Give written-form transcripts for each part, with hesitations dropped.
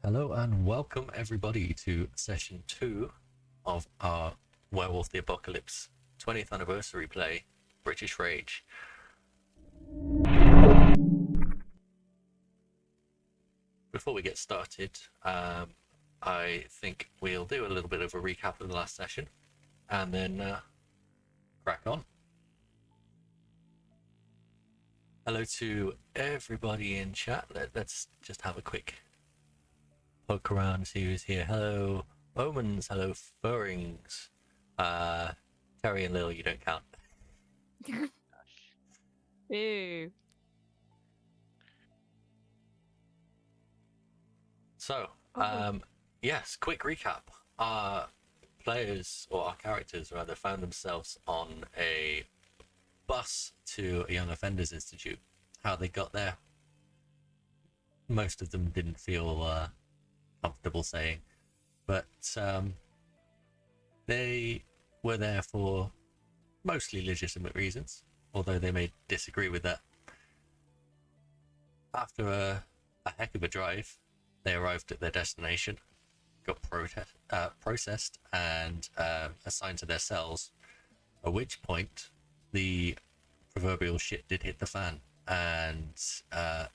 Hello and welcome everybody to session 2 of our Werewolf the Apocalypse 20th anniversary play, British Rage. Before we get started, I think we'll do a little bit of a recap of the last session and then crack on. Hello to everybody in chat. Let's just have a quick poke around and see who's here. Hello Omens, hello Furrings. Terry and Lil, you don't count. Ew. So, yes, quick recap. Our players, or our characters rather, found themselves on a bus to a Young Offenders Institute. How they got there, most of them didn't feel comfortable saying, but they were there for mostly legitimate reasons, although they may disagree with that. After a heck of a drive, they arrived at their destination, got processed, and assigned to their cells, at which point the proverbial shit did hit the fan, and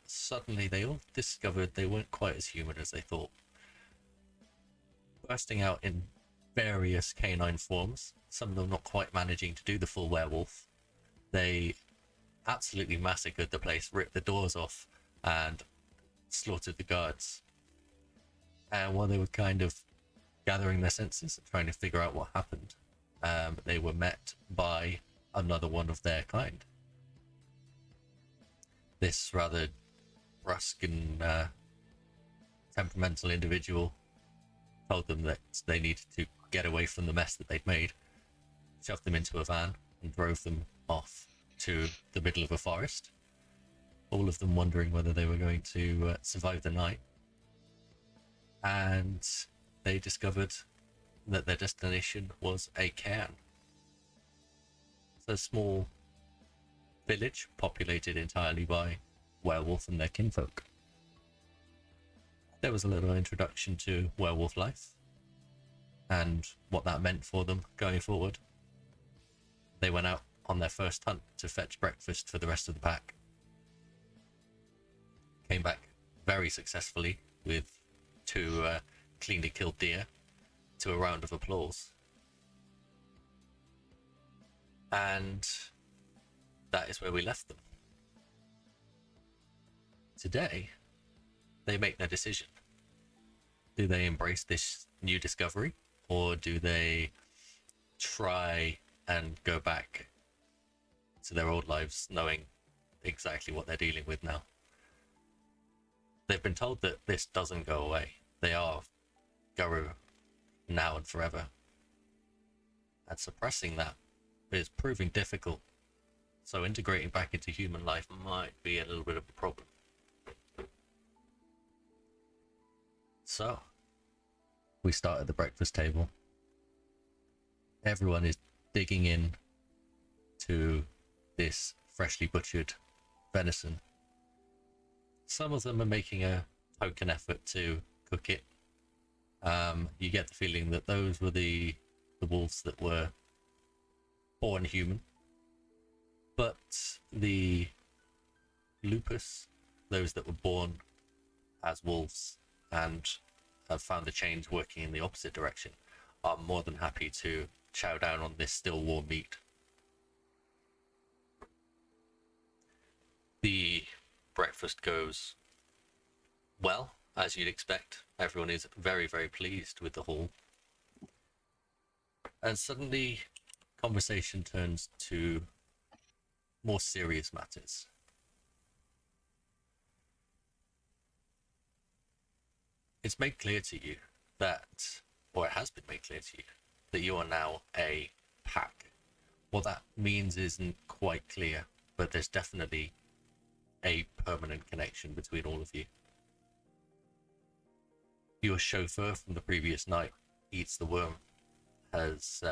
suddenly they all discovered they weren't quite as human as they thought. Bursting out in various canine forms, some of them not quite managing to do the full werewolf, they absolutely massacred the place, ripped the doors off, and slaughtered the guards. And while they were kind of gathering their senses and trying to figure out what happened, they were met by another one of their kind. This rather brusque and temperamental individual told them that they needed to get away from the mess that they'd made, shoved them into a van, and drove them off to the middle of a forest, all of them wondering whether they were going to survive the night. And they discovered that their destination was a cairn. It's a small village populated entirely by werewolf and their kinfolk. There was a little introduction to werewolf life and what that meant for them going forward. They went out on their first hunt to fetch breakfast for the rest of the pack. Came back very successfully with 2 cleanly killed deer to a round of applause. And that is where we left them. Today, they make their decision. Do they embrace this new discovery, or do they try and go back to their old lives knowing exactly what they're dealing with now? They've been told that this doesn't go away. They are Guru now and forever. And suppressing that is proving difficult. So integrating back into human life might be a little bit of a problem. So, we start at the breakfast table. Everyone is digging in to this freshly butchered venison. Some of them are making a token effort to cook it. You get the feeling that those were the wolves that were born human. But the lupus, those that were born as wolves and have found the change working in the opposite direction, are more than happy to chow down on this still warm meat. The breakfast goes well, as you'd expect. Everyone is very, very pleased with the haul. And suddenly, conversation turns to more serious matters. It's made clear to you that, or it has been made clear to you, that you are now a pack. What that means isn't quite clear, but there's definitely a permanent connection between all of you. Your chauffeur from the previous night, Eats the Worm, has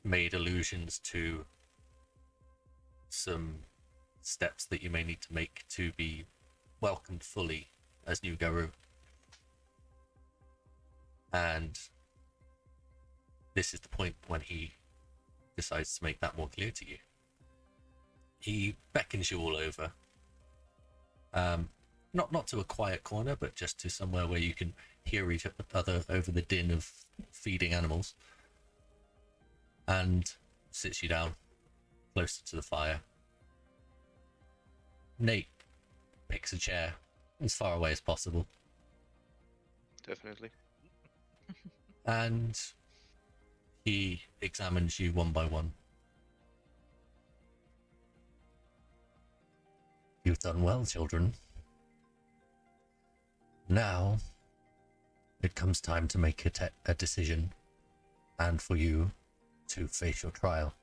made allusions to some steps that you may need to make to be welcomed fully as new Guru. And this is the point when he decides to make that more clear to you. He beckons you all over. Not to a quiet corner, but just to somewhere where you can hear each other over the din of feeding animals. And sits you down closer to the fire. Nate picks a chair as far away as possible. Definitely. And he examines you one by one. You've done well, children. Now, it comes time to make a decision, and for you to face your trial.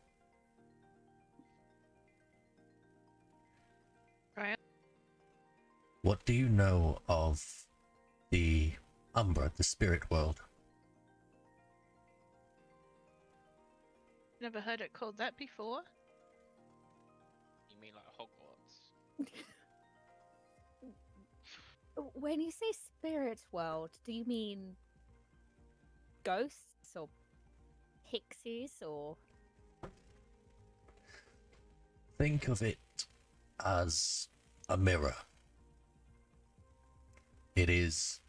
Right. What do you know of the Umbra, the spirit world? Never heard it called that before. You mean like Hogwarts? When you say spirit world, do you mean ghosts or pixies or? Think of it as a mirror. It is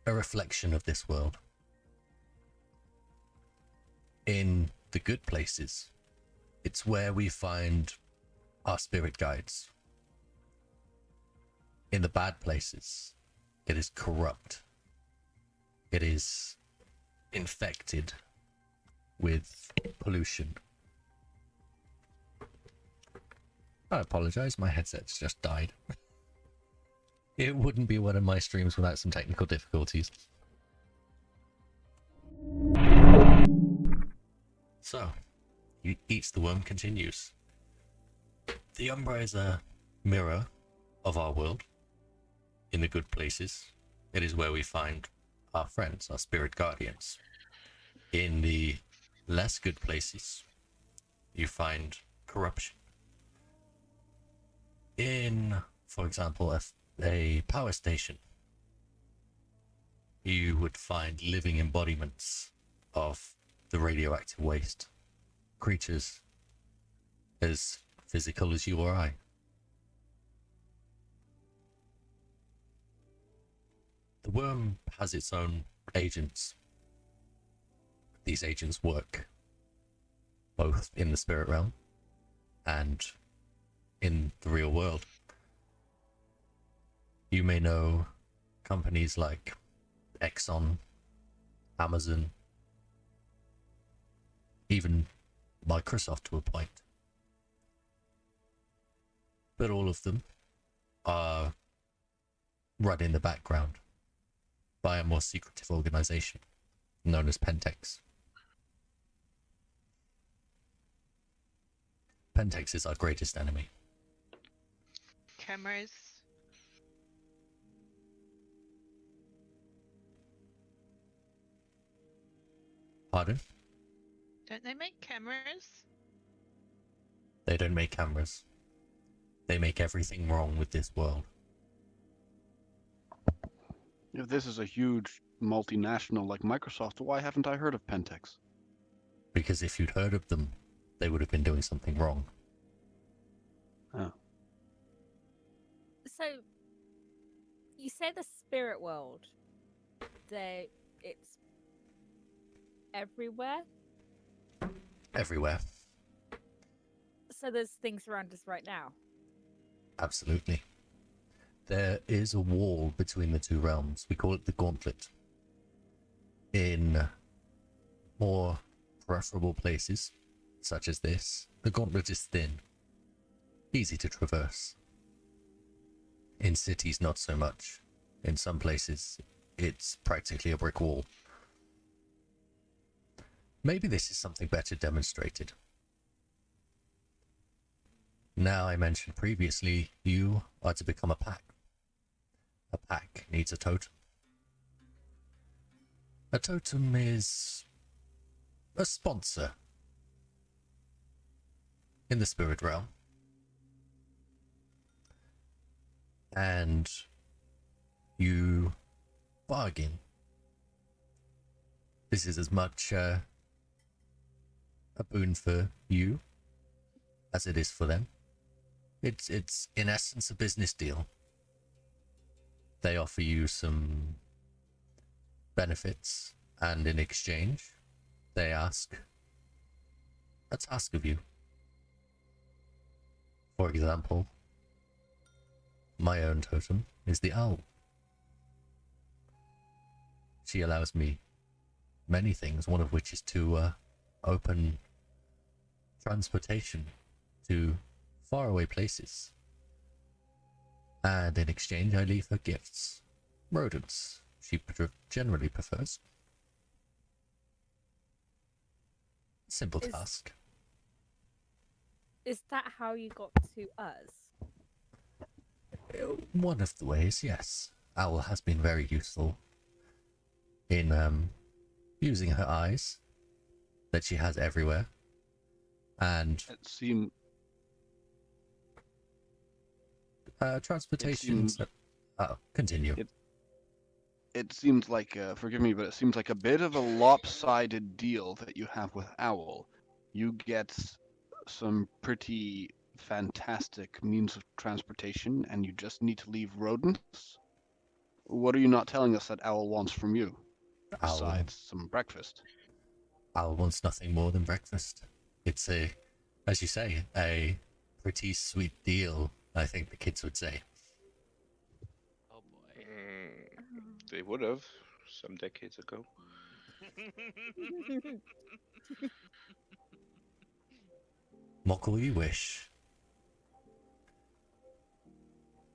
a reflection of this world. In the good places, it's where we find our spirit guides. In the bad places, it is corrupt. It is infected with pollution. I apologize, my headset's just died. It wouldn't be one of my streams without some technical difficulties. So, he eats the worm, continues. The Umbra is a mirror of our world. In the good places, it is where we find our friends, our spirit guardians. In the less good places, you find corruption. In, for example, a power station, you would find living embodiments of the radioactive waste. Creatures as physical as you or I. The worm has its own agents. These agents work both in the spirit realm and in the real world. You may know companies like Exxon, Amazon, even Microsoft to a point. But all of them are run in the background by a more secretive organization known as Pentex. Pentex is our greatest enemy. Cameras. Pardon? Don't they make cameras? They don't make cameras. They make everything wrong with this world. If this is a huge multinational like Microsoft, why haven't I heard of Pentex? Because if you'd heard of them, they would have been doing something wrong. Oh. So, you say the spirit world. It's everywhere? Everywhere. So there's things around us right now? Absolutely. There is a wall between the two realms. We call it the gauntlet. In more preferable places, such as this, the gauntlet is thin, easy to traverse. In cities, not so much. In some places, it's practically a brick wall. Maybe this is something better demonstrated. Now, I mentioned previously, you are to become a pack. A pack needs a totem. A totem is a sponsor in the spirit realm. And you bargain This is as much a boon for you as it is for them. It's in essence a business deal. They offer you some benefits, and in exchange, they ask a task of you. For example, my own totem is the owl. She allows me many things, one of which is to open transportation to faraway places. And in exchange, I leave her gifts. Rodents, she generally prefers. Simple task. Is that how you got to us? One of the ways, yes. Owl has been very useful in using her eyes that she has everywhere. And It seemed transportation. Continue. it seems like, forgive me, but it seems like a bit of a lopsided deal that you have with Owl. You get some pretty fantastic means of transportation, and you just need to leave rodents. What are you not telling us that Owl wants from you, besides some breakfast? Owl wants nothing more than breakfast. It's as you say, a pretty sweet deal, I think the kids would say. Oh boy. They would have some decades ago. Mock all you wish.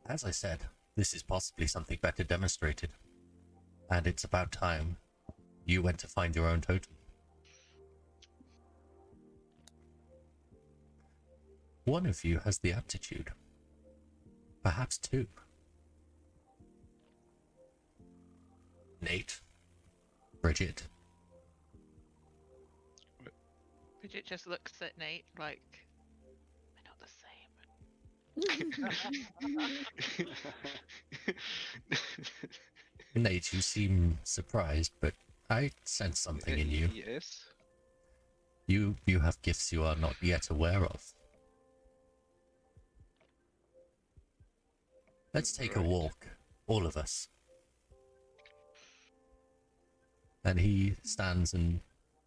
As I said, this is possibly something better demonstrated. And it's about time you went to find your own totem. One of you has the aptitude. Perhaps two. Nate. Bridget. Bridget just looks at Nate like, we're not the same. Nate, you seem surprised, but I sense something in you. Yes. You have gifts you are not yet aware of. Let's take a walk, all of us. And he stands and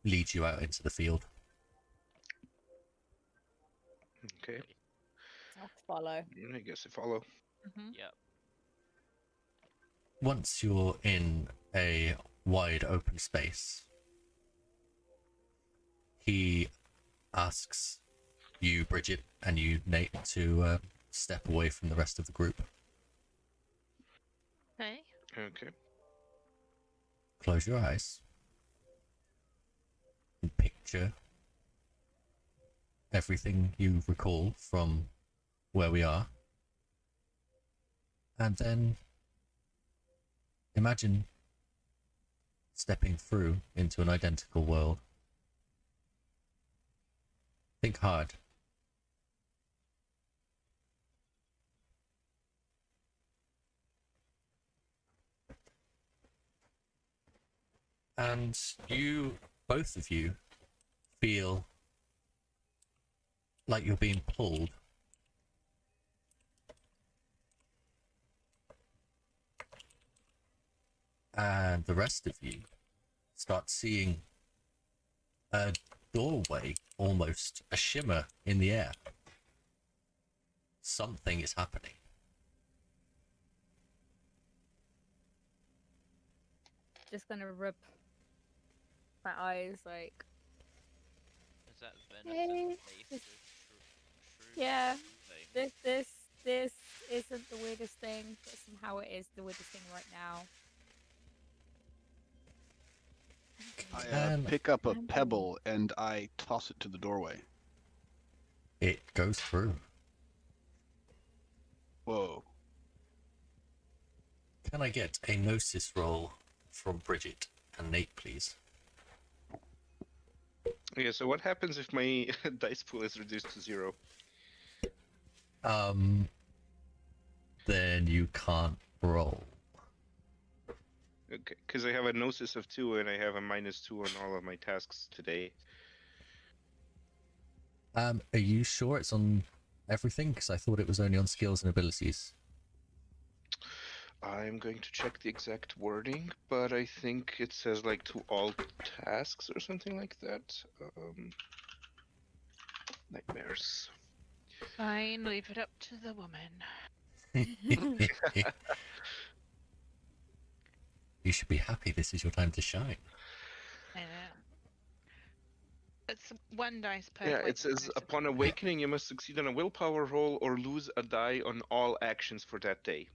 leads you out into the field. Okay. I'll follow. I guess I follow. Yep. Once you're in a wide open space, he asks you, Bridget, and you, Nate, to step away from the rest of the group. Okay. Okay. Close your eyes and picture everything you recall from where we are, and then imagine stepping through into an identical world. Think hard. And you, both of you, feel like you're being pulled and the rest of you start seeing a doorway, almost a shimmer in the air. Something is happening. Just gonna rub my eyes like, Is that venison Hey, based this- shrew yeah, thing? this isn't the weirdest thing, but somehow it is the weirdest thing right now. I pick up a pebble and I toss it to the doorway. It goes through. Whoa. Can I get a gnosis roll from Bridget and Nate, please? Okay, so what happens if my dice pool is reduced to 0? Then you can't roll. Okay, because I have a gnosis of 2 and I have a -2 on all of my tasks today. Are you sure it's on everything? Because I thought it was only on skills and abilities. I'm going to check the exact wording, but I think it says like to all tasks or something like that. Nightmares. Fine, leave it up to the woman. You should be happy this is your time to shine. I know. It's 1 dice per Yeah, point it says of upon notice. awakening, you must succeed on a willpower roll or lose a die on all actions for that day.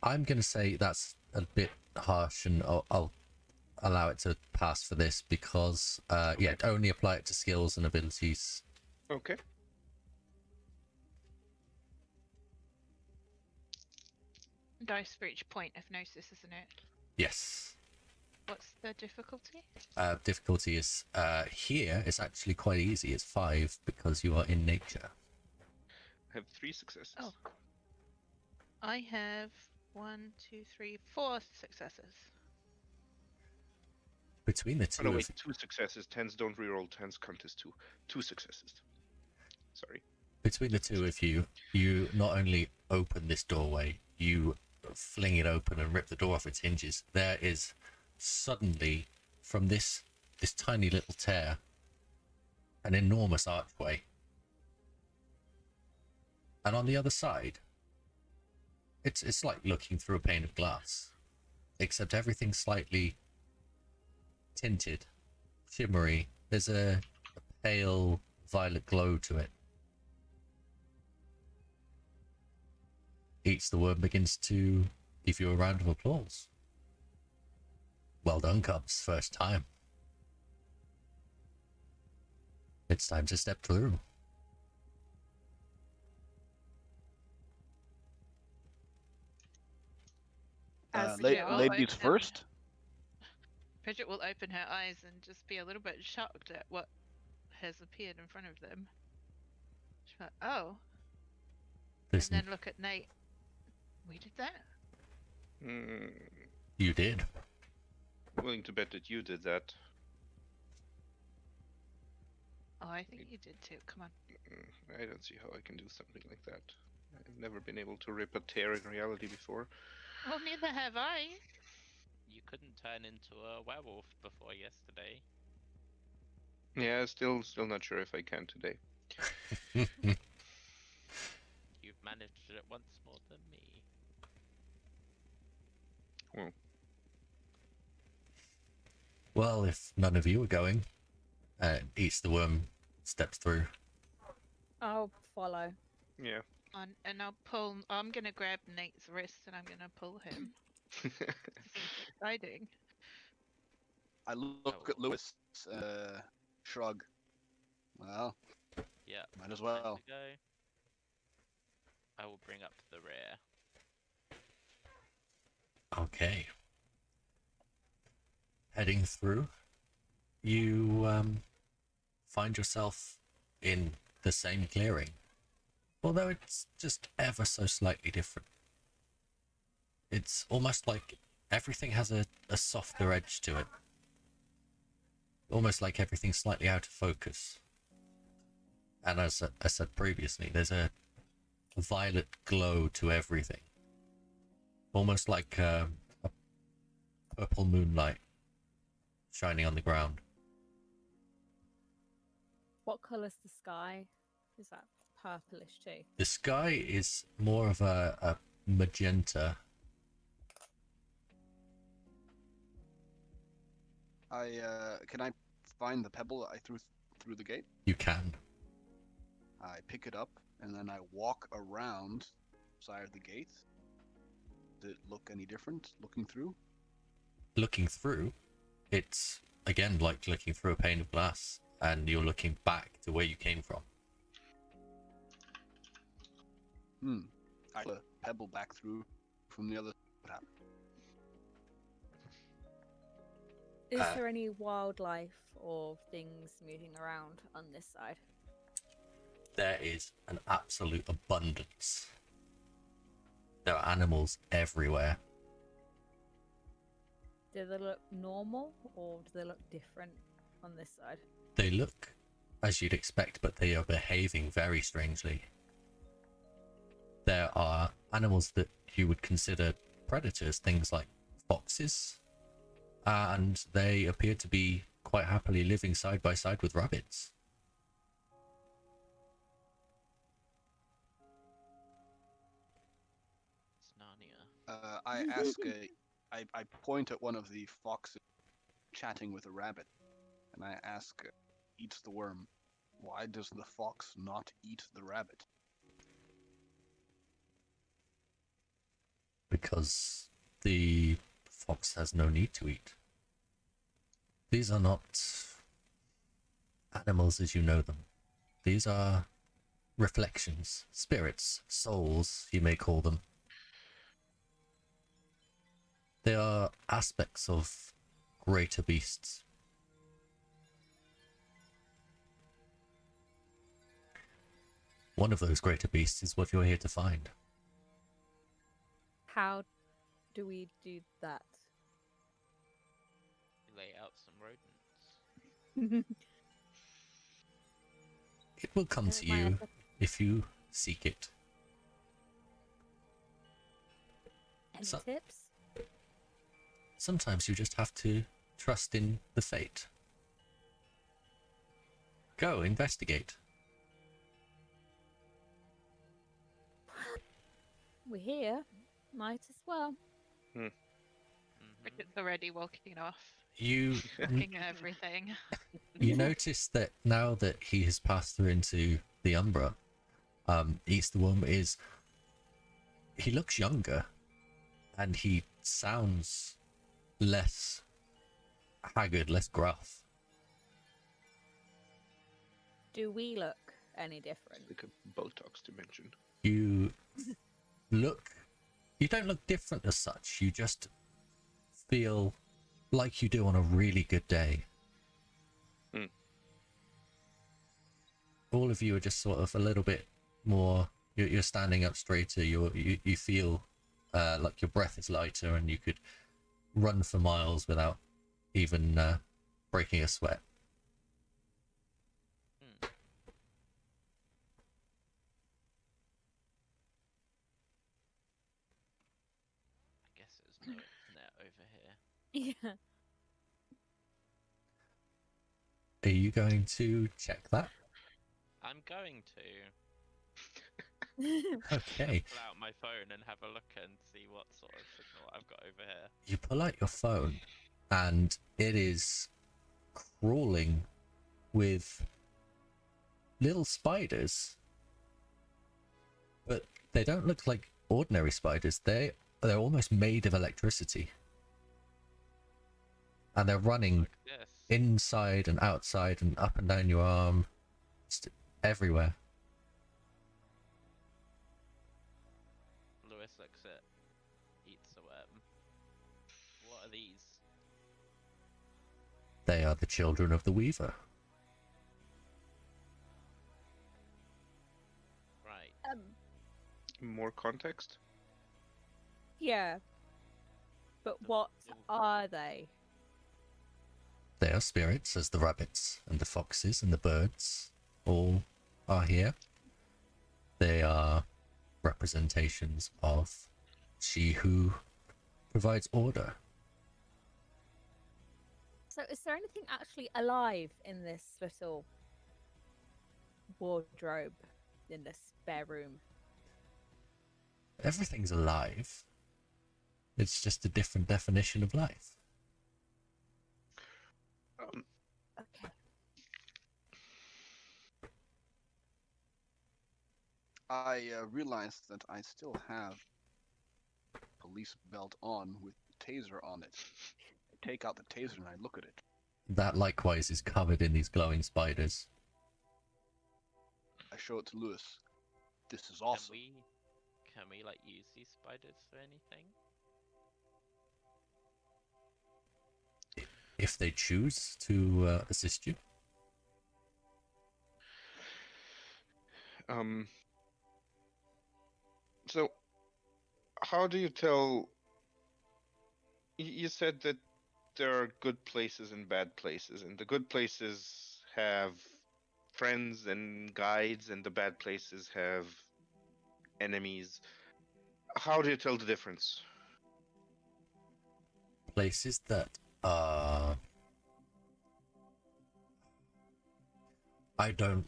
I'm going to say that's a bit harsh, and I'll allow it to pass for this because, yeah, only apply it to skills and abilities. Okay. Dice for each point of gnosis, isn't it? Yes. What's the difficulty? Difficulty is here. It's actually quite easy. It's 5 because you are in nature. I have 3 successes. Oh. I have 1, 2, 3, 4 successes. Between the Oh, two no, of wait, 2 successes. 10s don't reroll. 10s count as 2. 2 successes. Sorry. between the two of you, you not only open this doorway, you fling it open and rip the door off its hinges. There is suddenly, from this tiny little tear, an enormous archway. And on the other side, it's like looking through a pane of glass, except everything's slightly tinted, shimmery. There's a pale violet glow to it. Eats the Worm begins to give you a round of applause. Well done, Cubs. First time. It's time to step through. As Yeah, well, Ladies I- first. Bridget will open her eyes and just be a little bit shocked at what has appeared in front of them. She's like, oh. Listen, And then look at Nate. We did that? you did. Willing to bet that you did that. Oh, I think you did too. Come on. I don't see how I can do something like that. I've never been able to rip a tear in reality before. Well, neither have I. You couldn't turn into a werewolf before yesterday. Yeah, still not sure if I can today. You've managed it once more than me. Well, if none of you are going, Eats the Worm steps through. I'll follow. Yeah. And I'll pull. I'm gonna grab Nate's wrist and I'm gonna pull him. This is exciting. I look at Lewis, shrug. Well, Yeah. might as time well. to go. I will bring up the rear. Okay. Heading through, you find yourself in the same clearing, although it's just ever so slightly different. It's almost like everything has a softer edge to it. Almost like everything's slightly out of focus. And as I said previously, there's a violet glow to everything. Almost like a purple moonlight shining on the ground. What colour's the sky? Is that purplish too? The sky is more of a magenta. Can I find the pebble that I threw through the gate? You can. I pick it up and then I walk around side of the gate. Does it look any different looking through? Looking through, it's again like looking through a pane of glass, and you're looking back to where you came from. I put a pebble back through from the other. What happened? Is there any wildlife or things moving around on this side? There is an absolute abundance. There are animals everywhere. Do they look normal or do they look different on this side? They look as you'd expect, but they are behaving very strangely. There are animals that you would consider predators, things like foxes, and they appear to be quite happily living side by side with rabbits. It's Narnia. I ask, I point at one of the foxes chatting with a rabbit, and I ask, eats the worm, why does the fox not eat the rabbit? Because the fox has no need to eat. These are not animals as you know them. These are reflections, spirits, souls, you may call them. They are aspects of greater beasts. One of those greater beasts is what you're here to find. How do we do that? Lay out some rodents. It will come to Might have you to- if you seek it. Any So- tips? Sometimes you just have to trust in the fate. Go, investigate. We're here. Might as well. Mhm. Bridget's already walking off, You looking at everything. you notice that now that he has passed through into the Umbra, East the Worm is... He looks younger, and he sounds less haggard, less gruff. Do we look any different? Like a Botox dimension. You look... You don't look different as such, you just feel like you do on a really good day. All of you are just sort of a little bit more... You're standing up straighter, you feel like your breath is lighter and you could run for miles without even breaking a sweat. I guess there's no internet over here. Yeah. Are you going to check that? I'm going to Okay. pull out my phone and have a look and see what sort of signal I've got over here. You pull out your phone and it is crawling with little spiders, but they don't look like ordinary spiders. They're almost made of electricity, and they're running Like this. inside and outside and up and down your arm, just everywhere. Lewis looks at eats a worm. What are these? They are the children of the Weaver. Right. More context? Yeah. But what are they? They are spirits, as the rabbits and the foxes and the birds all are here. They are representations of she who provides order. So is there anything actually alive in this little wardrobe in this spare room? Everything's alive. It's just a different definition of life. Okay. I realize that I still have police belt on with taser on it. I take out the taser and I look at it. That likewise is covered in these glowing spiders. I show it to Lewis. This is awesome. Can we like use these spiders for anything? If they choose to assist you. So how do you tell? You said that there are good places and bad places, and the good places have friends and guides, and the bad places have enemies. How do you tell the difference? Places that are... I don't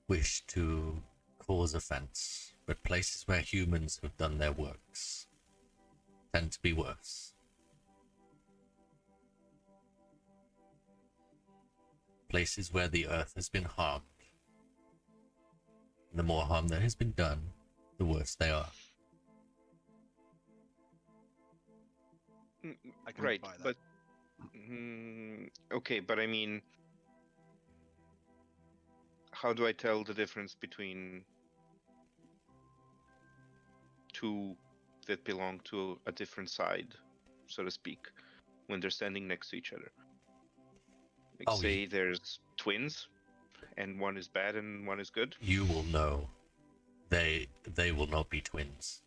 wish to cause offense, but places where humans have done their works tend to be worse. Places where the earth has been harmed. The more harm that has been done, the worse they are. I can Right, buy that. but okay, but I mean, how do I tell the difference between two that belong to a different side, so to speak, when they're standing next to each other? Like, Oh, say there's twins, and one is bad and one is good. You will know. They will not be twins.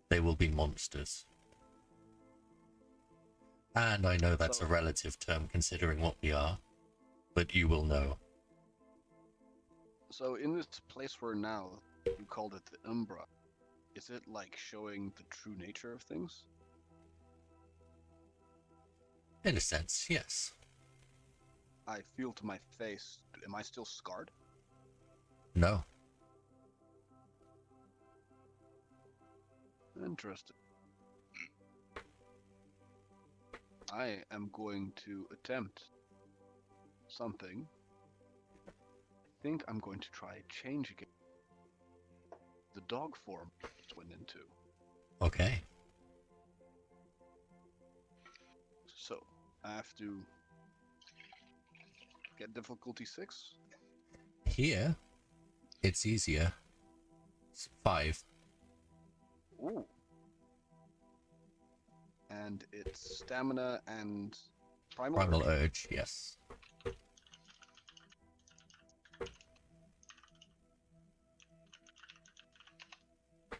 They will be monsters. And I know that's a relative term considering what we are, but you will know. So in this place we're now, you called it the Umbra. Is it like showing the true nature of things? In a sense, yes. I feel to my face. Am I still scarred? No. Interesting. I am going to attempt something. I think I'm going to try change again. The dog form went into. Okay. So I have to get difficulty 6. Here, it's easier. It's 5. Ooh. And it's stamina and primal urge. Urge, yes.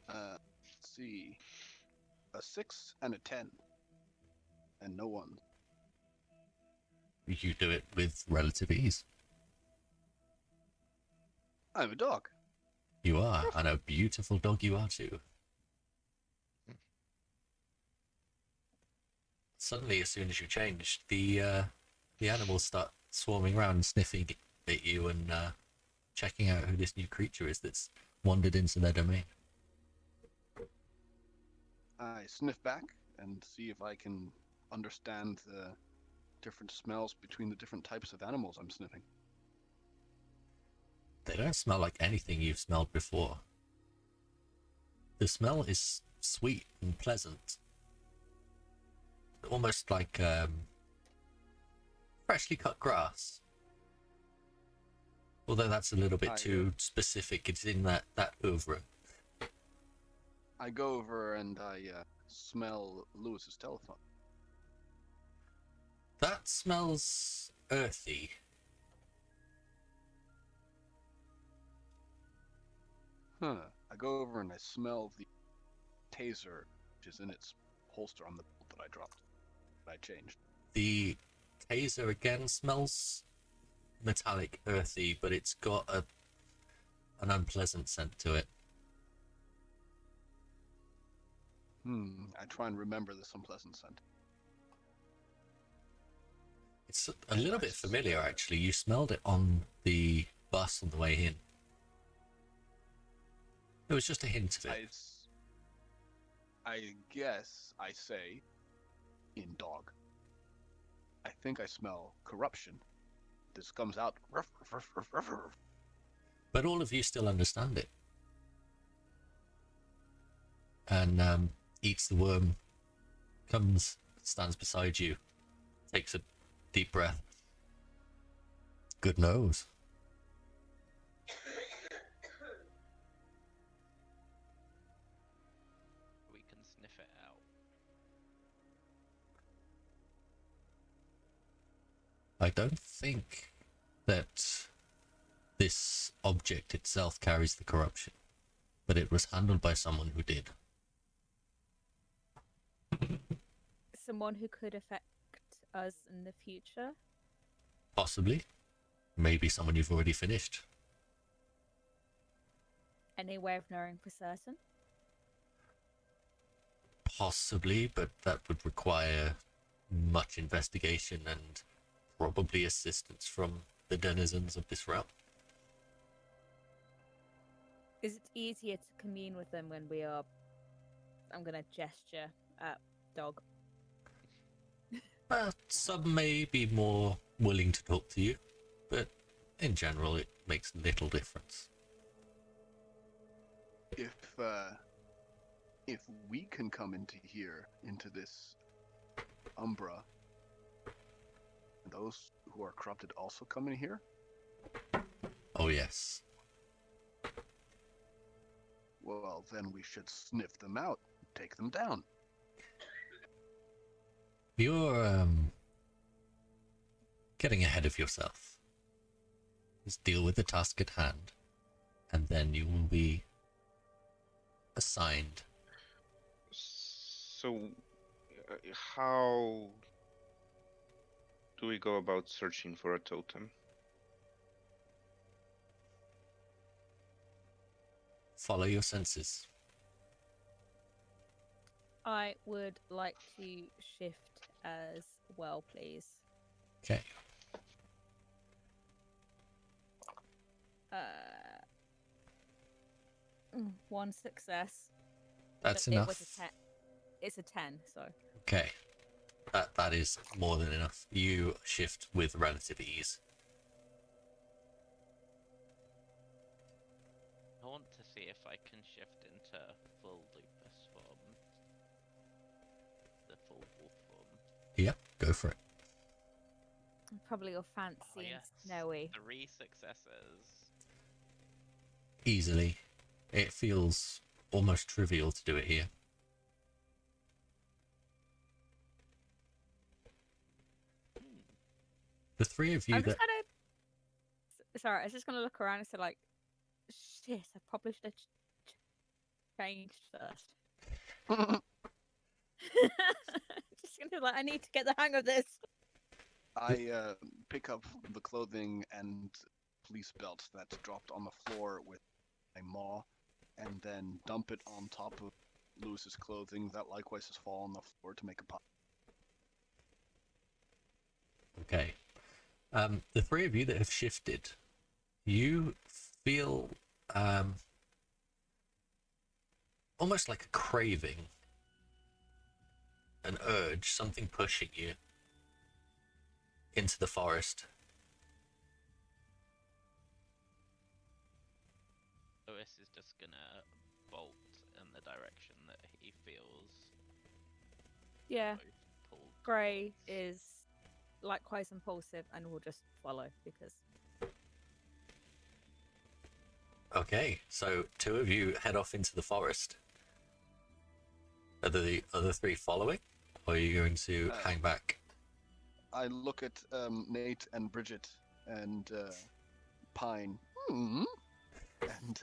Let's see. A 6 and a 10. And no one. You do it with relative ease. I'm a dog. You are, and a beautiful dog you are too. Suddenly, as soon as you change, the animals start swarming around, sniffing at you and checking out who this new creature is that's wandered into their domain. I sniff back and see if I can understand the different smells between the different types of animals I'm sniffing. They don't smell like anything you've smelled before. The smell is sweet and pleasant. Almost like freshly cut grass. Although that's a little bit too specific. It's in that oeuvre. I go over and I smell Lewis's telephone. That smells earthy. Huh. I go over and I smell the taser, which is in its holster on the belt that I dropped. That I changed. The taser again smells metallic, earthy, but it's got an unpleasant scent to it. I try and remember this unpleasant scent. It's a little bit familiar, actually. You smelled it on the bus on the way in. There was just a hint of it. I guess I say, in dog, I think I smell corruption. This comes out. Ruff, ruff, ruff, ruff, ruff. But all of you still understand it. And eats the worm, comes, stands beside you, takes a deep breath. Good nose. We can sniff it out. I don't think that this object itself carries the corruption, but it was handled by someone who did. Someone who could affect us in the future? Possibly. Maybe someone you've already finished. Any way of knowing for certain? Possibly, but that would require much investigation and probably assistance from the denizens of this realm. Is it easier to commune with them when we are... I'm going to gesture at dog. Some may be more willing to talk to you, but in general it makes little difference. If we can come into here, into this Umbra, those who are corrupted also come in here? Oh yes. Well, then we should sniff them out, take them down. You're getting ahead of yourself. Just deal with the task at hand, and then you will be assigned. So, how do we go about searching for a totem? Follow your senses. I would like to shift as well, please. Okay. One success. That's but enough. It was a 10. It's a 10, so. Okay. That is more than enough. You shift with relative ease. I want to see if I can shift into full lupus form. The full wolf form. Yep, go for it. Probably your fancy Oh, and yes. snowy. 3 successes. Easily. It feels almost trivial to do it here. The three of you I'm that... just gonna... Sorry, I was just gonna look around and say, like, shit, I probably should have changed first. Just gonna be like, I need to get the hang of this. I pick up the clothing and police belt that's dropped on the floor with a maw, and then dump it on top of Lewis's clothing that likewise has fallen on the floor to make a pile. Okay. The three of you that have shifted, you feel almost like a craving, an urge, something pushing you into the forest. Lewis is just gonna bolt in the direction that he feels. Yeah, both pulled Grey towards. is likewise impulsive and will just follow because... Okay, so two of you head off into the forest. Are the other three following? Or are you going to hang back? I look at Nate and Bridget and Pine, and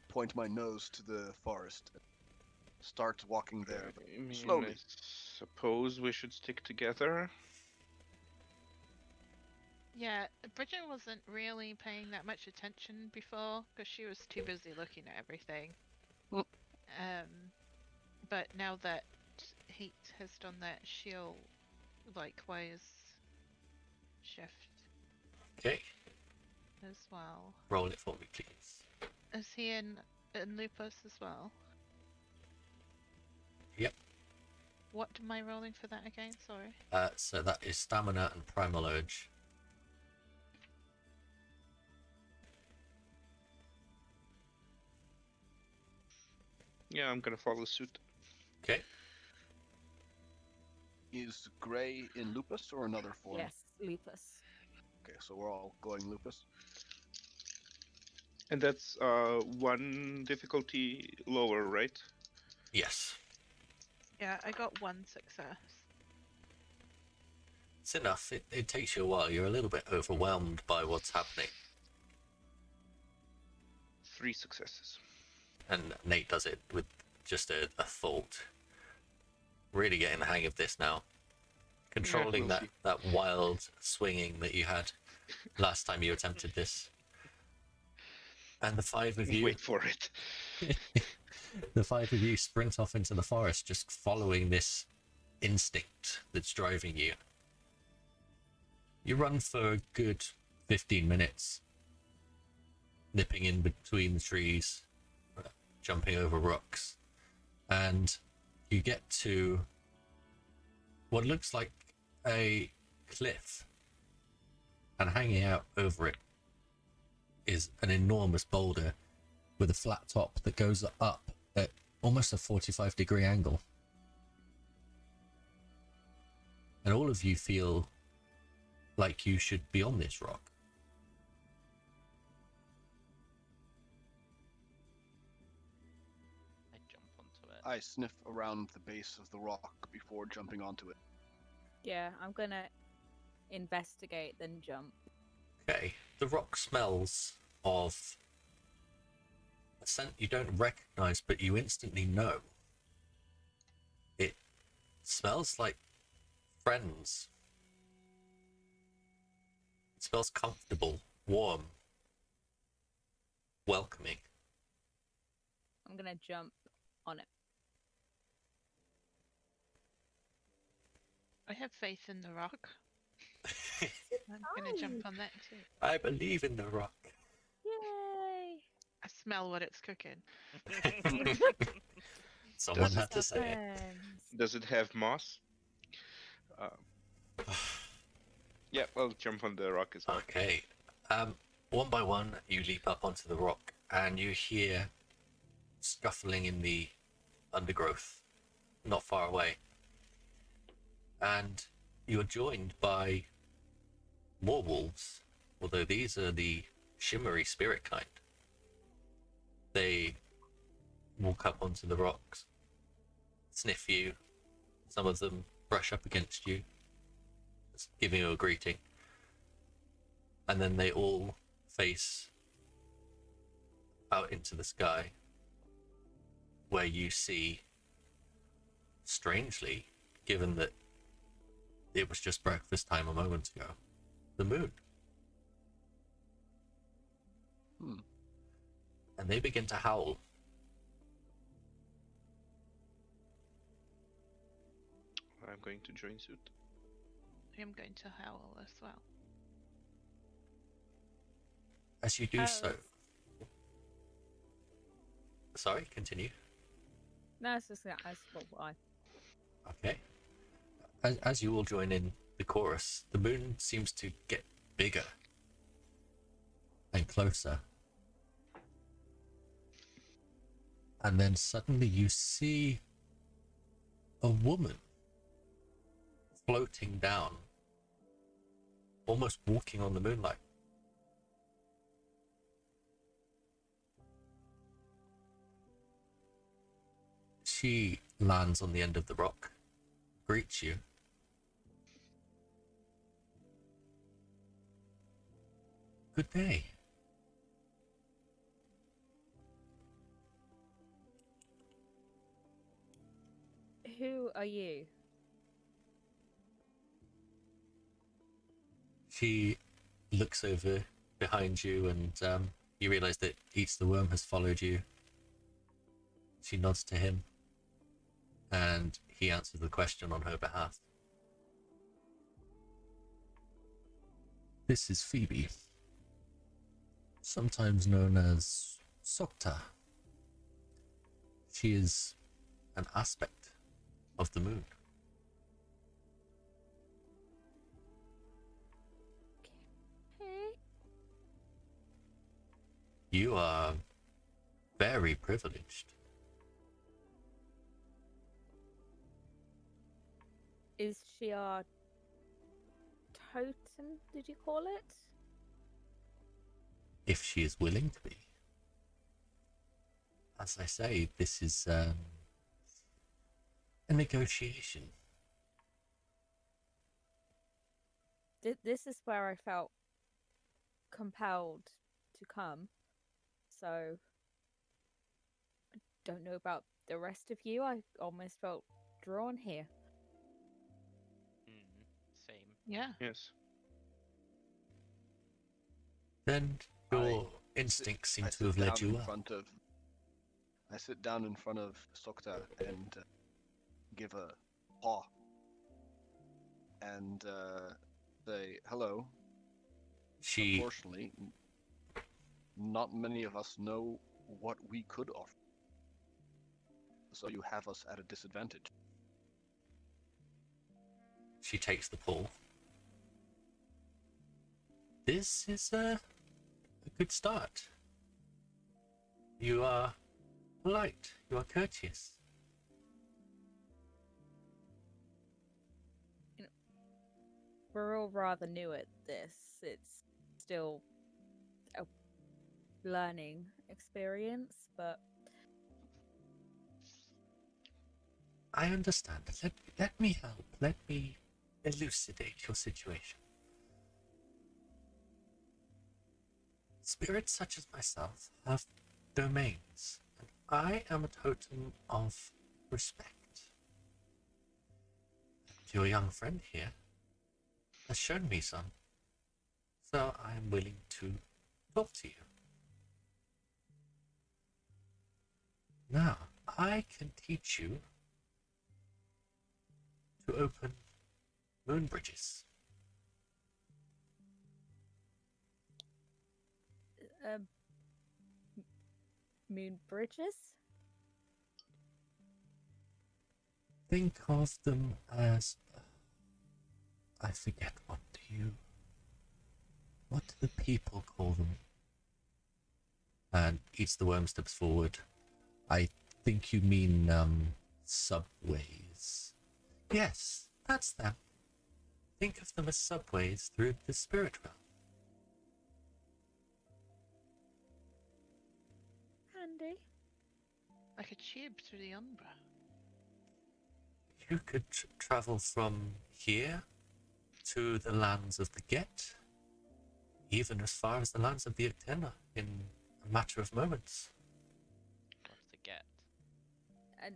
point my nose to the forest. Start walking there, but I mean, slowly. I suppose we should stick together. Yeah, Bridget wasn't really paying that much attention before because she was too busy looking at everything. Mm. But now that Heat has done that, she'll likewise shift Okay, as well. roll it for me, please. Is he in Lupus as well? Yep. What am I rolling for that again? Sorry. So that is stamina and primal urge. Yeah, I'm gonna follow suit. Okay. Is Gray in Lupus or another form? Yes, lupus. Okay, so we're all going Lupus. And that's one difficulty lower, right? Yes. Yeah, I got 1 success. It's enough. It takes you a while. You're a little bit overwhelmed by what's happening. 3 successes. And Nate does it with just a thought. really getting the hang of this now. Controlling we'll see. that wild swinging that you had last time you attempted this. And the five of you Wait for it. the five of you sprint off into the forest, just following this instinct that's driving you. You run for a good 15 minutes, nipping in between the trees, jumping over rocks, and you get to what looks like a cliff, and hanging out over it is an enormous boulder with a flat top that goes up at almost a 45-degree angle. And all of you feel like you should be on this rock. I jump onto it. I sniff around the base of the rock before jumping onto it. Yeah, I'm gonna investigate, then jump. Okay, the rock smells of a scent you don't recognize, but you instantly know. It smells like friends. It smells comfortable, warm, welcoming. I'm gonna jump on it. I have faith in the rock. I'm gonna jump on that too. I believe in the rock. Yay! I smell what it's cooking. Someone Does it- had to say it. Friends. Does it have moss? Yeah, I'll jump on the rock as well. Okay. One by one, you leap up onto the rock, and you hear scuffling in the undergrowth, not far away. And you're joined by more wolves, although these are the shimmery spirit kind. They walk up onto the rocks, sniff you. Some of them brush up against you, just giving you a greeting. And then they all face out into the sky, where you see, strangely, given that it was just breakfast time a moment ago, the moon. And they begin to howl. I'm going to join suit. I'm going to howl as well. As you do so. As- Sorry, continue. No, it's just that. Why? Okay. As you all join in the chorus, the moon seems to get bigger and closer. And then suddenly you see a woman floating down, almost walking on the moonlight. She lands on the end of the rock, greets you. Good day. Who are you? She looks over behind you, and you realize that Eats the Worm has followed you. She nods to him, and he answers the question on her behalf. This is Phoebe, sometimes known as Sokta. She is an aspect of the moon. Okay. You are very privileged. Is she our totem? Did you call it? If she is willing to be. As I say, this is a negotiation. This is where I felt compelled to come. So I don't know about the rest of you. I almost felt drawn here. Same. Yeah. Yes. Then your instincts seem to have led you well. I sit down in front of Sokta and give a paw and say hello. She Unfortunately, not many of us know what we could offer. So you have us at a disadvantage. takes the paw. This is a good start. You are polite. You are courteous. We're all rather new at this. It's still a learning experience, but I understand. Let me help. Let me elucidate your situation. Spirits such as myself have domains, and I am a totem of respect. Your young friend here has shown me some, so I am willing to talk to you. Now, I can teach you to open moon bridges. um, moon bridges. Think of them as... I forget what do the people call them? And Eats the Worm steps forward. I think you mean, subways. Yes, that's them. Think of them as subways through the spirit realm. Handy. Like a tube through the Umbra. You could travel from here to the lands of the Get, even as far as the lands of the Uktena in a matter of moments. What's the get? And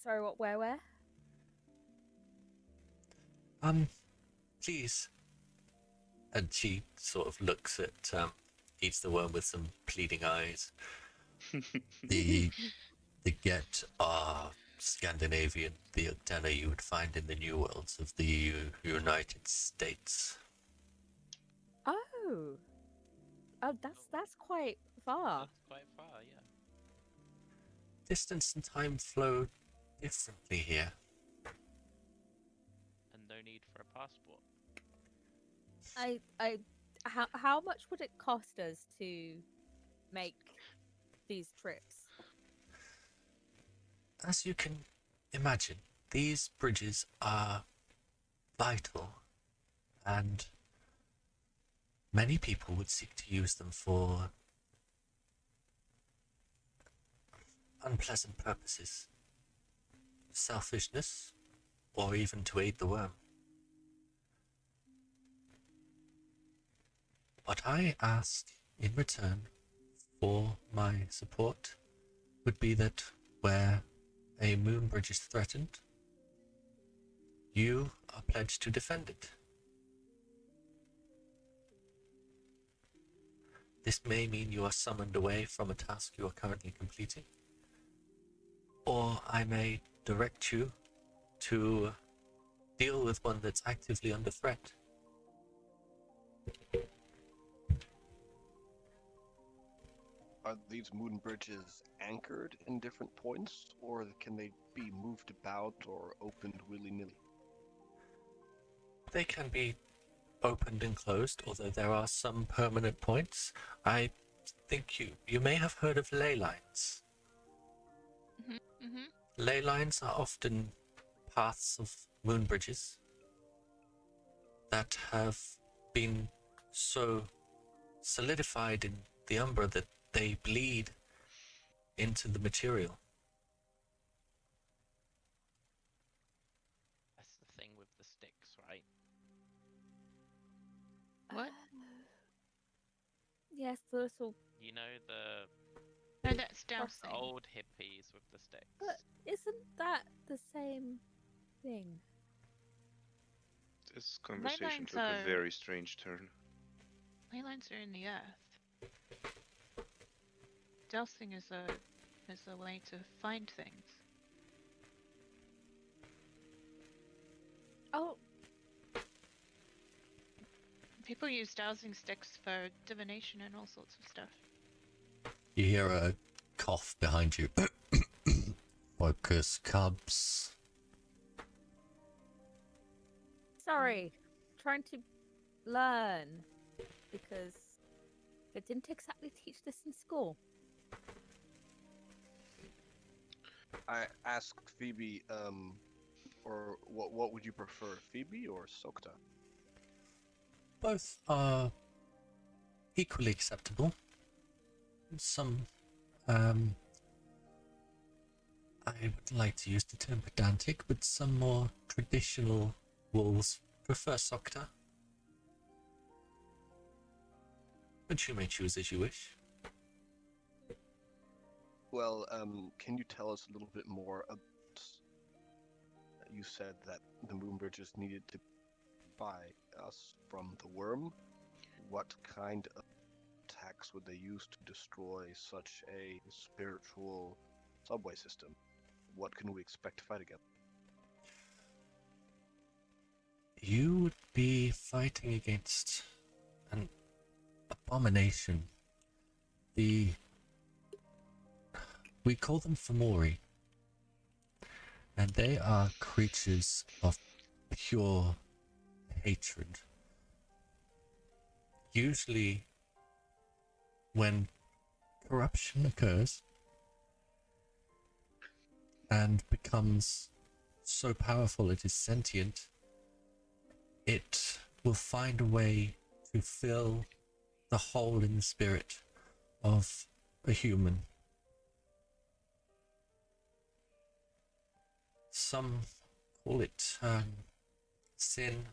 sorry, what? Where? Please. And she sort of looks at Eats the Worm with some pleading eyes. The Get are Scandinavian, the Uktena you would find in the New Worlds of the United States. Oh, that's quite far. That's quite far, yeah. Distance and time flow differently here. And no need for a passport. How much would it cost us to make these trips? As you can imagine, these bridges are vital, and many people would seek to use them for unpleasant purposes, selfishness, or even to aid the worm. What I ask in return for my support would be that where a moon bridge is threatened, you are pledged to defend it. This may mean you are summoned away from a task you are currently completing, or I may direct you to deal with one that's actively under threat. Are these moon bridges anchored in different points, or can they be moved about or opened willy-nilly? They can be opened and closed, although there are some permanent points. I think you may have heard of ley lines. Ley lines are often paths of moon bridges that have been so solidified in the Umbra that they bleed into the material. That's the thing with the sticks, right? What? Yes, the little. You know the No, that's The dousing. old hippies with the sticks. But isn't that the same thing? This conversation lines took a are- very strange turn. Ley lines are in the earth. Dousing is a way to find things. Oh, People use dowsing sticks for divination and all sorts of stuff. You hear a cough behind you. Focus, cubs. sorry. Trying to learn because they didn't exactly teach this in school. I asked Phoebe, or what would you prefer, Phoebe or Sokta? Both are equally acceptable. Some, I would like to use the term pedantic, but some more traditional wolves prefer Sokta. But you may choose as you wish. Well, can you tell us a little bit more about... You said that the Moonbridges needed to buy us from the worm. What kind of attacks would they use to destroy such a spiritual subway system? What can we expect to fight against? You would be fighting against an abomination. We call them Fomori. And they are creatures of pure hatred. Usually, when corruption occurs and becomes so powerful it is sentient, it will find a way to fill the hole in the spirit of a human. Some call it sin,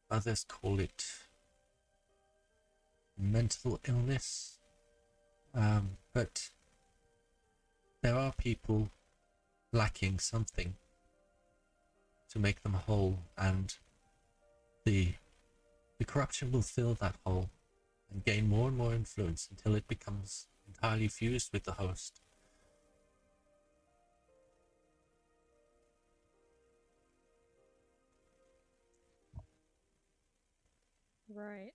others call it mental illness, but there are people lacking something to make them whole, and the corruption will fill that hole and gain more and more influence until it becomes entirely fused with the host. Right.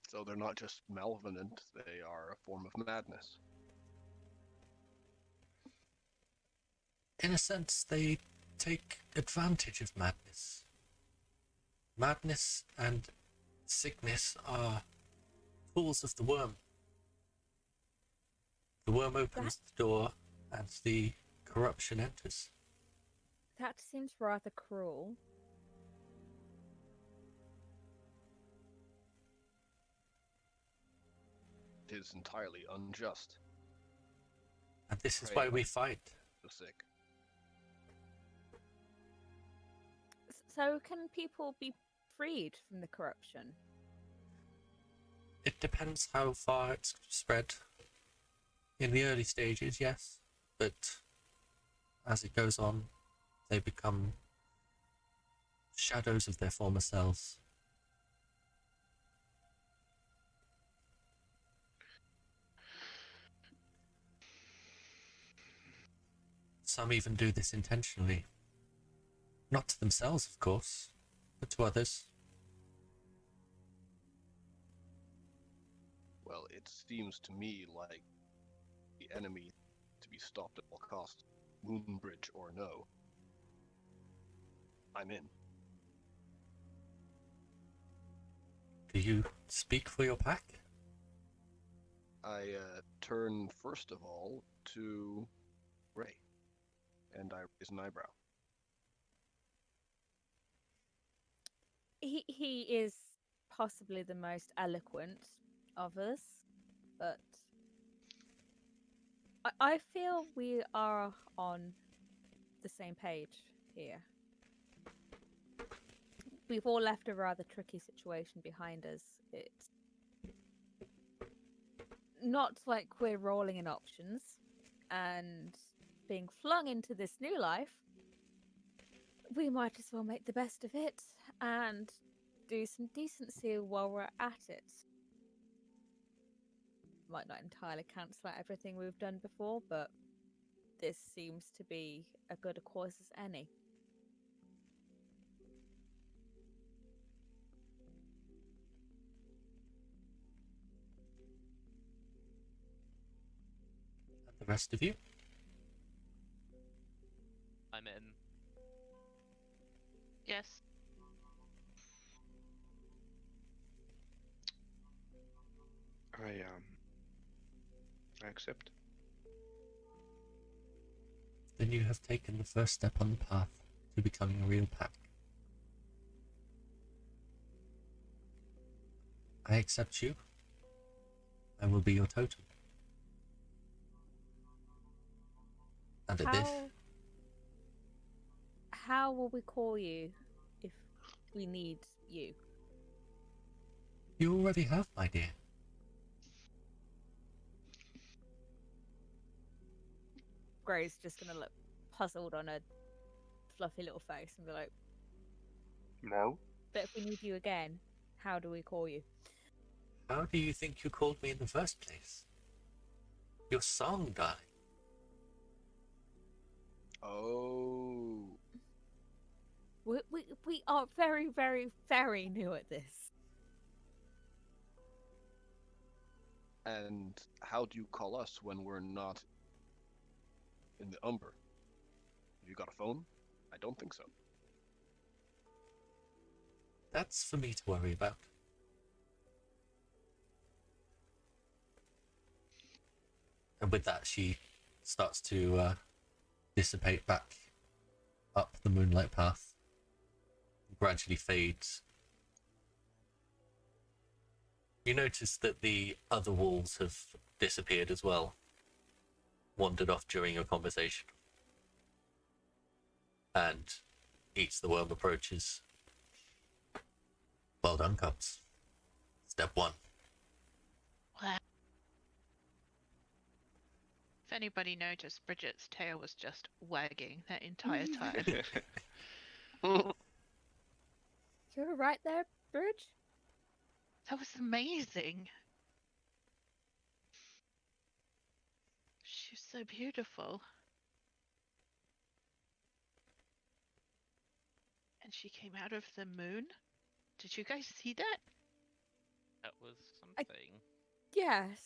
So they're not just malevolent, they are a form of madness. In a sense, they take advantage of madness. Madness and sickness are tools of the worm. The worm opens the door and the corruption enters. That seems rather cruel. It is entirely unjust. And this is Prey why on we fight. the sick. So can people be freed from the corruption? It depends how far it's spread. In the early stages, yes, but as it goes on, they become shadows of their former selves. Some even do this intentionally. Not to themselves, of course, but to others. Well, it seems to me like the enemy to be stopped at all costs, Moonbridge or no. I'm in. Do you speak for your pack? I turn first of all to Ray, and I raise an eyebrow. He is possibly the most eloquent of us, but I feel we are on the same page here. We've all left a rather tricky situation behind us. not like we're rolling in options and being flung into this new life, we might as well make the best of it and do some decency while we're at it. Might not entirely cancel out everything we've done before, but this seems to be a good a cause as any. And the rest of you? I'm in. Yes. I accept. Then you have taken the first step on the path to becoming a real pack. I accept you. I will be your totem. And at this, How will we call you if we need you? you already have, my dear. Gray's just gonna look puzzled on a fluffy little face and be like, No. but if we need you again, how do we call you? How do you think you called me in the first place? Your song, darling. Oh. We are very, very, very new at this. And how do you call us when we're not in the Umber? Have you got a phone? I don't think so. That's for me to worry about. And with that, she starts to dissipate back up the moonlight path, gradually fades. You notice that the other wolves have disappeared as well, wandered off during your conversation. And Eats the Worm approaches. Well done, Cubs. Step 1. Wow. If anybody noticed, Bridget's tail was just wagging that entire time. You were right there, Bridge? That was amazing. She's so beautiful. And she came out of the moon. Did you guys see that? That was something. Yes.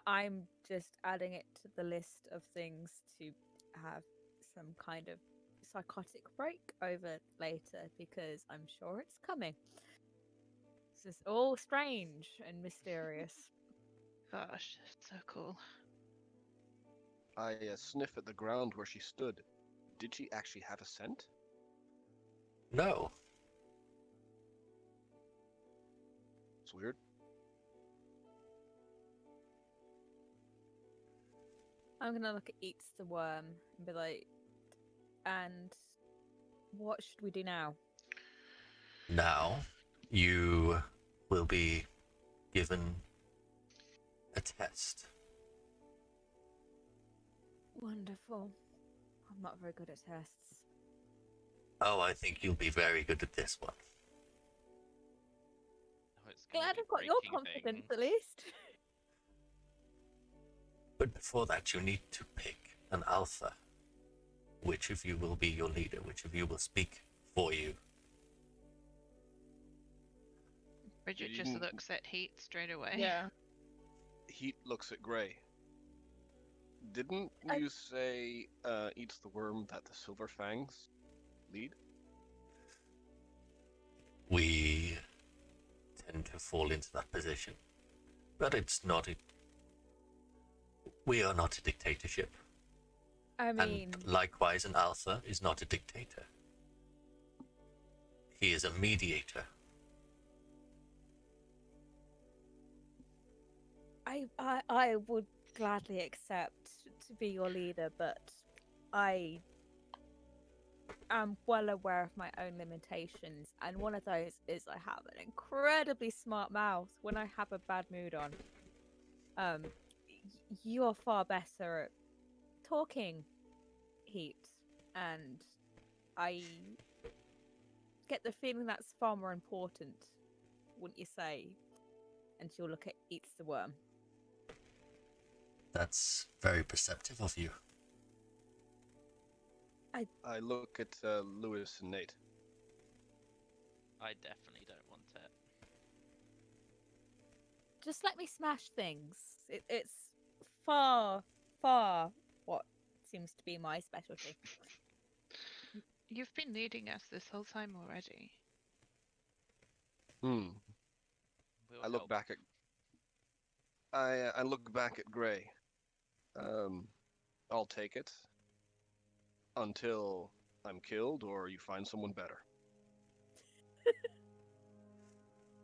I'm just adding it to the list of things to have some kind of psychotic break over later because I'm sure it's coming. This is all strange and mysterious. Gosh, so cool. I sniff at the ground where she stood. Did she actually have a scent? No. It's weird. I'm gonna look at Eats the Worm and be like, and what should we do now? Now, you will be given a test. Wonderful. I'm not very good at tests. Oh, I think you'll be very good at this one. Oh, it's gonna Glad be I've got your breaking confidence things. at least. But before that, you need to pick an alpha. Which of you will be your leader? Which of you will speak for you? Bridget You just didn't- looks at Heat straight away. Yeah. Heat looks at Gray. Didn't I- you say, Eats the Worm, that the Silver Fangs lead? We tend to fall into that position. But it's not a... We are not a dictatorship. I mean, And likewise, an alpha is not a dictator. He is a mediator. I would gladly accept to be your leader, but I am well aware of my own limitations, and one of those is I have an incredibly smart mouth when I have a bad mood on. You are far better at talking, Heat, and I get the feeling that's far more important, wouldn't you say? And she'll look at Eats the Worm. That's very perceptive of you. I look at Lewis and Nate. I definitely don't want it. Just let me smash things. It's far, far what seems to be my specialty. You've been leading us this whole time already. Hmm. We'll I look help. back at. I look back at Gray. I'll take it until I'm killed or you find someone better.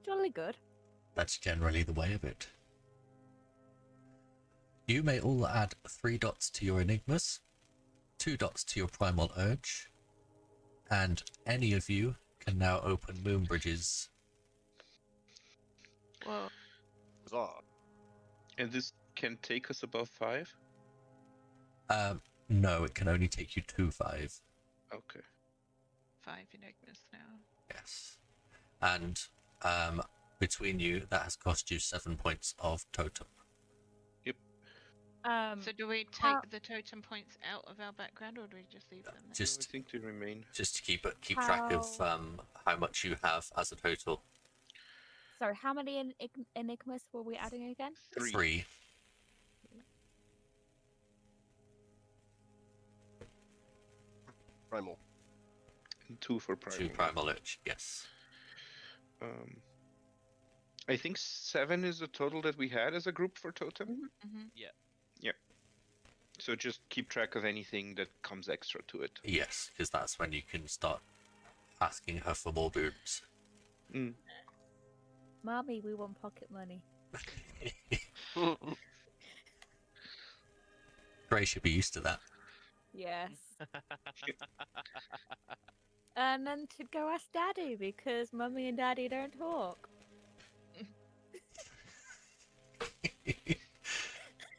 Jolly good. That's generally the way of it. You may all add 3 dots to your enigmas, 2 dots to your primal urge, and any of you can now open moon bridges. Well, Huzzah. And this can take us above 5? No, it can only take you to 5. Okay. 5 enigmas now. Yes. And between you, that has cost you 7 points of totem. So do we take how- the totem points out of our background, or do we just leave them there? No, I Just think they remain. just to keep track of How- how much you have as a total. Sorry, how many enigmas were we adding again? 3. 3. Primal. And 2 for primal. 2 primal urge. Yes. I think 7 is the total that we had as a group for totem. Mm-hmm. So just keep track of anything that comes extra to it. Yes, because that's when you can start asking her for more boobs. Mm. Mommy, we want pocket money. Gray should be used to that. Yes. And then to go ask Daddy because Mummy and Daddy don't talk.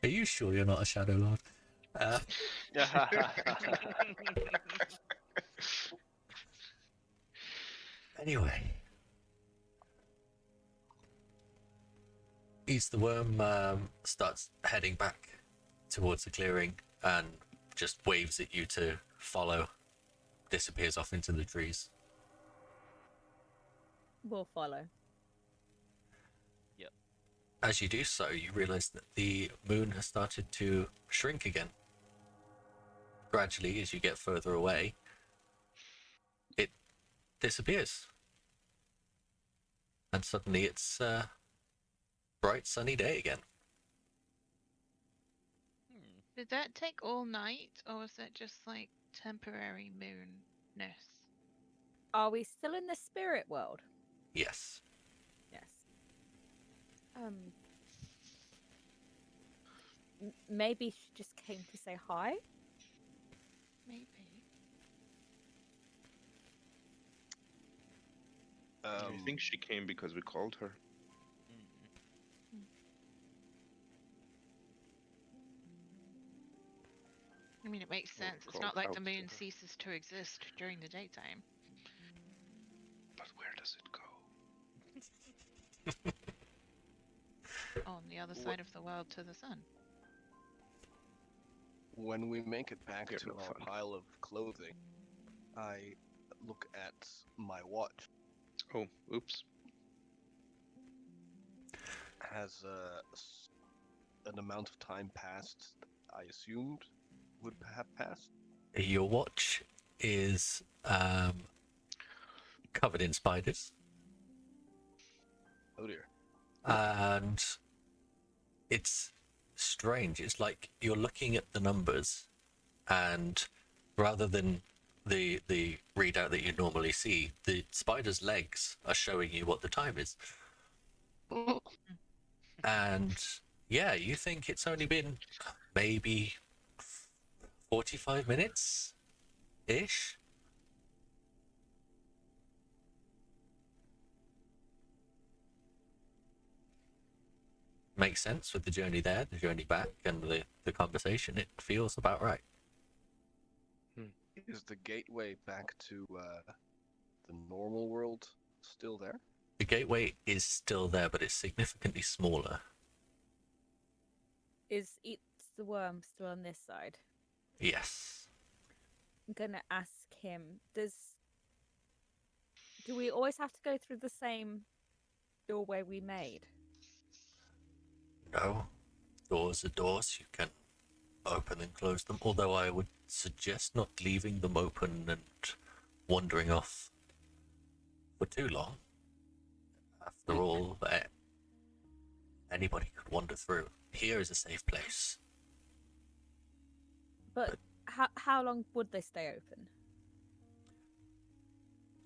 Are you sure you're not a Shadow Lord? Anyway. Eats the Worm starts heading back towards the clearing and just waves at you to follow. Disappears off into the trees. We'll follow. As you do so, you realize that the moon has started to shrink again. Gradually, as you get further away, it disappears. And suddenly it's a bright sunny day again. Did that take all night, or was that just like temporary moonness? Are we still in the spirit world? Yes. Yes. Maybe she just came to say hi. Maybe. I think she came because we called her. I mean, it makes Well, sense. It's called not like out the to moon her. ceases to exist during the daytime. But where does it go? On the other side of the world to the sun. When we make it back Yeah, to no our fun. pile of clothing, I look at my watch. Oh, oops. Has an amount of time passed I assumed would have passed? Your watch is covered in spiders. Oh dear. And it's strange. It's like you're looking at the numbers, and rather than the readout that you normally see, the spider's legs are showing you what the time is. And yeah, you think it's only been maybe 45 minutes ish. makes sense with the journey there, the journey back, and the conversation. It feels about right. Is the gateway back to the normal world still there? The gateway is still there, but it's significantly smaller. Is Eats the Worm still on this side? Yes. I'm gonna ask him, do we always have to go through the same doorway we made? No. Doors are doors. You can open and close them, although I would suggest not leaving them open and wandering off for too long. After all, anybody could wander through. Here is a safe place. But how long would they stay open?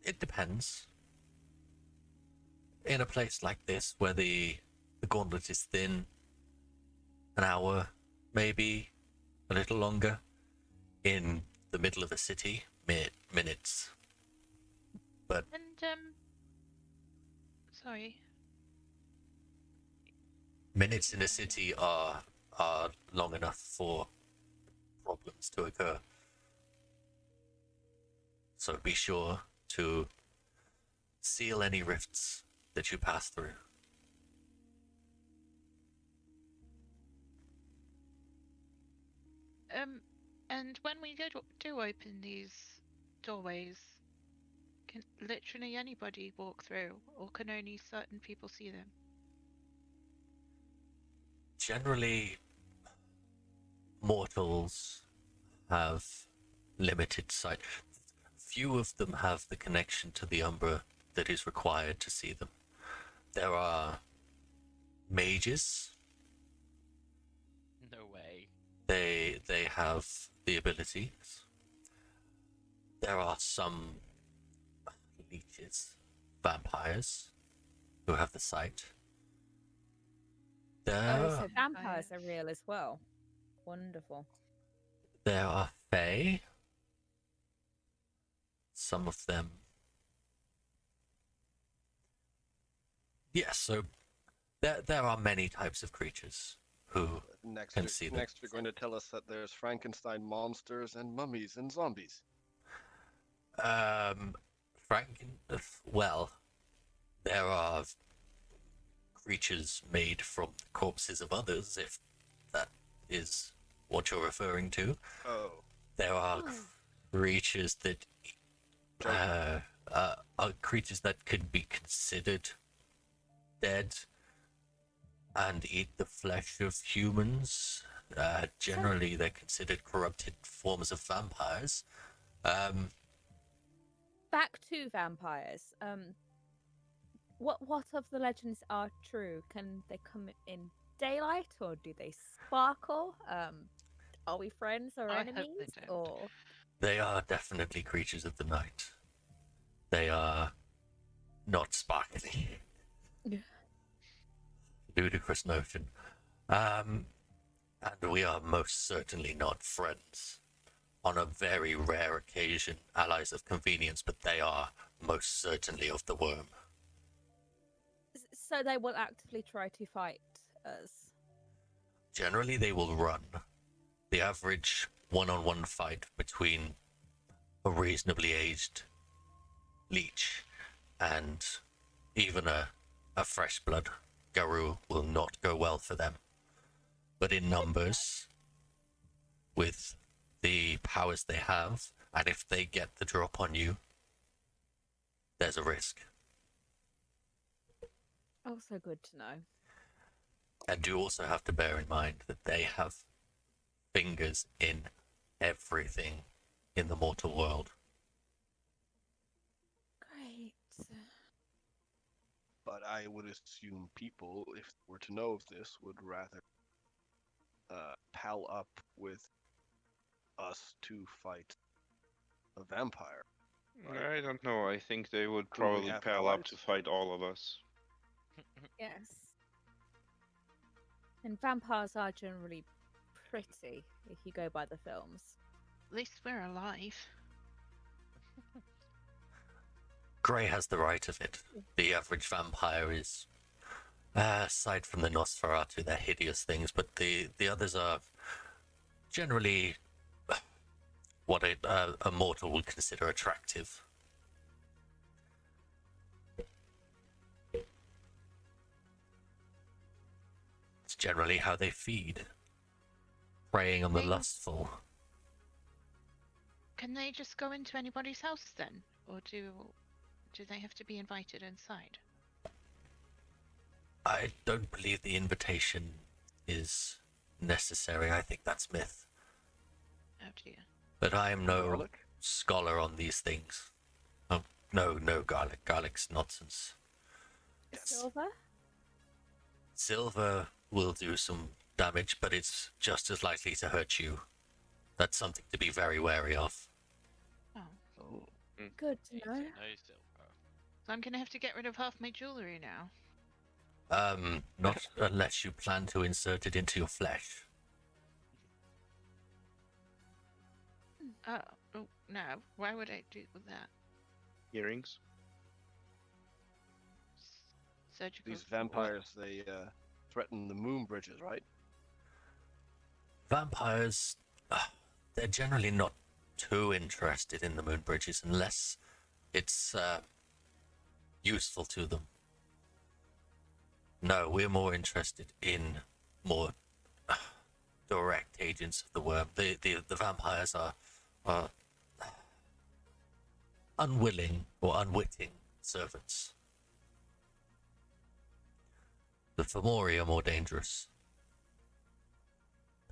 It depends. In a place like this, where the gauntlet is thin, an hour, maybe a little longer. In the middle of a city, minutes. But And sorry. minutes in a city are long enough for problems to occur. So be sure to seal any rifts that you pass through. And when we do open these doorways, can literally anybody walk through, or can only certain people see them? Generally, mortals have limited sight. Few of them have the connection to the Umbra that is required to see them. There are mages. No way. They have the ability. There are some leeches, vampires, who have the sight. So vampires are real as well. Wonderful. There are fae. Some of them. Yes, so there are many types of creatures who Next, can see them. next you're going to tell us that there's Frankenstein monsters and mummies and zombies. Well, there are creatures made from the corpses of others, if that is what you're referring to. Oh. There are creatures that are creatures that could be considered dead and eat the flesh of humans. Generally, they're considered corrupted forms of vampires. Back to vampires. What of the legends are true? Can they come in daylight, or do they sparkle? Are we friends or I hope they enemies? don't. Or They are definitely creatures of the night. They are not sparkly. Ludicrous notion. And we are most certainly not friends. On a very rare occasion, allies of convenience, but they are most certainly of the worm. so they will actively try to fight us. Generally, they will run. The average one-on-one fight between a reasonably aged leech and even a fresh blood Garou will not go well for them. But in numbers, with the powers they have, and if they get the drop on you, there's a risk. Also good to know. And you also have to bear in mind that they have fingers in everything in the mortal world. Great. But I would assume people, if they were to know of this, would rather pal up with us to fight a vampire. I don't know. I think they would Who we probably have pal up allies? to fight all of us. Yes. And vampires are generally pretty, if you go by the films. At least we're alive. Grey has the right of it. The average vampire is Aside from the Nosferatu, they're hideous things, but the others are generally what a mortal would consider attractive. It's generally how they feed, preying on the They- lustful. Can they just go into anybody's house then, or do they have to be invited inside? I don't believe the invitation is necessary. I think that's myth. Oh dear. But I am no Garlic? scholar on these things. Oh, no garlic. Garlic's nonsense. Yes. Silver? Silver will do some damage, but it's just as likely to hurt you. That's something to be very wary of. Oh, Oh. Good Need to to know. know silver. so I'm gonna have to get rid of half my jewellery now. Not unless you plan to insert it into your flesh. Oh no! Why would I do that? Earrings. Surgical. These vampires, they threaten the moon bridges, right? Vampires, they're generally not too interested in the moon bridges unless it's useful to them. No, we're more interested in more direct agents of the worm. The vampires are unwilling or unwitting servants. The Fomori are more dangerous.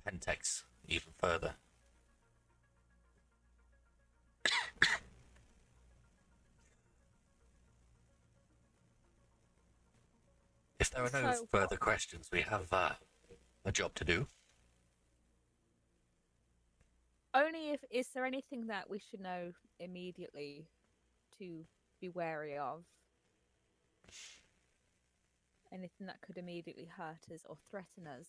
Pentex even further. If there are no So further questions, we have a job to do. Only if is there anything that we should know immediately to be wary of? Anything that could immediately hurt us or threaten us?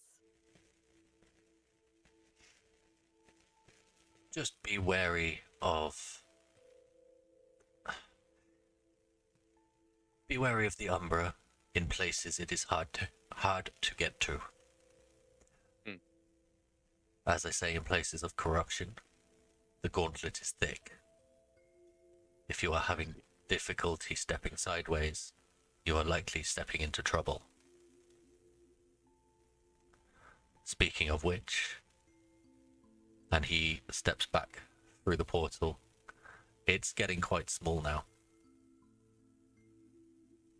Just be wary of. Be wary of the Umbra. In places it is hard to get to. Hmm. As I say, in places of corruption, the gauntlet is thick. If you are having difficulty stepping sideways, you are likely stepping into trouble. Speaking of which, and he steps back through the portal, it's getting quite small now.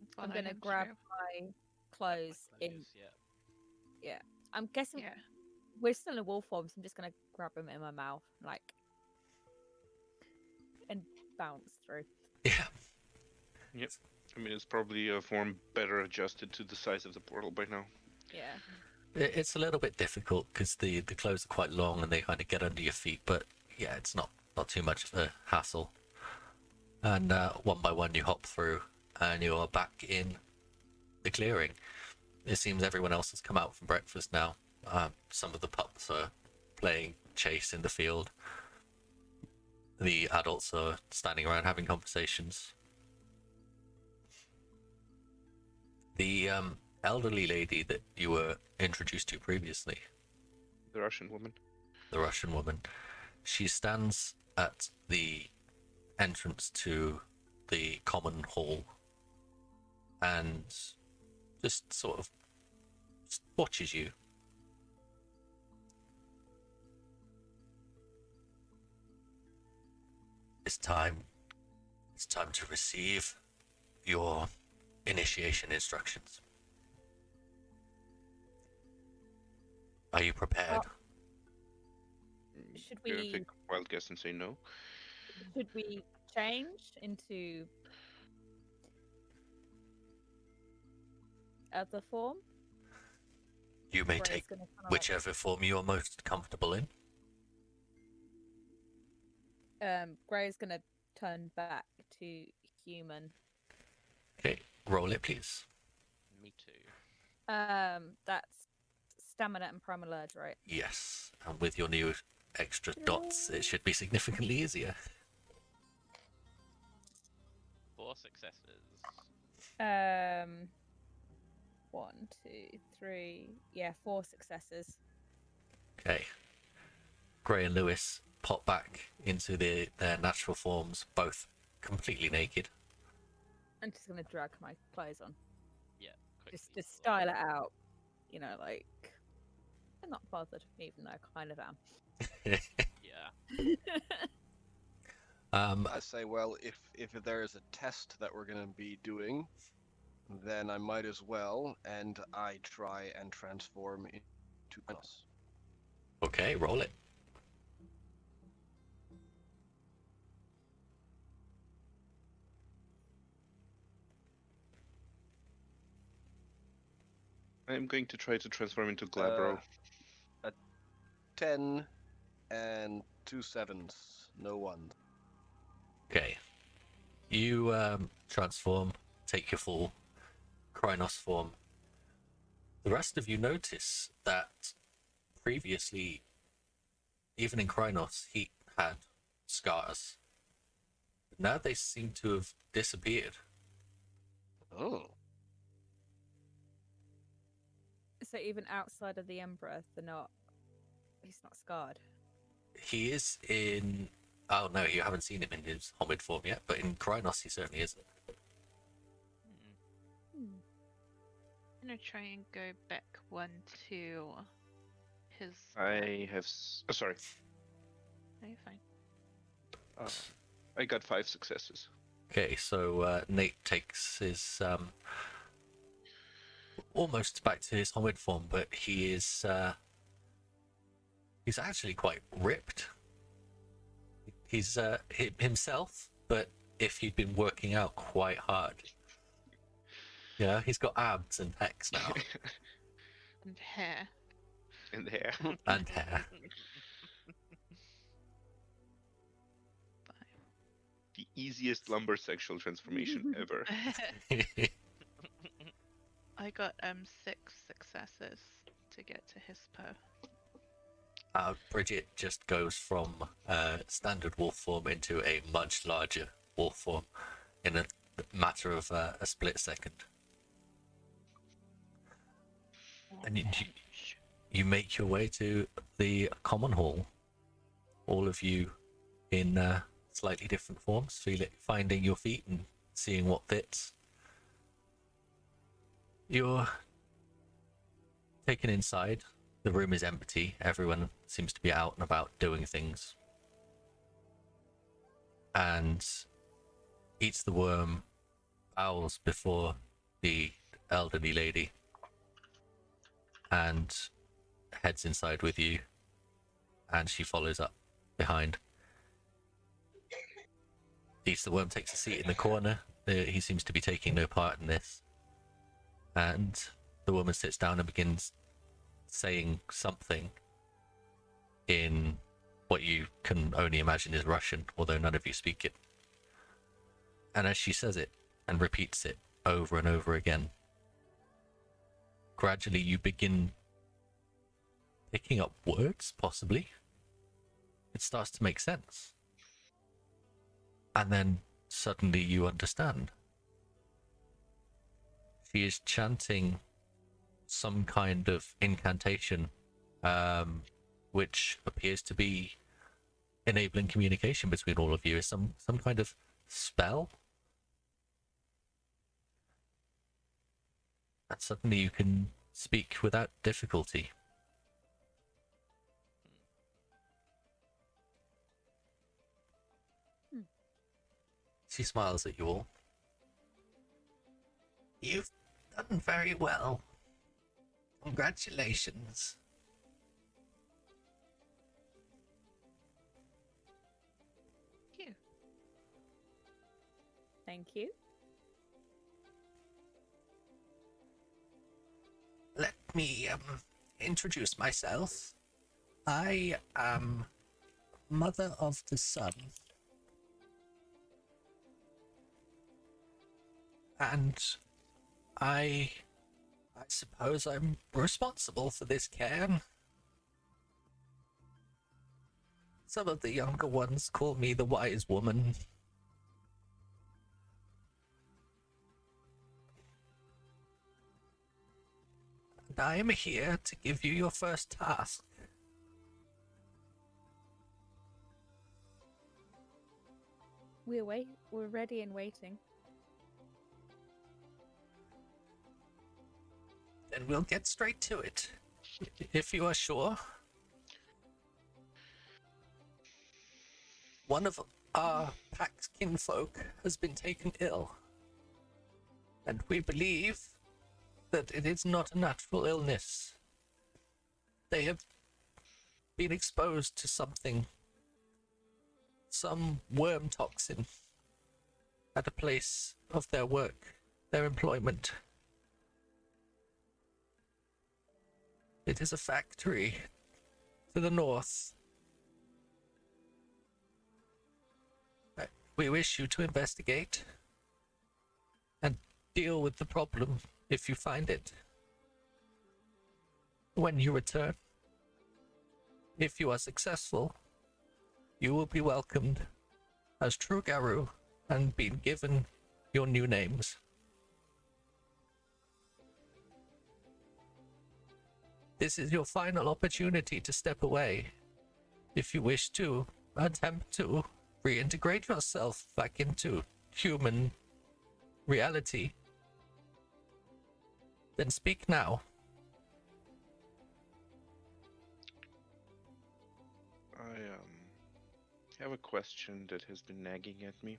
That's what I'm I gonna am grab too. my clothes in. Yeah. I'm guessing Yeah. we're still in a wolf form, so I'm just gonna grab them in my mouth, like, and bounce through. Yeah. Yep. I mean, it's probably a form better adjusted to the size of the portal by now. Yeah. It's a little bit difficult because the clothes are quite long and they kind of get under your feet, but yeah, it's not too much of a hassle. And one by one you hop through and you're back in the clearing. It seems everyone else has come out from breakfast now. Some of the pups are playing chase in the field. The adults are standing around having conversations. The elderly lady that you were introduced to previously, The Russian woman. the Russian woman, she stands at the entrance to the common hall and just sort of just watches you. It's time to receive your initiation instructions. Are you prepared? Should Gonna we take a wild guess and say no. change into other form? You may Gray's take gonna kinda, whichever form you are most comfortable in. Gray's gonna turn back to human. Okay, roll it, please. Me too. That's stamina and primal urge, right? Yes, and with your new extra dots, it should be significantly easier. 4 successes. 1, 2, 3. Yeah, 4 successes. Okay. Gray and Lewis pop back into their natural forms, both completely naked. I'm just gonna drag my clothes on. Yeah. Just quickly to sort style it out. You know, like I'm not bothered, even though I kind of am. Yeah. I say, well, if there is a test that we're gonna be doing, then I might as well, and I try and transform into us. Okay, roll it. I'm going to try to transform into Glabro. A 10 and 2 sevens, no 1. Okay. You transform, take your full Krynos form. The rest of you notice that previously, even in Krynos, he had scars. Now they seem to have disappeared. Oh. So even outside of the Emperor, he's not scarred. He is in. Oh no, you haven't seen him in his Homid form yet, but in Krynos he certainly isn't. Mm. I'm gonna try and go back 1 to his. I have. Sorry. No, you're fine. I got 5 successes. Okay, so Nate takes his almost back to his Homid form, but he's actually quite ripped. He's himself, but if he'd been working out quite hard. Yeah, he's got abs and pecs now. And hair. In there. And hair. The easiest lumber sexual transformation ever. I got 6 successes to get to Hispo. Bridget just goes from standard wolf form into a much larger wolf form in a matter of a split second. And you make your way to the common hall, all of you in slightly different forms, finding your feet and seeing what fits. You're taken inside. The room is empty. Everyone seems to be out and about doing things. And Eats the Worm bows before the elderly lady and heads inside with you, and she follows up behind. Eats the Worm takes a seat in the corner. He seems to be taking no part in this. And the woman sits down and begins saying something in what you can only imagine is Russian, although none of you speak it. And as she says it and repeats it over and over again, gradually you begin picking up words, possibly. It starts to make sense. And then suddenly you understand. She is chanting some kind of incantation, which appears to be enabling communication between all of you. Is some kind of spell? And suddenly you can speak without difficulty. She smiles at you all. You've done very well. Congratulations. Thank you. Thank you. Let me introduce myself. I am Mother of the Sun. And I suppose I'm responsible for this cairn. Some of the younger ones call me the wise woman. And I am here to give you your first task. We're ready and waiting. Then we'll get straight to it. If you are sure. One of our pack's kinfolk has been taken ill. And we believe that it is not a natural illness. They have been exposed to something, some worm toxin, at a place of their work, their employment. It is a factory to the north. We wish you to investigate and deal with the problem if you find it. When you return, if you are successful, you will be welcomed as true Garu and be given your new names. This is your final opportunity to step away. If you wish to attempt to reintegrate yourself back into human reality, then speak now. I have a question that has been nagging at me.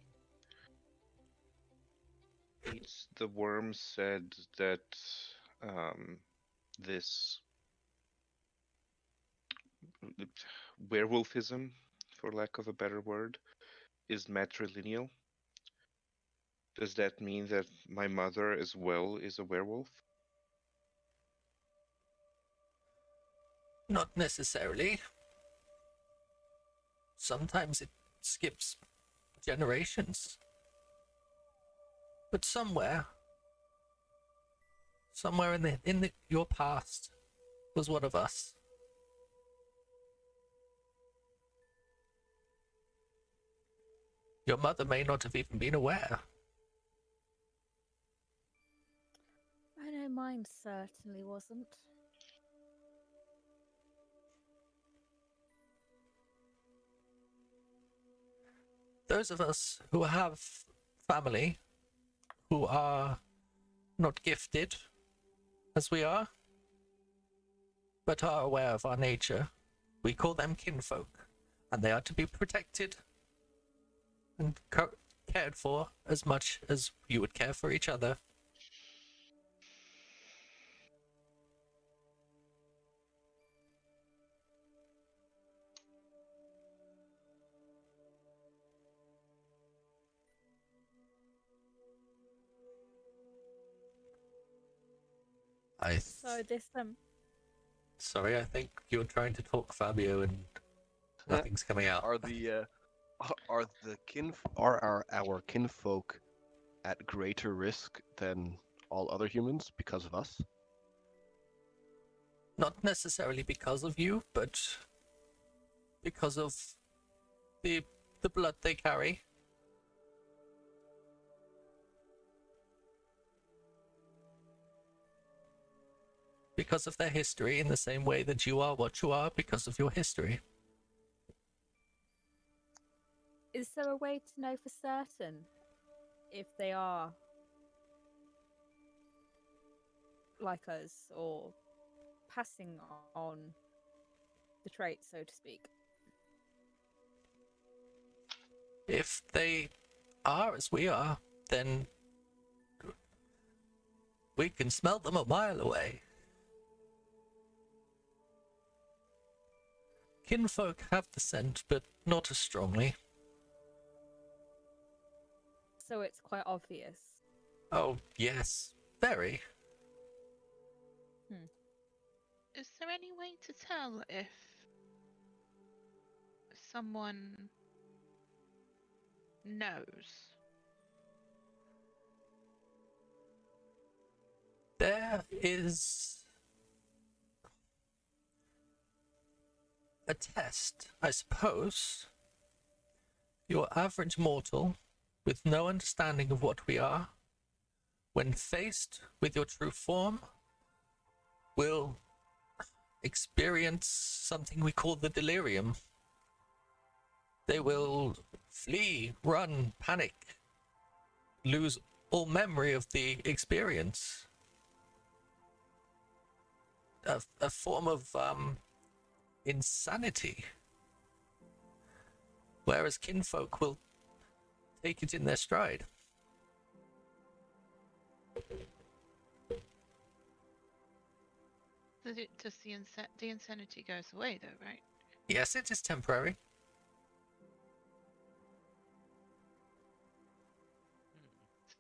The worm said that this werewolfism, for lack of a better word, is matrilineal. Does that mean that my mother as well is a werewolf? Not necessarily. Sometimes it skips generations. But somewhere in your past was one of us. Your mother may not have even been aware. I know mine certainly wasn't. Those of us who have family who are not gifted as we are, but are aware of our nature, we call them kinfolk, and they are to be protected and cared for as much as you would care for each other. So this Sorry, I think you're trying to talk Fabio and nothing's coming out. Are our kinfolk at greater risk than all other humans because of us? Not necessarily because of you, but because of the blood they carry. Because of their history, in the same way that you are what you are because of your history. is there a way to know for certain if they are like us or passing on the traits, so to speak? If they are as we are, then we can smell them a mile away. Kinfolk have the scent, but not as strongly. So it's quite obvious. Oh, yes. Very. Is there any way to tell if someone knows? There is a test, I suppose. Your average mortal, with no understanding of what we are, when faced with your true form, will experience something we call the delirium. They will flee, run, panic, lose all memory of the experience. A form of insanity. Whereas kinfolk will take it in their stride. Does the insanity goes away though, right? Yes, it is temporary.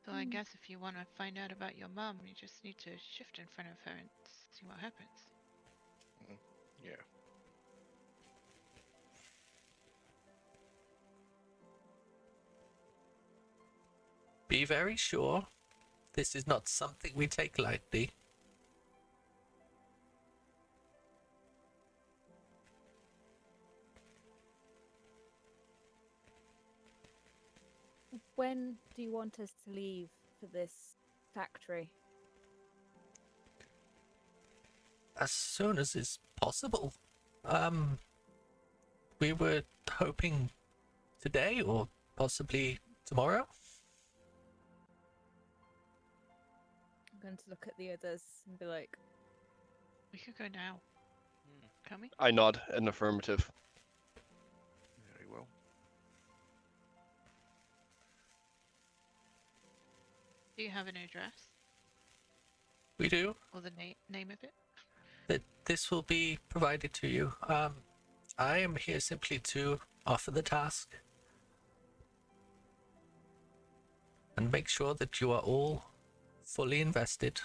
So I guess if you want to find out about your mum, you just need to shift in front of her and see what happens. Yeah. Be very sure this is not something we take lightly. When do you want us to leave for this factory? As soon as is possible. We were hoping today or possibly tomorrow. I'm going to look at the others and be like, We could go now. Can we? I nod an affirmative. Very well. Do you have an address We do. or the name of it? That this will be provided to you. I am here simply to offer the task and make sure that you are all fully invested.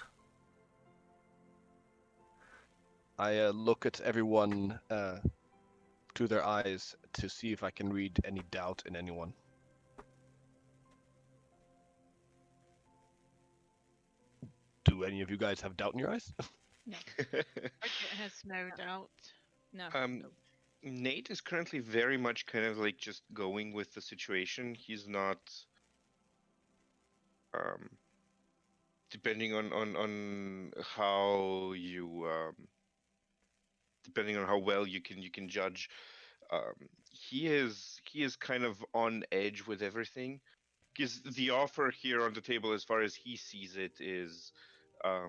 I look at everyone through their eyes to see if I can read any doubt in anyone. Do any of you guys have doubt in your eyes? Bridget has no doubt. no. Um, Nate is currently very much kind of like just going with the situation. He's not depending on how you depending on how well you can judge. He is kind of on edge with everything because the offer here on the table, as far as he sees it, is a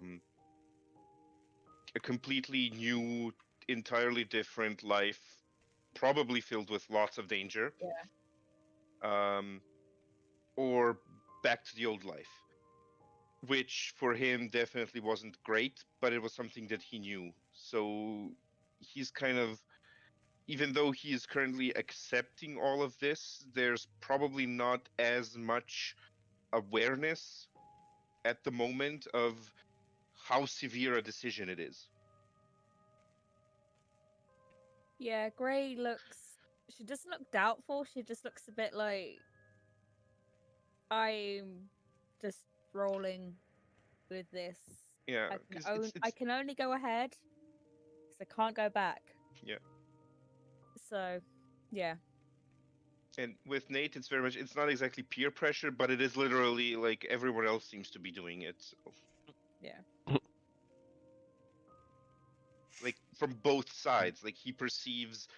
completely new, entirely different life, probably filled with lots of danger. Or back to the old life, which for him definitely wasn't great, but it was something that he knew. So he's kind of, even though he is currently accepting all of this, there's probably not as much awareness at the moment of how severe a decision it is. Yeah, Grey looks. She doesn't look doubtful. She just looks a bit like I'm just rolling with this. Yeah, I 'cause can, I can only go ahead because I can't go back. Yeah. So, yeah. And with Nate, it's very much, it's not exactly peer pressure, but it is literally like everyone else seems to be doing it. So. Yeah. Like from both sides, like he perceives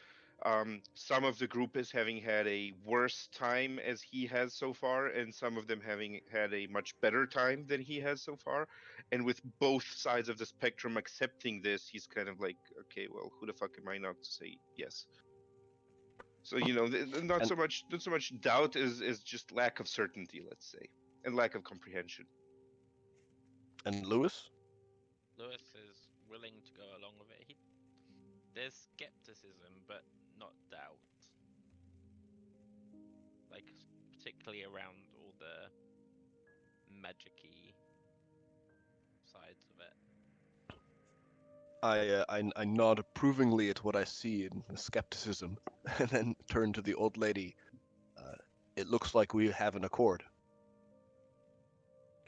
some of the group as having had a worse time as he has so far, and some of them having had a much better time than he has so far. And with both sides of the spectrum accepting this, he's kind of like, okay, well, who the fuck am I not to say yes? So not so much doubt is just lack of certainty, let's say, and lack of comprehension. And Lewis? Lewis is willing to go along with it. There's skepticism, but not doubt. Like, particularly around all the magic-y sides of it. I nod approvingly at what I see in skepticism, and then turn to the old lady. It looks like we have an accord.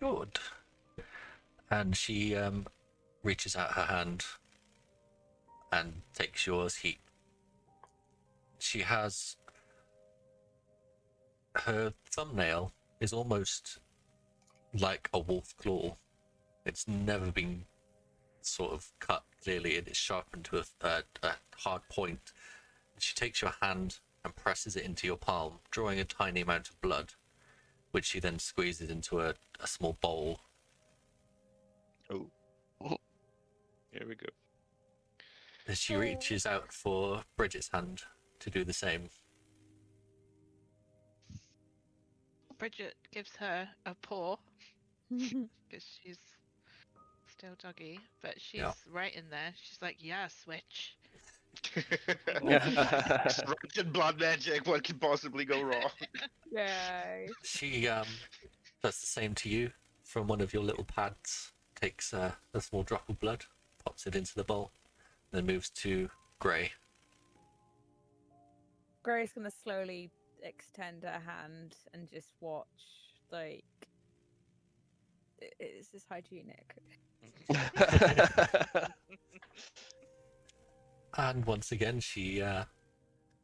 Good. And she reaches out her hand and takes yours. She has her thumbnail is almost like a wolf claw. It's never been sort of cut clearly, and it's sharpened to a hard point. And she takes your hand and presses it into your palm, drawing a tiny amount of blood, which she then squeezes into a small bowl. Oh. Here we go. As she reaches out for Bridget's hand to do the same. Bridget gives her a paw because she's still doggy, but she's Yeah. right in there. She's like, "Yeah, switch." Extracted blood magic. What could possibly go wrong? Yay. She does the same to you from one of your little pads, takes a small drop of blood, pops it into the bowl, then moves to Grey. Gray's gonna slowly extend her hand and just watch, like, is this hygienic? And once again, she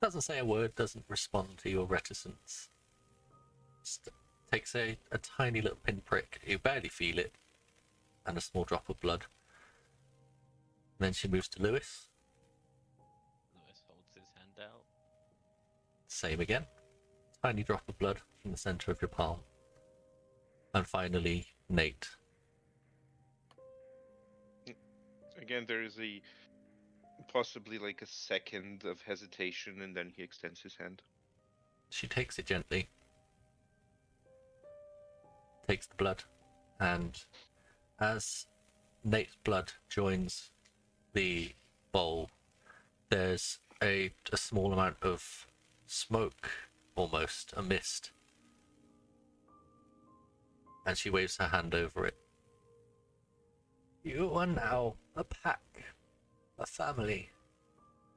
doesn't say a word, doesn't respond to your reticence. Just takes a tiny little pinprick, you barely feel it, and a small drop of blood. Then she moves to Lewis. Lewis holds his hand out. Same again. Tiny drop of blood from the center of your palm. And finally, Nate. Again, there is a possibly like a second of hesitation, and then he extends his hand. She takes it gently, takes the blood, and as Nate's blood joins the bowl, there's a small amount of smoke, almost a mist, and she waves her hand over it. You are now a pack, a family,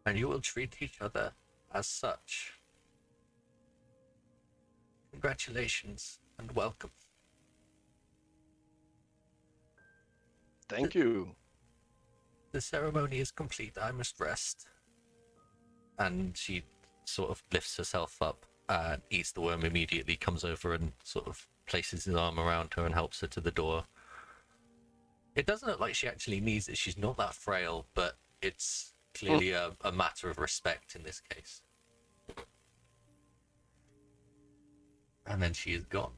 and you will treat each other as such. Congratulations and welcome. Thank you. The ceremony is complete. I must rest. And she sort of lifts herself up and eats the worm immediately, comes over and sort of places his arm around her and helps her to the door. It doesn't look like she actually needs it. She's not that frail, but it's clearly a matter of respect in this case. And then she is gone.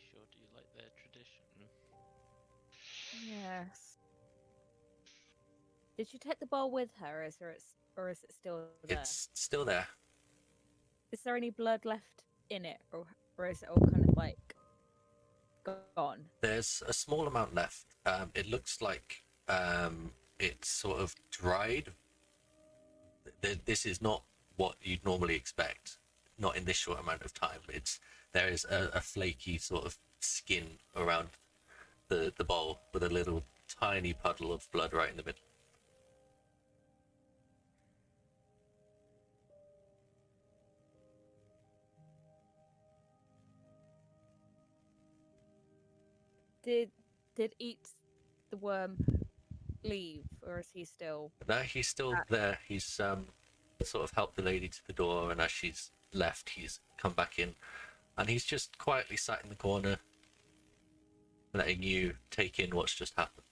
Sure, do you like their tradition? Yes. Did you take the bowl with her, or is it still there? It's still there. Is there any blood left in it, or is it all kind of like gone? There's a small amount left. It looks like it's sort of dried. This is not what you'd normally expect. Not in this short amount of time. There is a flaky sort of skin around the bowl with a little tiny puddle of blood right in the middle. Did Eat the worm leave, or is he still? No, he's still there. He's sort of helped the lady to the door, and as she's left, he's come back in, and he's just quietly sat in the corner, letting you take in what's just happened.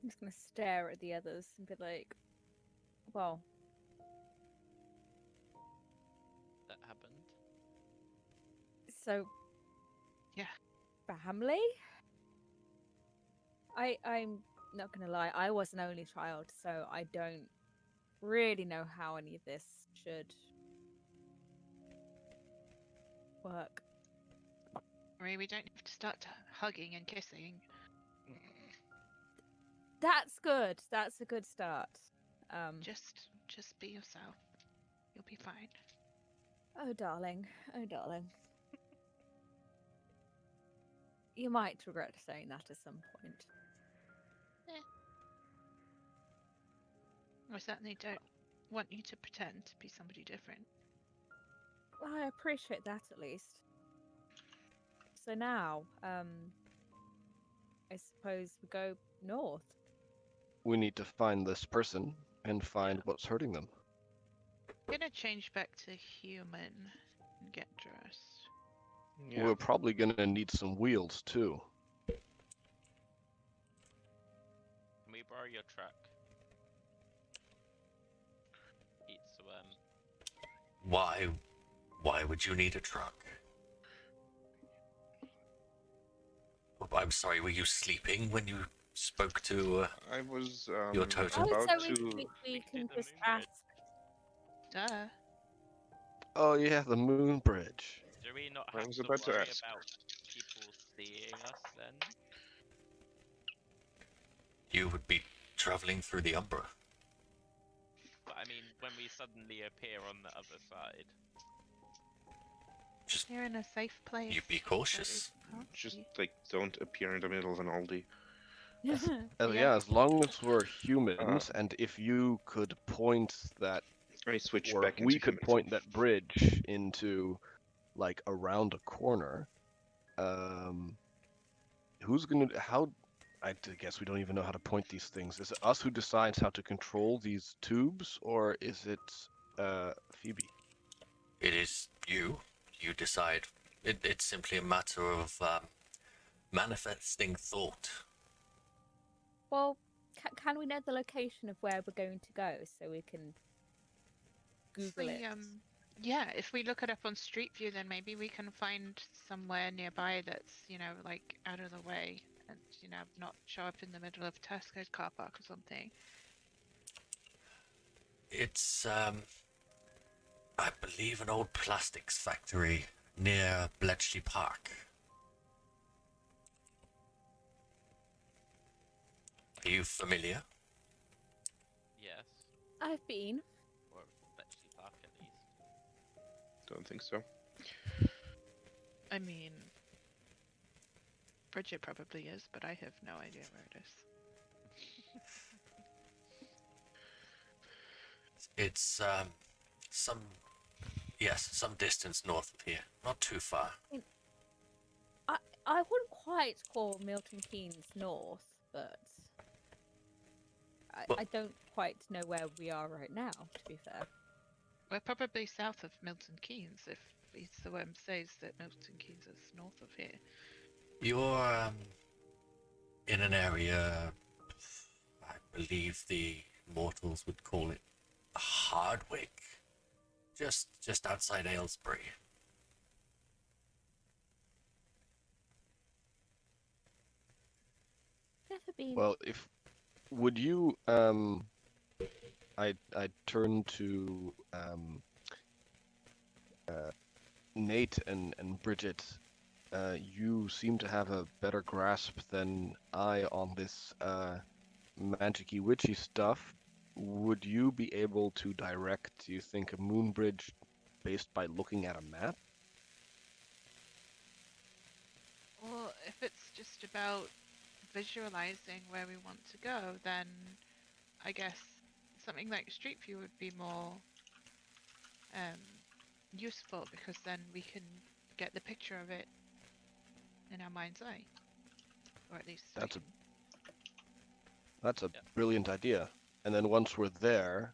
I'm just gonna stare at the others and be like, "Well, That happened. so Yeah. family." I'm not gonna lie, I was an only child, so I don't really know how any of this should work. Marie, we don't have to start hugging and kissing. That's good. That's a good start. Just be yourself. You'll be fine. Oh darling, oh darling. You might regret saying that at some point. I certainly don't want you to pretend to be somebody different. Well, I appreciate that at least. So now, I suppose we go north. We need to find this person and find what's hurting them. Gonna change back to human and get dressed. Yeah. We're probably gonna need some wheels too. Can we borrow your truck? Eat some. Why would you need a truck? Oh, I'm sorry, were you sleeping when you spoke to I was Your totem. Oh, about so to. we Speak to can the just moon bridge. ask. Duh. Oh yeah, the moon bridge. Do we not I have was to about to worry ask. about people seeing us then? You would be traveling through the Umbra. But I mean, when we suddenly appear on the other side. Just You're in a safe place. you be so cautious. we can't Just see. like don't appear in the middle of an Aldi. Yeah, Yeah. as long as we're humans, and if you could point that, I switched or back we into could human. point that bridge into, like, around a corner, who's gonna, how, guess we don't even know how to point these things. Is it us who decides how to control these tubes, or is it, Phoebe? It is you. You decide. It's simply a matter of manifesting thought. Well, can we know the location of where we're going to go so we can Google it? Yeah, if we look it up on Street View, then maybe we can find somewhere nearby that's, like out of the way and, not show up in the middle of Tesco's car park or something. It's I believe an old plastics factory near Bletchley Park. Are you familiar? Yes. I've been. Or Bletchley Park at least. Don't think so. I mean, Bridget probably is, but I have no idea where it is. It's some distance north of here. Not too far. I wouldn't quite call Milton Keynes north, but Well- I don't quite know where we are right now, to be fair. We're probably south of Milton Keynes if the worm says that Milton Keynes is north of here. You're in an area, I believe the mortals would call it Hardwick, just outside Aylesbury. Never been. Well, would you, I turn to, Nate and Bridget. You seem to have a better grasp than I on this, magicy witchy stuff. Would you be able to direct, do you think, a moon bridge based by looking at a map? Well, if it's just about visualizing where we want to go, then I guess something like Street View would be more useful because then we can get the picture of it in our mind's eye, or at least we That's a can- That's a Yeah. brilliant idea. And then once we're there,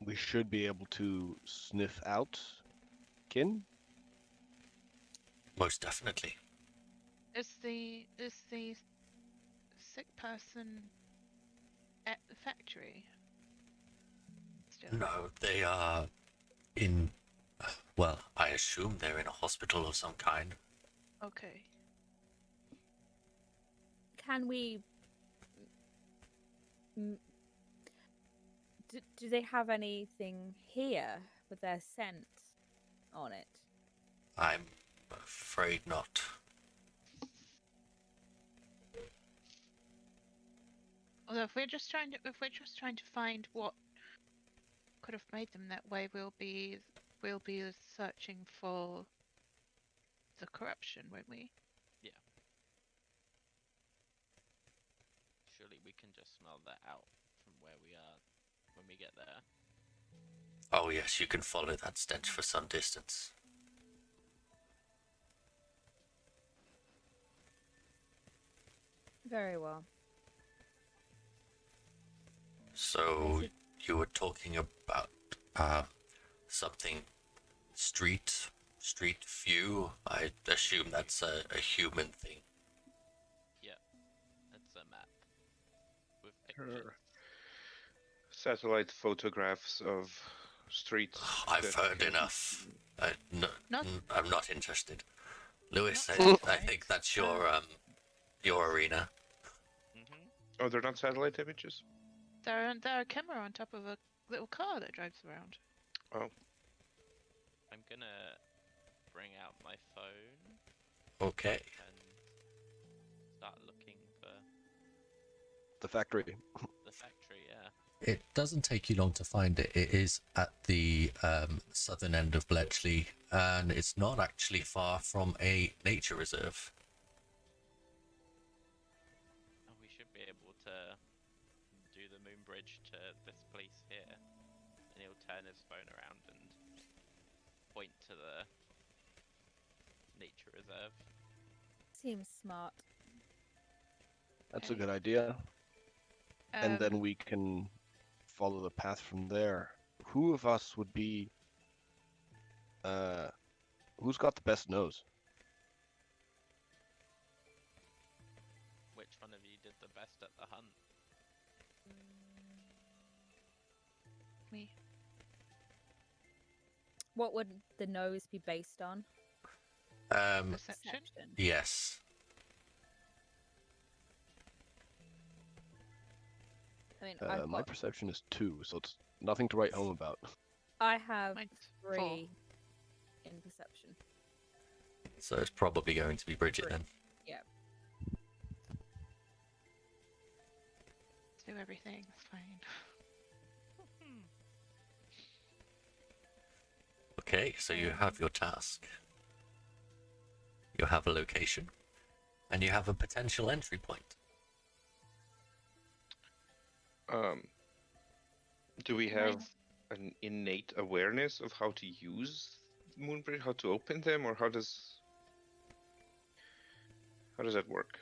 we should be able to sniff out kin. Most definitely. Is the sick person at the factory still? No, they are in. Well, I assume they're in a hospital of some kind. Okay. Can we? Do they have anything here with their scent on it? I'm afraid not. Although if we're just trying to find what could have made them that way, we'll be searching for the corruption, won't we? Surely we can just smell that out from where we are when we get there. Oh yes, you can follow that stench for some distance. Very well. So you were talking about something street view. I assume that's a human thing. Yeah, it's a map with pictures. Satellite photographs of streets. I've that heard can- enough. No, Not- I'm not interested. Lewis, Not I satellite. think that's your arena. Mm-hmm. Oh, they're not satellite images? They're a camera on top of a little car that drives around. Oh. I'm gonna bring out my phone Okay. and start looking for The factory. the factory. Yeah. It doesn't take you long to find it. It is at the southern end of Bletchley, and it's not actually far from a nature reserve. Oh, we should be able to do the moon bridge to this place here, and he'll turn his phone around and point to the nature reserve. Seems smart. That's a Okay. good idea. And then Um, we can follow the path from there. Who of us would be who's got the best nose? Which one of you did the best at the hunt? me. What would the nose be based on? Perception. Yes. I mean, My perception is 2, so it's nothing to write home about. I have Mine's 3 4. in perception. So it's probably going to be Bridget then. Do everything. It's fine. Okay, so you have your task. You have a location. And you have a potential entry point. Do we Mine- have an innate awareness of how to use Moonbridge, how to open them, or how does that work?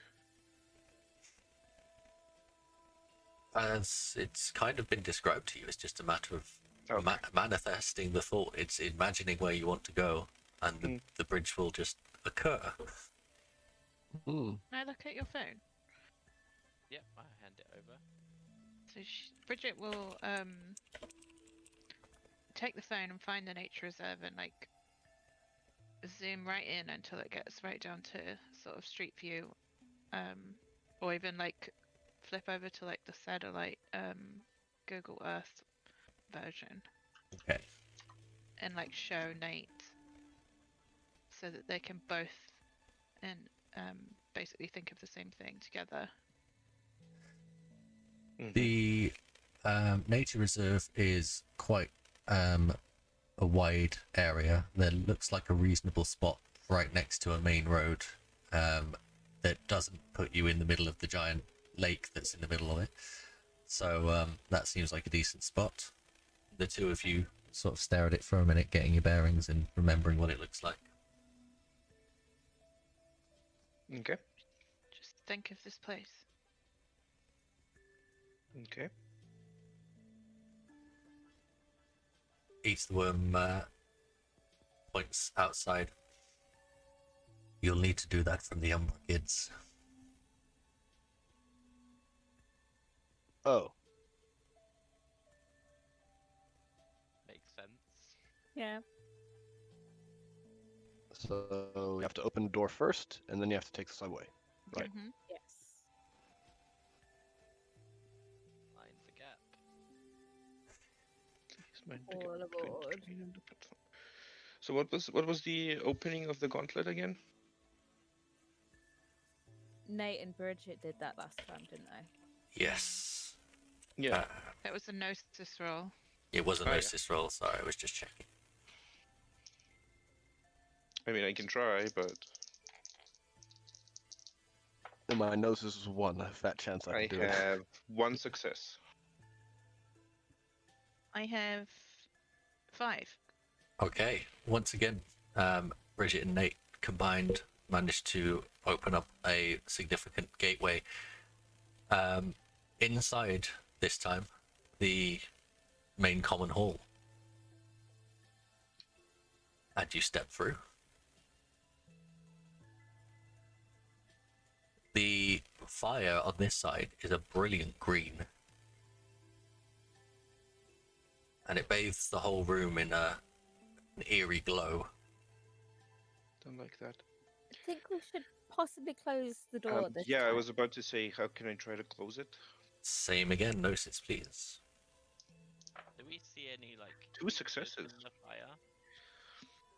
As it's kind of been described to you, it's just a matter of Okay. manifesting the thought. It's imagining where you want to go, and the bridge will just occur. Hmm. Can I look at your phone? Yep, I hand it over. So Bridget will take the phone and find the nature reserve and like zoom right in until it gets right down to sort of street view, or even like flip over to like the satellite Google Earth version Okay. and like show Nate so that they can both and basically think of the same thing together. The nature reserve is quite a wide area. There looks like a reasonable spot right next to a main road that doesn't put you in the middle of the giant lake that's in the middle of it. So that seems like a decent spot. The two of you sort of stare at it for a minute, getting your bearings and remembering what it looks like. Okay. Just think of this place. Okay. Eats the worm points outside. You'll need to do that from the Umbra kids. Oh, Makes sense. Yeah. so you have to open the door first, and then you have to take the subway. Right. Mhm. Yes. Mind the gap. All aboard. So what was the opening of the gauntlet again? Nate and Bridget did that last time, didn't they? Yes. Yeah. That was the gnosis roll. It was a Oh, yeah. gnosis roll, sorry, I was just checking. I mean, I can try, but And my nose is 1, a fat chance I I can do it. have 1 success. I have 5. Okay, once again, Bridget and Nate combined managed to open up a significant gateway. Inside this time, the main common hall. And you step through. The fire on this side is a brilliant green. And it bathes the whole room in an eerie glow. Don't like that. I think we should possibly close the door this Yeah, I time. was about to say, how can I try to close it? Same again, notice please. Do we see any like 2 creatures successes. in the fire?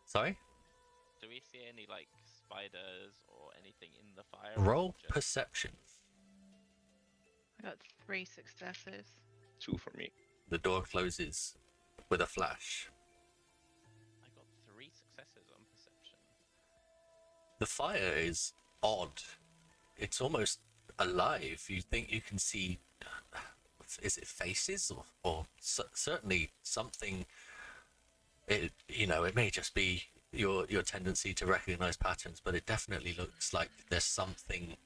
Sorry? Do we see any like spiders or anything in the fire? Roll Just- perception. I got 3 successes. 2 for me. The door closes with a flash. I got 3 successes on perception. The fire is odd. It's almost alive. You think you can see, is it faces or certainly something. It may just be your tendency to recognize patterns, but it definitely looks like there's something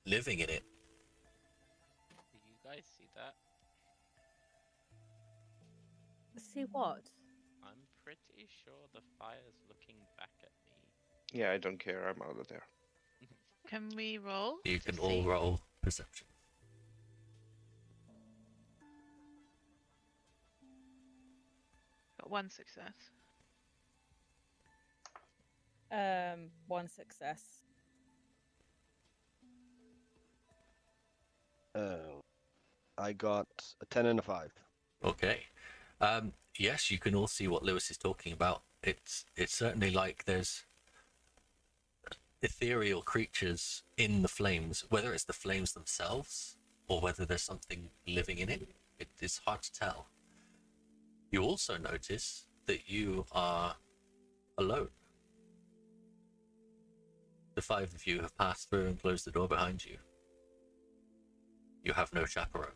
living in it. Do you guys see that? See what? I'm pretty sure the fire's looking back at me. Yeah, I don't care. I'm out of there. Can we roll? You to can all see? roll perception. Got 1 success. 1 success. I got a 10 and a 5. Okay. Yes, you can all see what Lewis is talking about. It's certainly like there's ethereal creatures in the flames, whether it's the flames themselves or whether there's something living in it. It is hard to tell. You also notice that you are alone. The 5 of you have passed through and closed the door behind you. You have no chaperone.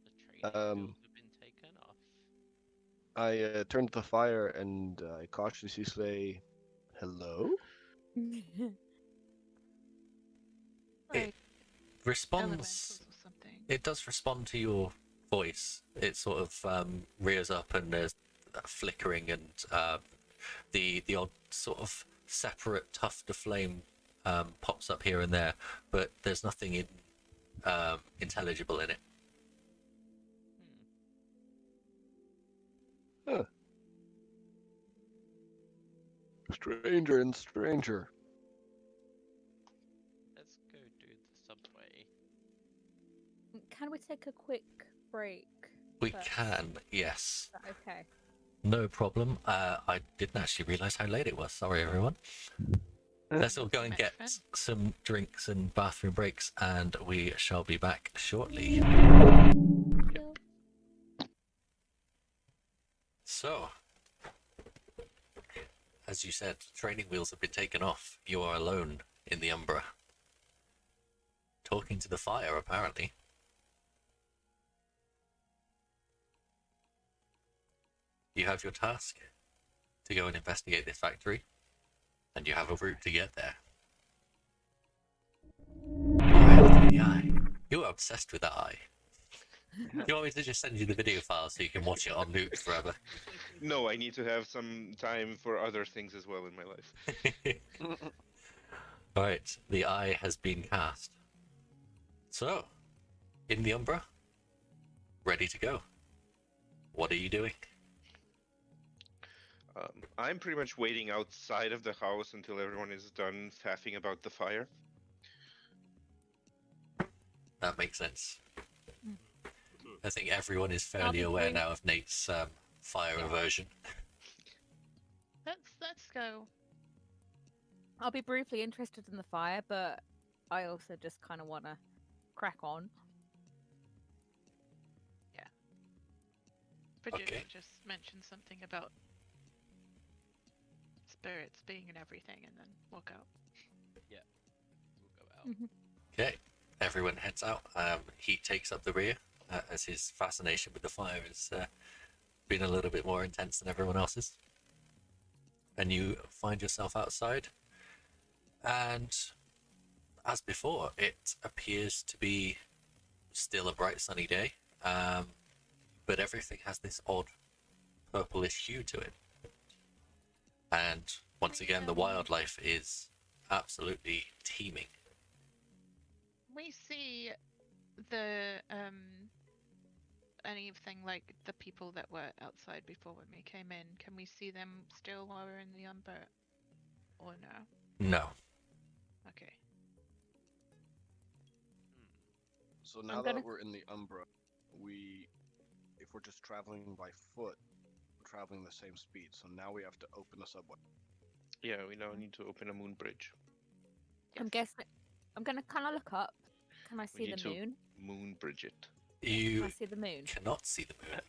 The training wheels Um, have been taken off. I turn to the fire and I cautiously say, "Hello." Like Responds. elementals or something. It does respond to your voice. It sort of rears up and there's that flickering and the odd sort of separate tuft of flame pops up here and there, but there's nothing intelligible in it. Hmm. Stranger and stranger. Let's go do the subway. Can we take a quick break? We first? can, yes. Is that okay? No problem. I didn't actually realise how late it was. Sorry, everyone. Let's all go and get some drinks and bathroom breaks, and we shall be back shortly. Cool. So, as you said, training wheels have been taken off. You are alone in the Umbra. Talking to the fire, apparently. You have your task to go and investigate this factory, and you have a route to get there. Alright, the eye. You're obsessed with that eye. Do you want me to just send you the video file so you can watch it on loop forever? No, I need to have some time for other things as well in my life. Alright, the eye has been cast. So, in the Umbra, ready to go. What are you doing? I'm pretty much waiting outside of the house until everyone is done faffing about the fire. That makes sense. Hmm. I think everyone is I'll fairly be aware brief. now of Nate's fire aversion. Let's go. I'll be briefly interested in the fire, but I also just kind of want to crack on. Bridget Okay. just mentioned something about spirits being and everything, and then we'll go. We'll go out. Okay, everyone heads out. He takes up the rear as his fascination with the fire has been a little bit more intense than everyone else's. And you find yourself outside, and as before, it appears to be still a bright sunny day, but everything has this odd purplish hue to it. And once again, the wildlife is absolutely teeming. We see the anything like the people that were outside before when we came in. Can we see them still while we're in the Umber, or no? No. Okay. So now that we're in the Umbra, if we're just traveling by foot, we're traveling the same speed. So now we have to open the subway. Yeah, we now need to open a moon bridge. I'm guessing. I'm gonna kind of look up. Can I We see need the to moon? moon bridge it. Can You I see the moon? cannot see the moon.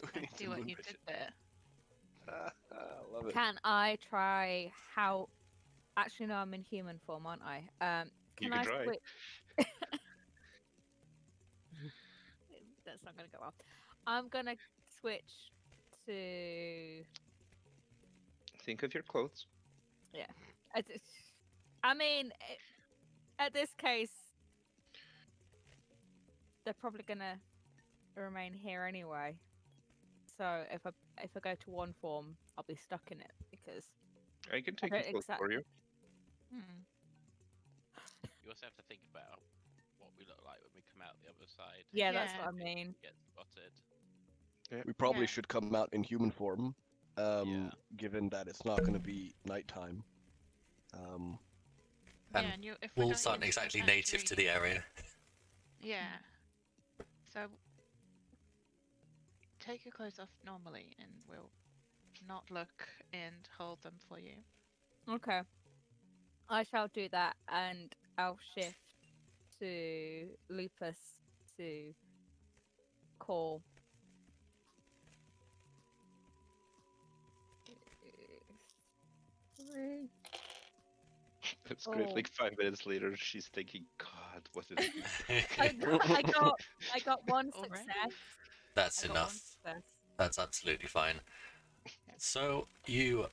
We I need see to what moon you bridge did it. there. Love it. Can I try how? Actually, no. I'm in human form, aren't I? You Can can I try. switch? That's not gonna go well. I'm gonna switch to. Think of your clothes. I mean, at this case, they're probably gonna remain here anyway. So if I go to one form, I'll be stuck in it because I can take don't your clothes for you. Hmm. You also have to think about what we look like when we come out the other side. yeah, that's Yeah. what I mean. Get spotted. We probably Yeah. should come out in human form, Yeah. given that it's not going to be nighttime. And Yeah, and if we're wolves going aren't into the exactly native to factory- the area. Yeah. So take your clothes off normally, and we'll not look and hold them for you. Okay, I shall do that, and I'll shift to Lupus to call. Three. That's great. Oh. Like 5 minutes later, she's thinking, God, what did I got one Alright. success. That's I got one enough. success. That's absolutely fine. So you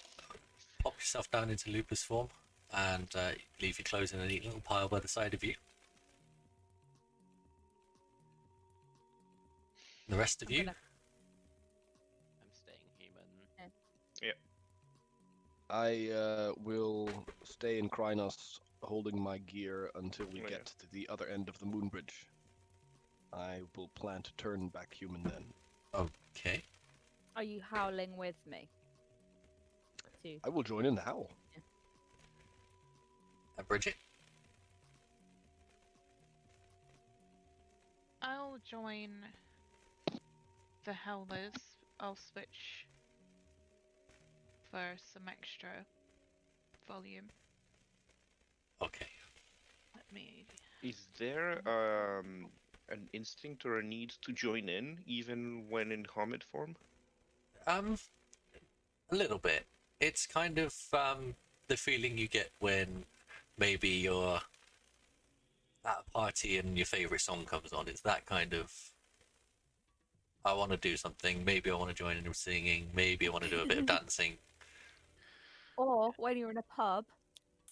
pop yourself down into lupus form and leave your clothes in a neat little pile by the side of you. The rest of I'm you, gonna- I'm staying human. I will stay in Krynos holding my gear until we Oh, yeah. get to the other end of the moon bridge. I will plan to turn back human then. okay. Are you howling with me? Too. I will join in the howl. Bridget, I'll join the Howlers. I'll switch for some extra volume. okay. Let me. Is there an instinct or a need to join in, even when in hermit form? A little bit. It's kind of the feeling you get when maybe you're at a party and your favorite song comes on. It's that kind of. I want to do something. Maybe I want to join in with singing. Maybe I want to do a bit of dancing. Or when you're in a pub,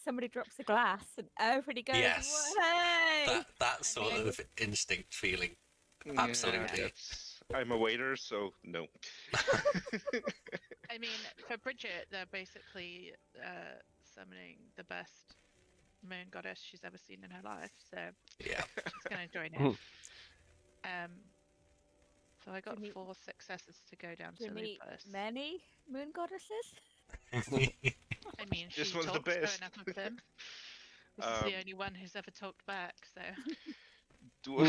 somebody drops a glass and everybody goes, Yes. "Hey!" That sort mean- of instinct feeling. Absolutely. I'm a waiter, so no. I mean, for Bridget, they're basically summoning the best moon goddess she's ever seen in her life, so Yeah. she's going to join in. So I got Do you need- 4 successes to go down Do to you need Lupus. many moon goddesses? I mean, This she one's the talks to best. enough of them. This is the only one who's ever talked back, so Do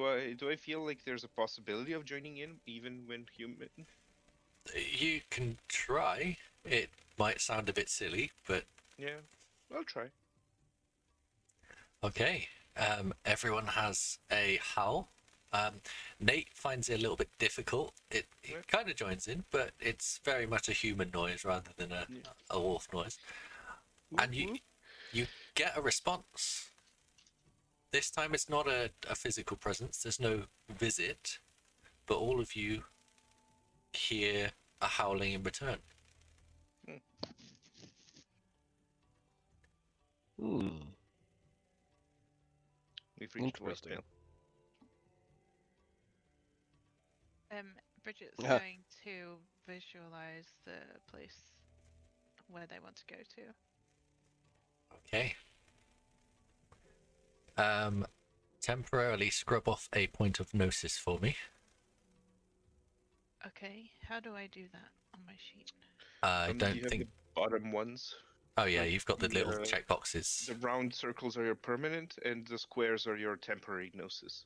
I, do I feel like there's a possibility of joining in, even when human? You can try. It might sound a bit silly, but Yeah, I'll try. okay. Everyone has a howl. Nate finds it a little bit difficult. It kind of joins in, but it's very much a human noise rather than a wolf noise. And you get a response. This time it's not a physical presence. There's no visit, but all of you hear a howling in return. Hmm. We've reached Interesting. voicemail. Bridget's Yeah. going to visualize the place where they want to go to. Okay. Temporarily scrub off a point of gnosis for me. Okay, how do I do that on my sheet? I Do don't you have think. the bottom ones? Oh yeah, like you've got the little the- checkboxes. The round circles are your permanent, and the squares are your temporary gnosis.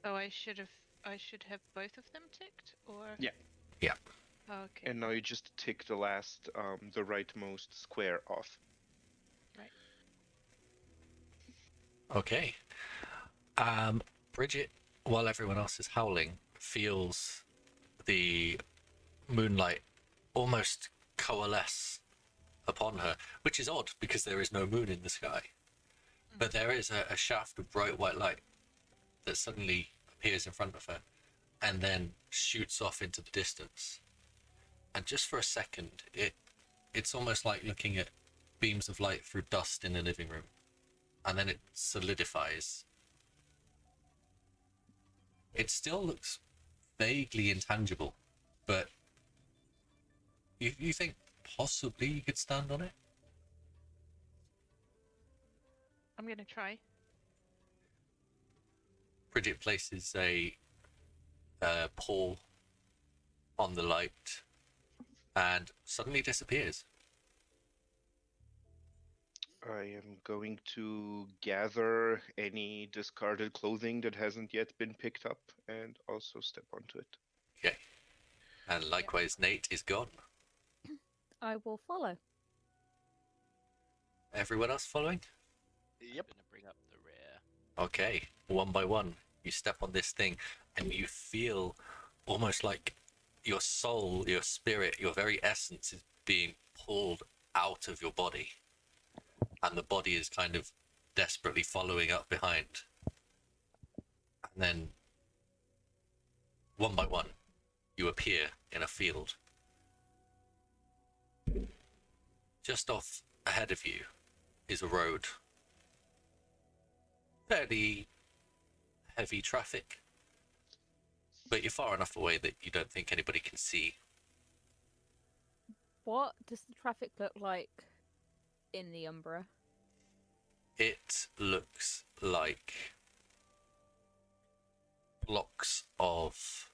Oh, I should have both of them ticked, or Yeah. Yeah. okay, And now you just tick the last, the rightmost square off. right. Okay. Bridget, while everyone else is howling, feels the moonlight almost coalesce upon her, which is odd because there is no moon in the sky. But there is a shaft of bright white light that suddenly appears in front of her and then shoots off into the distance. And just for a second, it's almost like looking at beams of light through dust in a living room. And then it solidifies. It still looks vaguely intangible, but you think possibly you could stand on it? I'm gonna try. Bridget places a paw on the light and suddenly disappears. I am going to gather any discarded clothing that hasn't yet been picked up and also step onto it. Okay. And likewise, Nate is gone. I will follow. Everyone else following? Yep. I'm gonna bring up the rear. Okay. One by one, you step on this thing and you feel almost like your soul, your spirit, your very essence is being pulled out of your body. And the body is kind of desperately following up behind. And then, one by one, you appear in a field. Just off ahead of you is a road. Fairly heavy traffic, but you're far enough away that you don't think anybody can see. What does the traffic look like in the Umbra? It looks like blocks of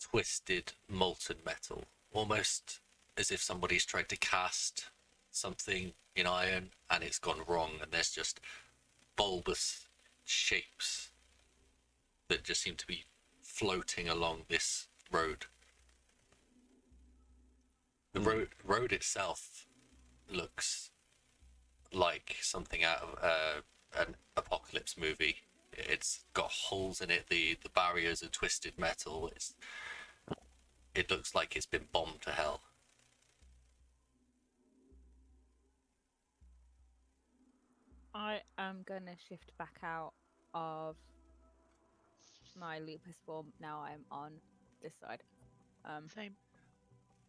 twisted molten metal, almost as if somebody's tried to cast something in iron and it's gone wrong, and there's just bulbous shapes that just seem to be floating along this road. The road itself looks like something out of an apocalypse movie. It's got holes in it. The barriers are twisted metal. It looks like it's been bombed to hell. I am gonna shift back out of my lupus form. Now I'm on this side. Same.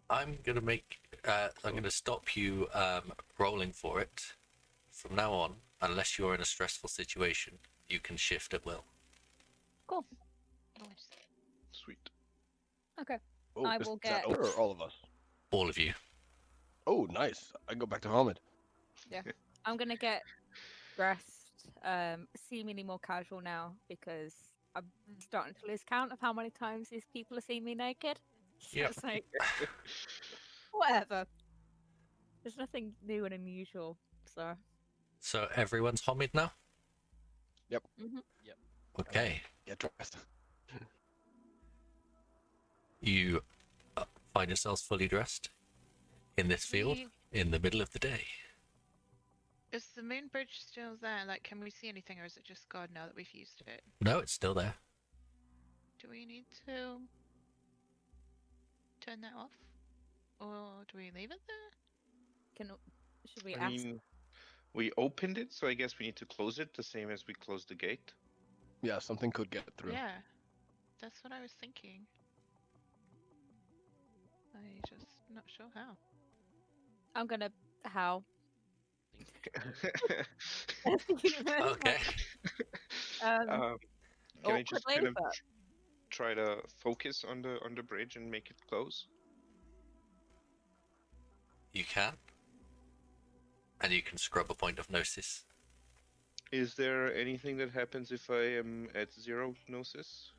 I'm gonna stop you rolling for it. From now on, unless you're in a stressful situation, you can shift at will. Cool. Nice. Sweet. Okay. Oh, I is will that get- over or all of us? All of you. Oh, nice. I go back to Hamid. I'm gonna get dressed, seemingly more casual now because I'm starting to lose count of how many times these people have seen me naked. So Yep. it's like whatever. There's nothing new and unusual, so So everyone's Homid now? mhm. Okay. Get dressed. You find yourselves fully dressed in this field in the middle of the day. Is the moon bridge still there? Like, can we see anything, or is it just gone now that we've used it? No, it's still there. Do we need to turn that off, or do we leave it there? Should we I ask? mean, we opened it, so I guess we need to close it the same as we closed the gate. Yeah, something could get through. Yeah, that's what I was thinking. I just not sure how. I'm gonna howl. Okay. Can I just awkwardly, kind of but try to focus on the bridge and make it close? You can. And you can scrub a point of gnosis. Is there anything that happens if I am at 0 gnosis?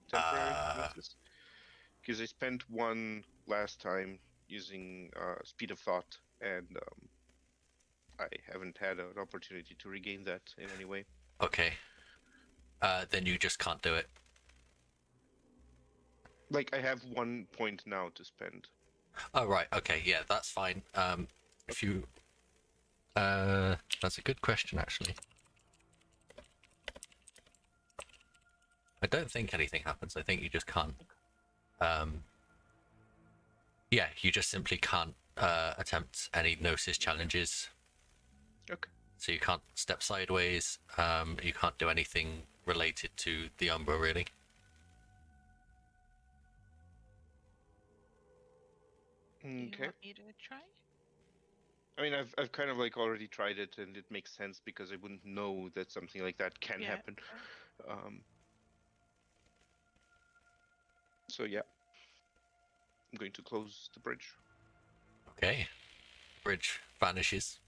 Temporary gnosis? Because I spent 1 last time using speed of thought, and I haven't had an opportunity to regain that in any way. Okay. Then you just can't do it. Like, I have 1 point now to spend. Oh, right. Okay. Yeah, that's fine. If you... that's a good question, actually. I don't think anything happens. I think you just can't. Yeah, you just simply can't attempt any gnosis challenges. Okay. So you can't step sideways. You can't do anything related to the Umbra, really. Do you Okay. want me to try? I mean, I've kind of like already tried it, and it makes sense because I wouldn't know that something like that can Yeah, happen. fair. So yeah, I'm going to close the bridge. Okay. Bridge vanishes.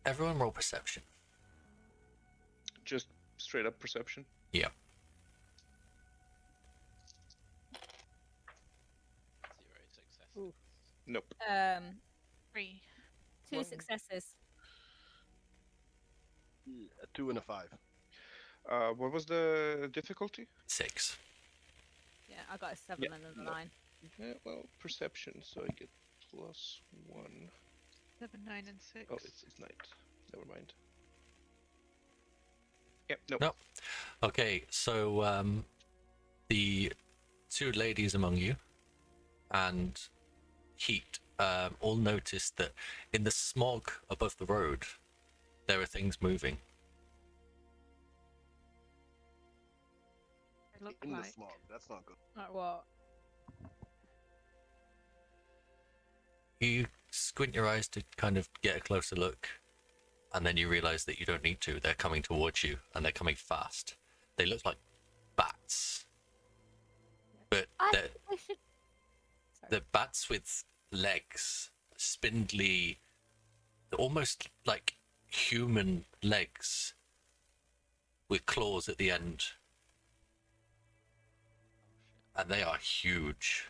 Everyone roll perception. Just straight up perception. Yeah. 0 successes. Ooh. Nope. 3. 2 Well- successes. A 2 and a 5. What was the difficulty? 6. Yeah, I got a 7 Yeah, and then a no. 9. Yeah, well, perception, so I get +1. 7, 9, and 6. Oh, it's night. Never mind. Yep, nope. Nope. Okay, so the 2 ladies among you and Heat all noticed that in the smog above the road, there are things moving. They look In the like. smog. That's not good. Like what? You squint your eyes to kind of get a closer look, and then you realize that you don't need to. They're coming towards you, and they're coming fast. They look like bats, but I they're, think we should. Sorry. they're bats with legs, spindly, almost like human legs with claws at the end. And they are huge.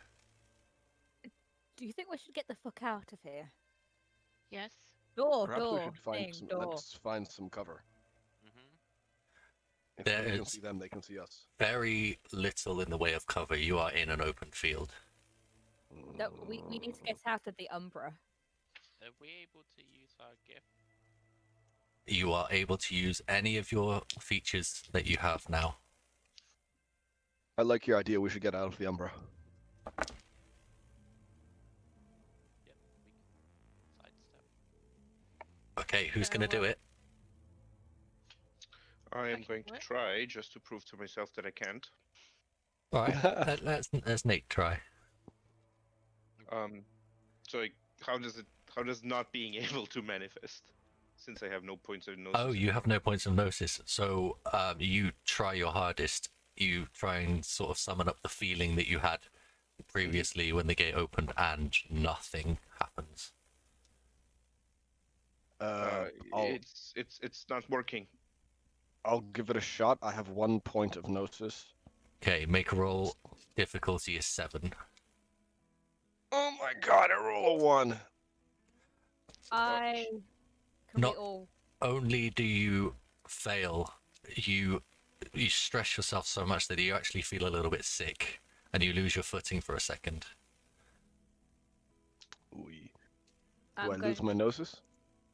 Do you think we should get the fuck out of here? Yes. Perhaps we should find thing, some. door. Let's find some cover. Mm-hmm. If There we can is- see them, they can see us. Very little in the way of cover. You are in an open field. No, we need to get out of the Umbra. Are we able to use our gift? You are able to use any of your features that you have now. I like your idea. We should get out of the Umbra. Yep, we can sidestep. Okay, who's going to do it? I am can going do to it. try just to prove to myself that I can't. All right, let's Nate try. So like, how does not being able to manifest, since I have no points of gnosis? Oh, you have no points of gnosis, so you try your hardest. You try and sort of summon up the feeling that you had previously when the gate opened, and nothing happens. I'll It's not working. I'll give it a shot. I have 1 point of gnosis. Okay, make a roll. Difficulty is 7. Oh my god! I roll a 1. Can Not- we all? Only do you fail, you stress yourself so much that you actually feel a little bit sick, and you lose your footing for a second. Do I'm I going, lose my gnosis?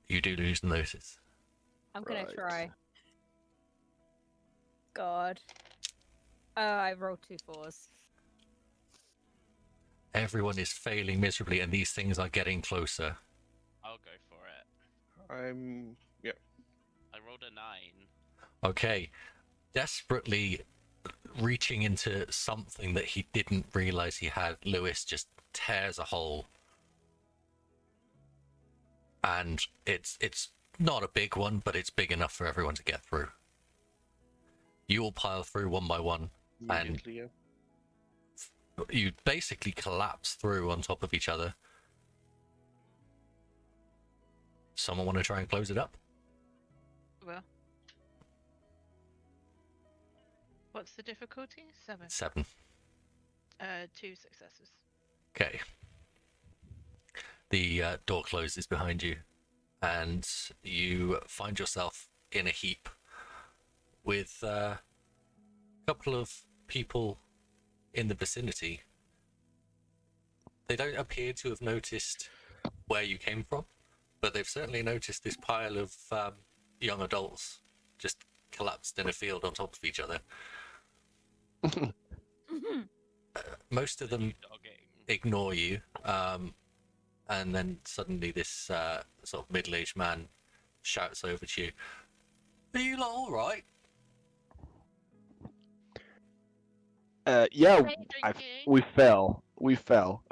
You do lose the gnosis. I'm gonna Right. try. God. Oh, I rolled 2 4s. Everyone is failing miserably, and these things are getting closer. I'll go for it. I rolled a 9. Okay, desperately reaching into something that he didn't realize he had, Lewis just tears a hole. and it's not a big one, but it's big enough for everyone to get through. You all pile through one by one, and Immediately, yeah. you basically collapse through on top of each other. Someone want to try and close it up? Well. What's the difficulty? 7. 7. 2 successes. Okay. The door closes behind you, and you find yourself in a heap with a couple of people in the vicinity. They don't appear to have noticed where you came from, but they've certainly noticed this pile of young adults just collapsed in a field on top of each other. Most of them Dogging. ignore you, and then suddenly this sort of middle-aged man shouts over to you, "Are you lot all right?" Yeah, Hey, Drinky. we fell. We fell.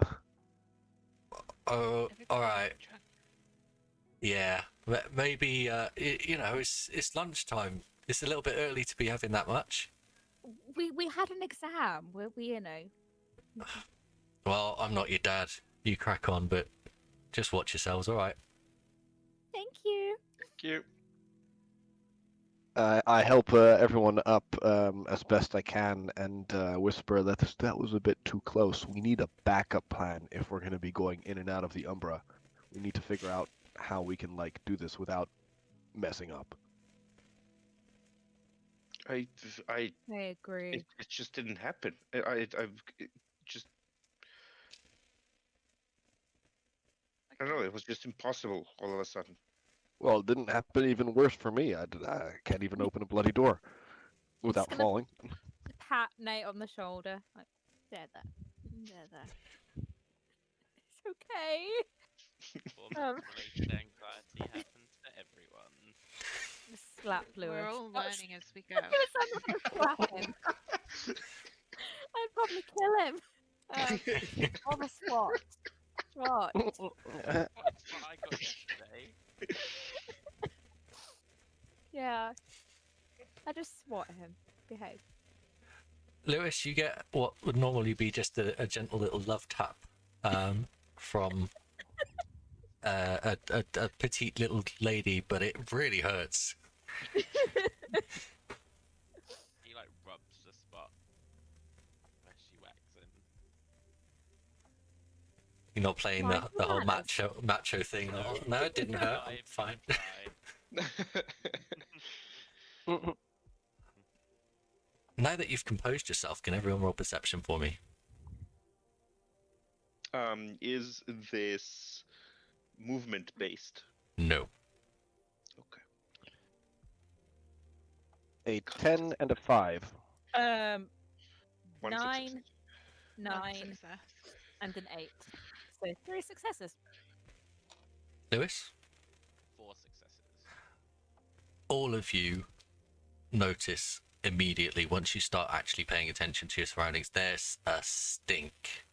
Oh, Everybody all right. drunk. Yeah, maybe it's lunchtime. It's a little bit early to be having that much. We had an exam. We Well, I'm not your dad. You crack on, but just watch yourselves, all right? Thank you. Thank you. I help everyone up as best I can and whisper that that was a bit too close. We need a backup plan if we're going to be going in and out of the Umbra. We need to figure out how we can do this without messing up. I agree. it just didn't happen. It just I don't know. It was just impossible all of a sudden. Well, it didn't happen even worse for me. I can't even open a bloody door without gonna- falling. Pat Nate on the shoulder. Like, there. It's okay. Performance-related anxiety happens to everyone. Just slap Lewis. We're all Not learning as we go. Lewis, I'm not gonna slap him. I'd probably kill him. On the spot. What? That's what I got yesterday. Yeah. I just swat him. Behave. Lewis, you get what would normally be just a gentle little love tap from a petite little lady, but it really hurts. He like rubs the spot where she whacks him. You're not playing Mind the whole manners. macho thing. Oh, no, it didn't hurt. I'm fine. Now that you've composed yourself, can everyone roll perception for me? Is this movement based? No. Okay. A 10 and a 5. One 9, success. 1 9, success. and an 8. So 3 successes. Lewis? 4 successes. All of you notice immediately, once you start actually paying attention to your surroundings, there's a stink.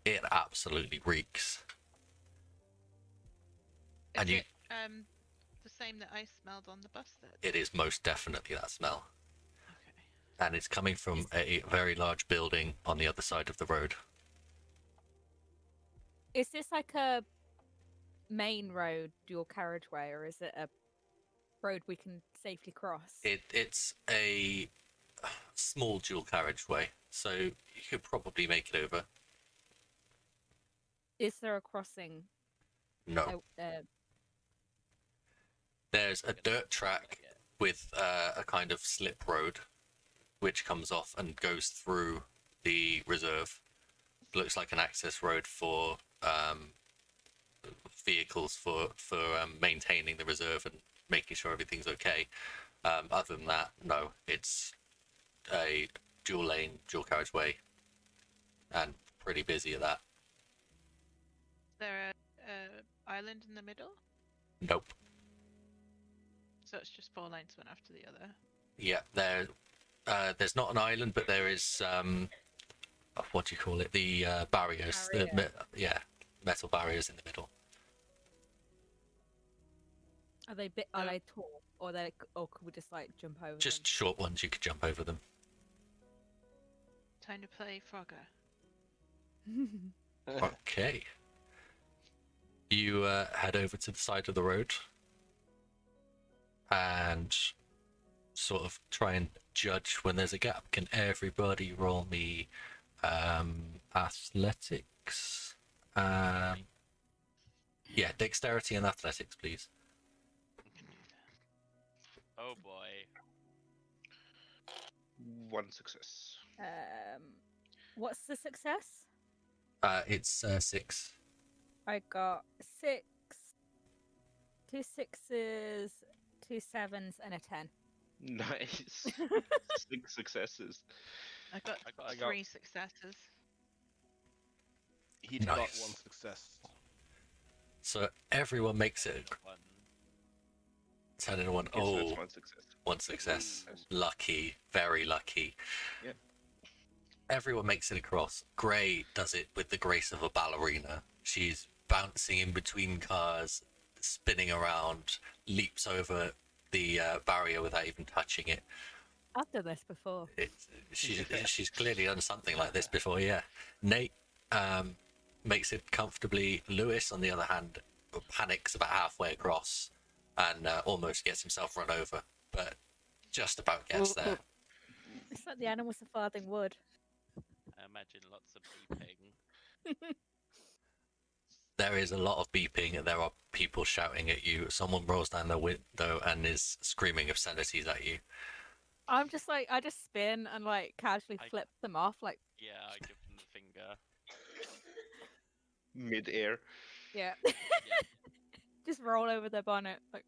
It absolutely reeks. Is And you- it the same that I smelled on the bus then? It is most definitely that smell. Okay. And it's coming from a very large building on the other side of the road. Is this like a main road, dual carriageway, or is it a road we can safely cross? It's a small dual carriageway, so you could probably make it over. Is there a crossing? No. There's a dirt track with a kind of slip road which comes off and goes through the reserve. Looks like an access road for vehicles for maintaining the reserve and making sure everything's okay. Other than that, no, it's a dual lane, dual carriageway, and pretty busy at that. Is there a island in the middle? Nope. So it's just 4 lanes, one after the other. Yeah, there's not an island, but there is what do you call it? The barriers. Barrier. Metal barriers in the middle. Are they are they tall, or or could we just like jump over Just short ones, you could jump over them. Time to play Frogger. them? Okay. You head over to the side of the road and sort of try and judge when there's a gap. Can everybody roll me athletics? Yeah, dexterity and athletics, please. Oh boy. 1 success. What's the success? It's 6. I got 6, 2 6s, 2 7s, and a 10. Nice. 6 successes. I got I got- 3 successes. He's got 1 Nice. success. So everyone makes it 10 and 1. Okay, so that's Oh, 1 success. 1 success. Yes. Lucky, very lucky. Yep. Everyone makes it across. Gray does it with the grace of a ballerina. She's bouncing in between cars, spinning around, leaps over the barrier without even touching it. I've done this before. She's clearly done something like this before, yeah. Nate makes it comfortably. Lewis, on the other hand, panics about halfway across and almost gets himself run over, but just about gets there. It's like the animals are farthing wood. I imagine lots of beeping. There is a lot of beeping, and there are people shouting at you. Someone rolls down the window and is screaming obscenities at you. I'm just like, I just spin and like casually I- flip them off, like, Yeah, I give them the finger. Mid-air. yeah. Yeah. Just roll over their bonnet, like.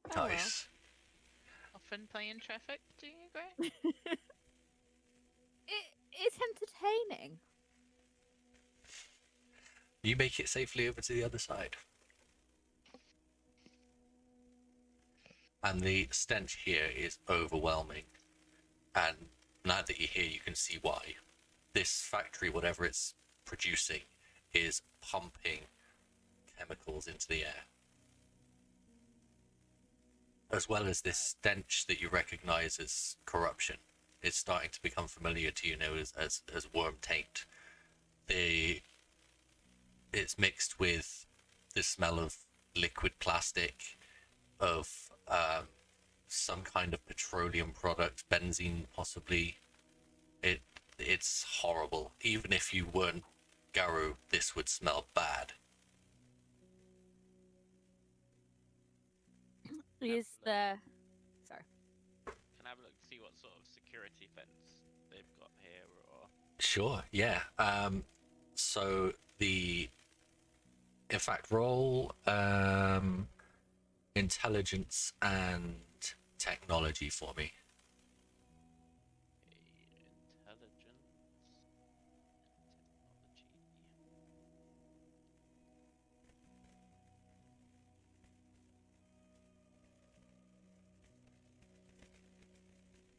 Oh, well. Nice. Often play in traffic, do you, Gray? It's entertaining. You make it safely over to the other side. And the stench here is overwhelming. And now that you're here, you can see why. This factory, whatever it's producing, is pumping chemicals into the air. As well as this stench that you recognize as corruption. It's starting to become familiar to you now as worm taint. It's mixed with the smell of liquid plastic, of some kind of petroleum product, benzene possibly. It's horrible. Even if you weren't Garu, this would smell bad. Is there? Sorry. Can I have a look to see what sort of security fence they've got here, or Sure, yeah. So in fact, roll intelligence and technology for me. intelligence, technology.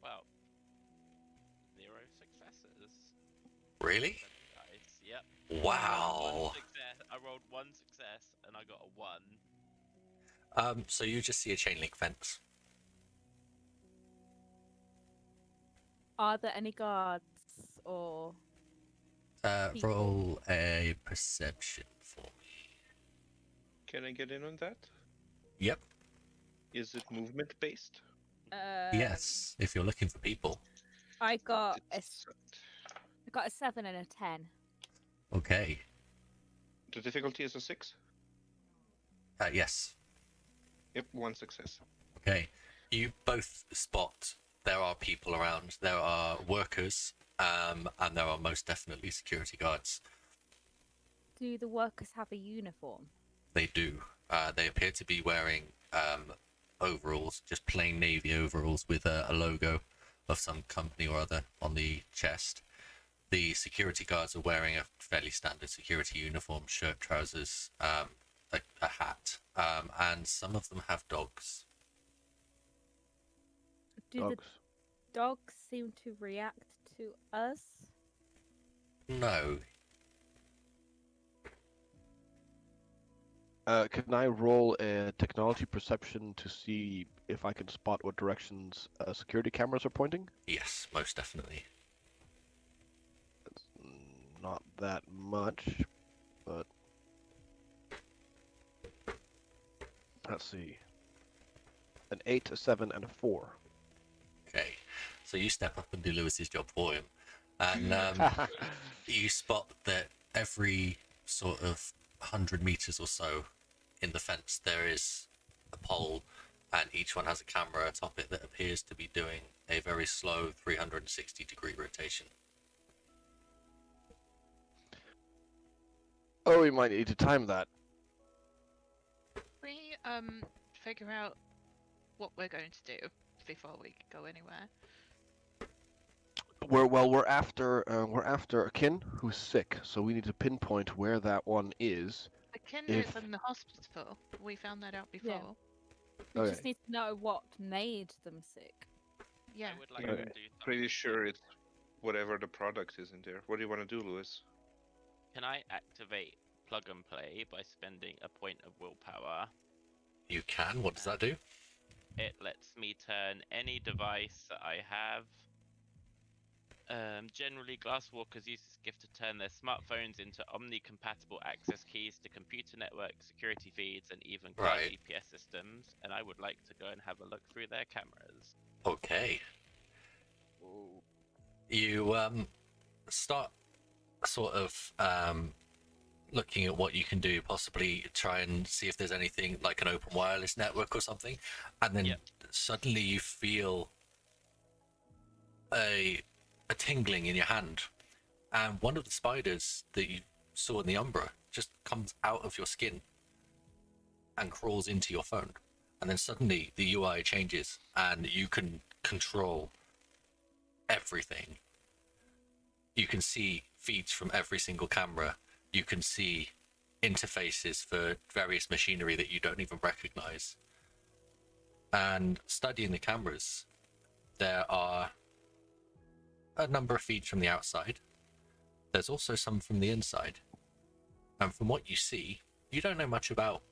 Well, 0 successes. Really? 7 dice. Yep. Wow. I rolled 1 success and I got a 1. So you just see a chain link fence. Are there any guards or? People. Roll a perception for me. Can I get in on that? Yep. Is it movement based? Yes, if you're looking for people. I got a It's- 7 and a 10. Okay. The difficulty is a 6? Yes. Yep, 1 success. Okay. You both spot there are people around. There are workers, and there are most definitely security guards. Do the workers have a uniform? They do. They appear to be wearing overalls, just plain navy overalls with a logo of some company or other on the chest. The security guards are wearing a fairly standard security uniform, shirt, trousers, a hat, and some of them have dogs. Do Dogs. the dogs seem to react to us? No. Can I roll a technology perception to see if I can spot what directions security cameras are pointing? Yes, most definitely. Not that much, but let's see. An 8, a 7, and a 4. Okay, so you step up and do Lewis's job for him, and you spot that every sort of 100 meters or so in the fence there is a pole, and each one has a camera atop it that appears to be doing a very slow 360-degree rotation. Oh, we might need to time that. We figure out what we're going to do before we go anywhere. We're after a kin who's sick, so we need to pinpoint where that one is. The kin If- is in the hospital. We found that out Yeah. before. We Okay. just need to know what made them sick. Yeah. I would like I'm to do pretty something. sure it's whatever the product is in there. What do you want to do, Lewis? Can I activate plug and play by spending a point of willpower? You can. What does that do? It lets me turn any device that I have. Generally, Glasswalkers use this gift to turn their smartphones into Omni-compatible access keys to computer networks, security feeds, and even cloud Right. GPS systems. And I would like to go and have a look through their cameras. Okay. You start sort of looking at what you can do, possibly try and see if there's anything like an open wireless network or something, and then Yep. suddenly you feel a tingling in your hand, and one of the spiders that you saw in the Umbra just comes out of your skin and crawls into your phone, and then suddenly the UI changes and you can control everything. You can see feeds from every single camera. You can see interfaces for various machinery that you don't even recognize. And studying the cameras, there are a number of feeds from the outside. There's also some from the inside. And from what you see, you don't know much about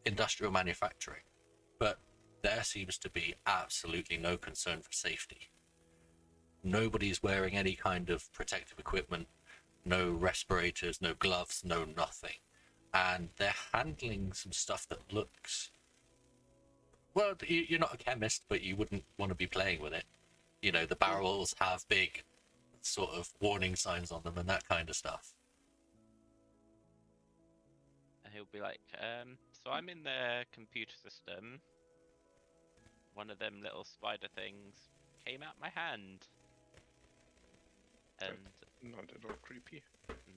industrial manufacturing, but there seems to be absolutely no concern for safety. Nobody's wearing any kind of protective equipment, no respirators, no gloves, no nothing. And they're handling some stuff that looks... Well, you're not a chemist, but you wouldn't want to be playing with it. You know, the barrels have big sort of warning signs on them and that kind of stuff. And he'll be like, so I'm in their computer system. One of them little spider things came out my hand. And Not at all creepy.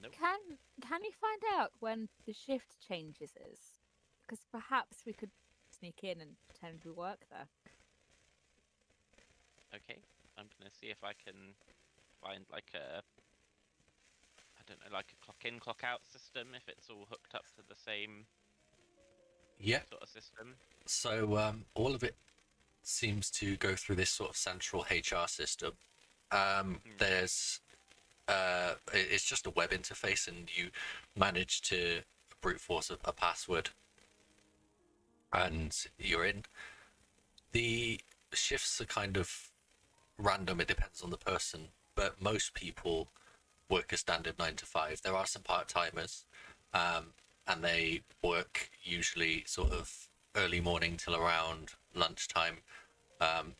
nope. Can you find out when the shift changes is? Because perhaps we could sneak in and pretend we work there. Okay, I'm gonna see if I can find like a, I don't know, like a clock in, clock out system, if it's all hooked up to the same Yeah. sort of system. So all of it seems to go through this sort of central HR system. There's it's just a web interface, and you manage to brute force a password, and you're in. The shifts are kind of random. It depends on the person, but most people work a standard 9 to 5. There are some part-timers, and they work usually sort of early morning till around lunchtime.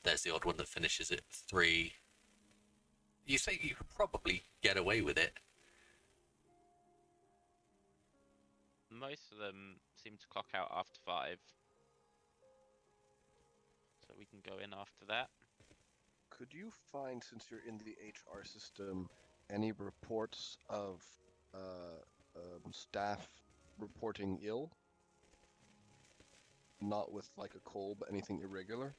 There's the odd one that finishes at 3. You think you could probably get away with it. Most of them seem to clock out after 5. So we can go in after that. Could you find, since you're in the HR system, any reports of staff reporting ill? Not with like a cold, but anything irregular?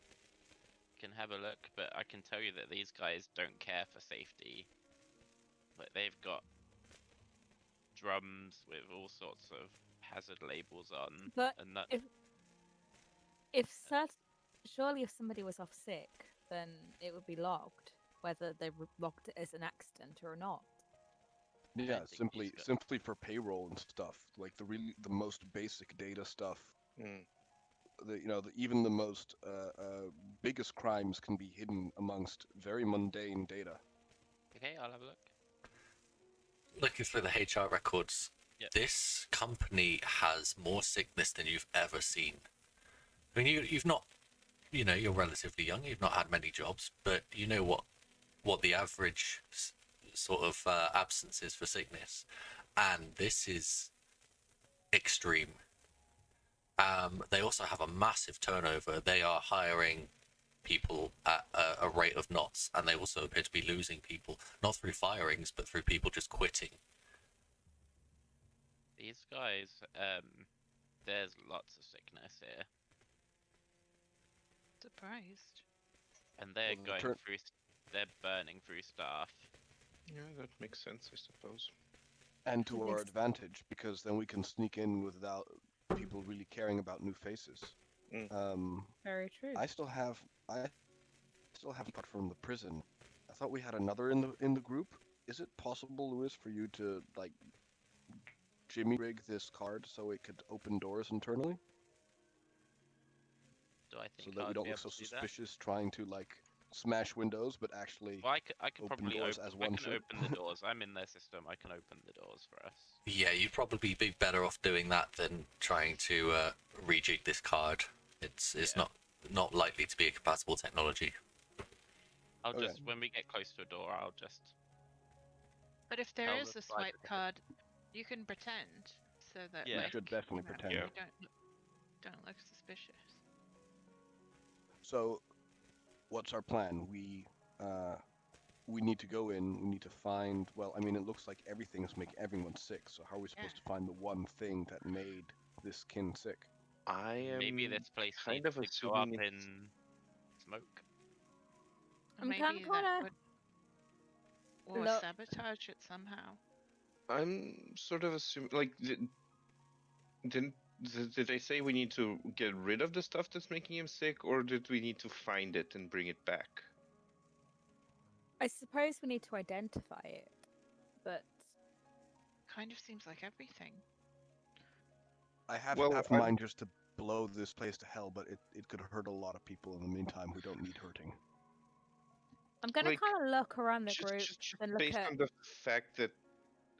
Can have a look, but I can tell you that these guys don't care for safety. Like, they've got drums with all sorts of hazard labels on, But and that surely if somebody was off sick, then it would be logged, whether they logged it as an accident or not. Yeah, don't think simply these guys- simply for payroll and stuff, like the most basic data stuff. Mm. Even the most biggest crimes can be hidden amongst very mundane data. Okay, I'll have a look. Looking through the HR records, Yep. this company has more sickness than you've ever seen. I mean, you've not, you're relatively young. You've not had many jobs, but you know what the average sort of absence is for sickness, and this is extreme. They also have a massive turnover. They are hiring people at a rate of knots, and they also appear to be losing people, not through firings, but through people just quitting. These guys, there's lots of sickness here, Surprised. and they're Well, the going turn- through. They're burning through staff. Yeah, that makes sense, I suppose. And to our Yes. advantage, because then we can sneak in without people really caring about new faces. Mm. Very true. I still have apart from the prison. I thought we had another in the group. Is it possible, Lewis, for you to like jimmy rig this card so it could open doors internally, Do I so think that we I'd don't be look able so to do that? suspicious trying to like smash windows, but actually Well, I could open probably doors open. as I one can should? open the doors. I'm in their system. I can open the doors for us. Yeah, you'd probably be better off doing that than trying to rejig this card. It's Yeah. not likely to be a compatible technology. I'll Okay. just when we get close to a door, I'll just. But if there Tell is the a side swipe of the- card, you can pretend so that Yeah. We like, should definitely pretend. Yeah. you don't look suspicious. So, what's our plan? We need to go in. We need to find. Well, I mean, it looks like everything is making everyone sick. So how are we supposed to find the one thing that made this kin sick? I am Maybe this place kind needs of to go up assuming it's- in smoke. Or I'm maybe kinda- that would, or Look- sabotage it somehow. I'm sort of assuming, like, did they say we need to get rid of the stuff that's making him sick, or did we need to find it and bring it back? I suppose we need to identify it, but Kind of seems like everything. I have Well, half I'm- mind just to blow this place to hell, but it could hurt a lot of people in the meantime who don't need hurting. I'm gonna Like, kind of look around the group Just and look based at. on the fact that,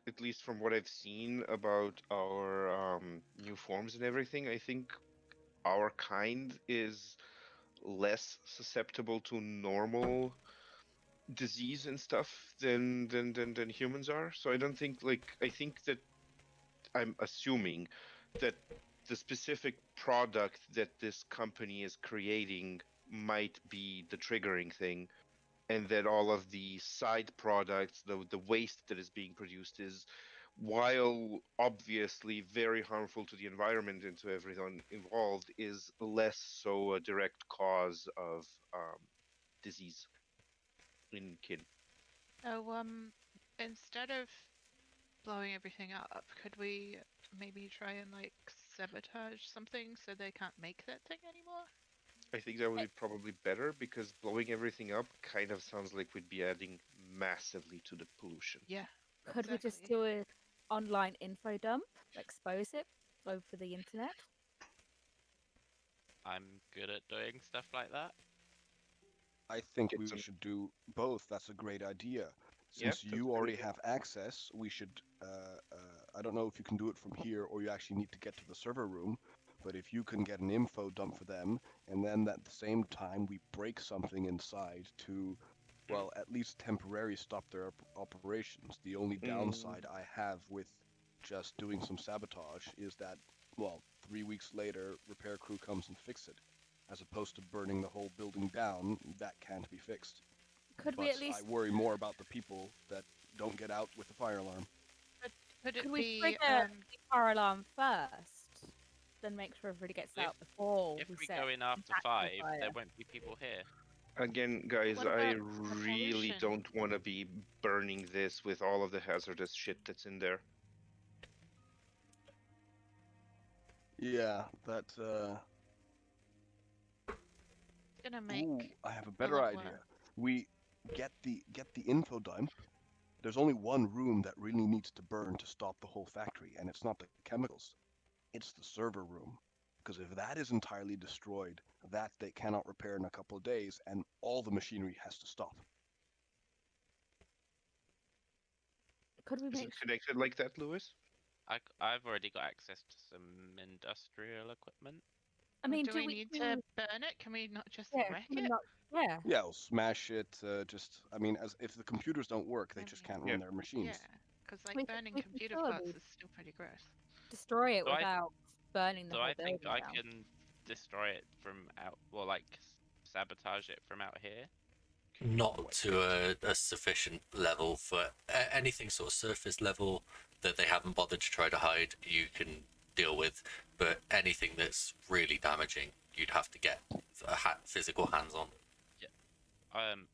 at least from what I've seen about our new forms and everything, I think our kind is less susceptible to normal disease and stuff than humans are. So I don't think, like, I think that I'm assuming that the specific product that this company is creating might be the triggering thing, and that all of the side products, the waste that is being produced, is, while obviously very harmful to the environment and to everyone involved, is less so a direct cause of disease in kin. So, instead of blowing everything up, could we maybe try and like sabotage something so they can't make that thing anymore? I think that would be probably better, because blowing everything up kind of sounds like we'd be adding massively to the pollution. Yeah. Could we just exactly. do an online info dump, expose it over the internet? I'm good at doing stuff like that. I think Get we some- should do both. That's a great idea. Yeah, Since that's a you good already idea. have access, we should. I don't know if you can do it from here or you actually need to get to the server room. But if you can get an info dump for them, and then at the same time we break something inside to, well, at least temporarily stop their operations. The only downside I have with just doing some sabotage is that, well, 3 weeks later, repair crew comes and fix it. As opposed to burning the whole building down, that can't be fixed. Could But we at least I worry more about the people that don't get out with the fire alarm. Could it could we be trigger the fire alarm first, then make sure everybody gets If- out before If we set go in after actual 5, fire? there won't be people here. Again, guys, What I about the really pollution? don't want to be burning this with all of the hazardous shit that's in there. Yeah, that. gonna make Ooh, I have a better lot idea. worse. We get the info dump, there's only one room that really needs to burn to stop the whole factory, and it's not the chemicals, it's the server room. Because if that is entirely destroyed, that they cannot repair in a couple of days, and all the machinery has to stop. Could we Is make it connected like that, Lewis? I've already got access to some industrial equipment. I mean, do we need to burn it? Can we not just Yeah, wreck can we it? not- yeah. Yeah, we'll smash it. I mean, as if the computers don't work, they just can't run their machines. Yeah, because like We can- burning we can computer surely parts is still pretty gross. destroy it So I- without burning the So whole I think building I down. can destroy it from out, well, like sabotage it from out here. Not to a sufficient level for anything sort of surface level that they haven't bothered to try to hide, you can deal with. But anything that's really damaging, you'd have to get physical hands on.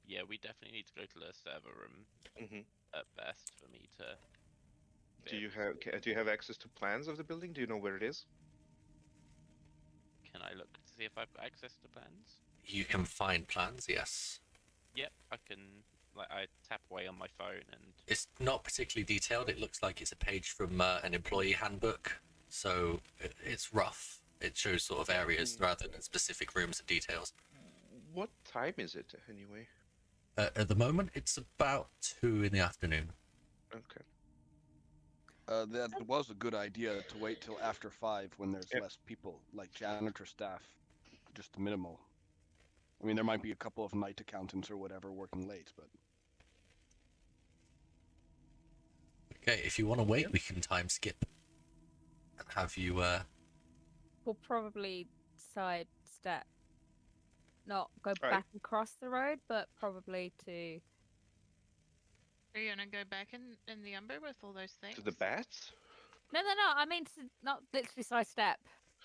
Yeah, we definitely need to go to the server room Mm-hmm. at best for me to. Do you have access to plans of the building? Do you know where it is? Can I look to see if I've got access to plans? You can find plans, yes. Yep, I can. Like, I tap away on my phone and. It's not particularly detailed. It looks like it's a page from an employee handbook, so it's rough. It shows sort of areas rather than specific rooms and details. What time is it anyway? At the moment, it's about 2 in the afternoon. Okay. That was a good idea to wait till after 5 when there's Yep. less people, like janitor staff, just the minimal. I mean, there might be a couple of night accountants or whatever working late, but Okay, if you want to wait, we can time skip and have you. We'll probably sidestep, not go Right. back across the road, but probably to. Are you gonna go back in the Umber with all those things? To the bats? No. I mean, to not literally sidestep.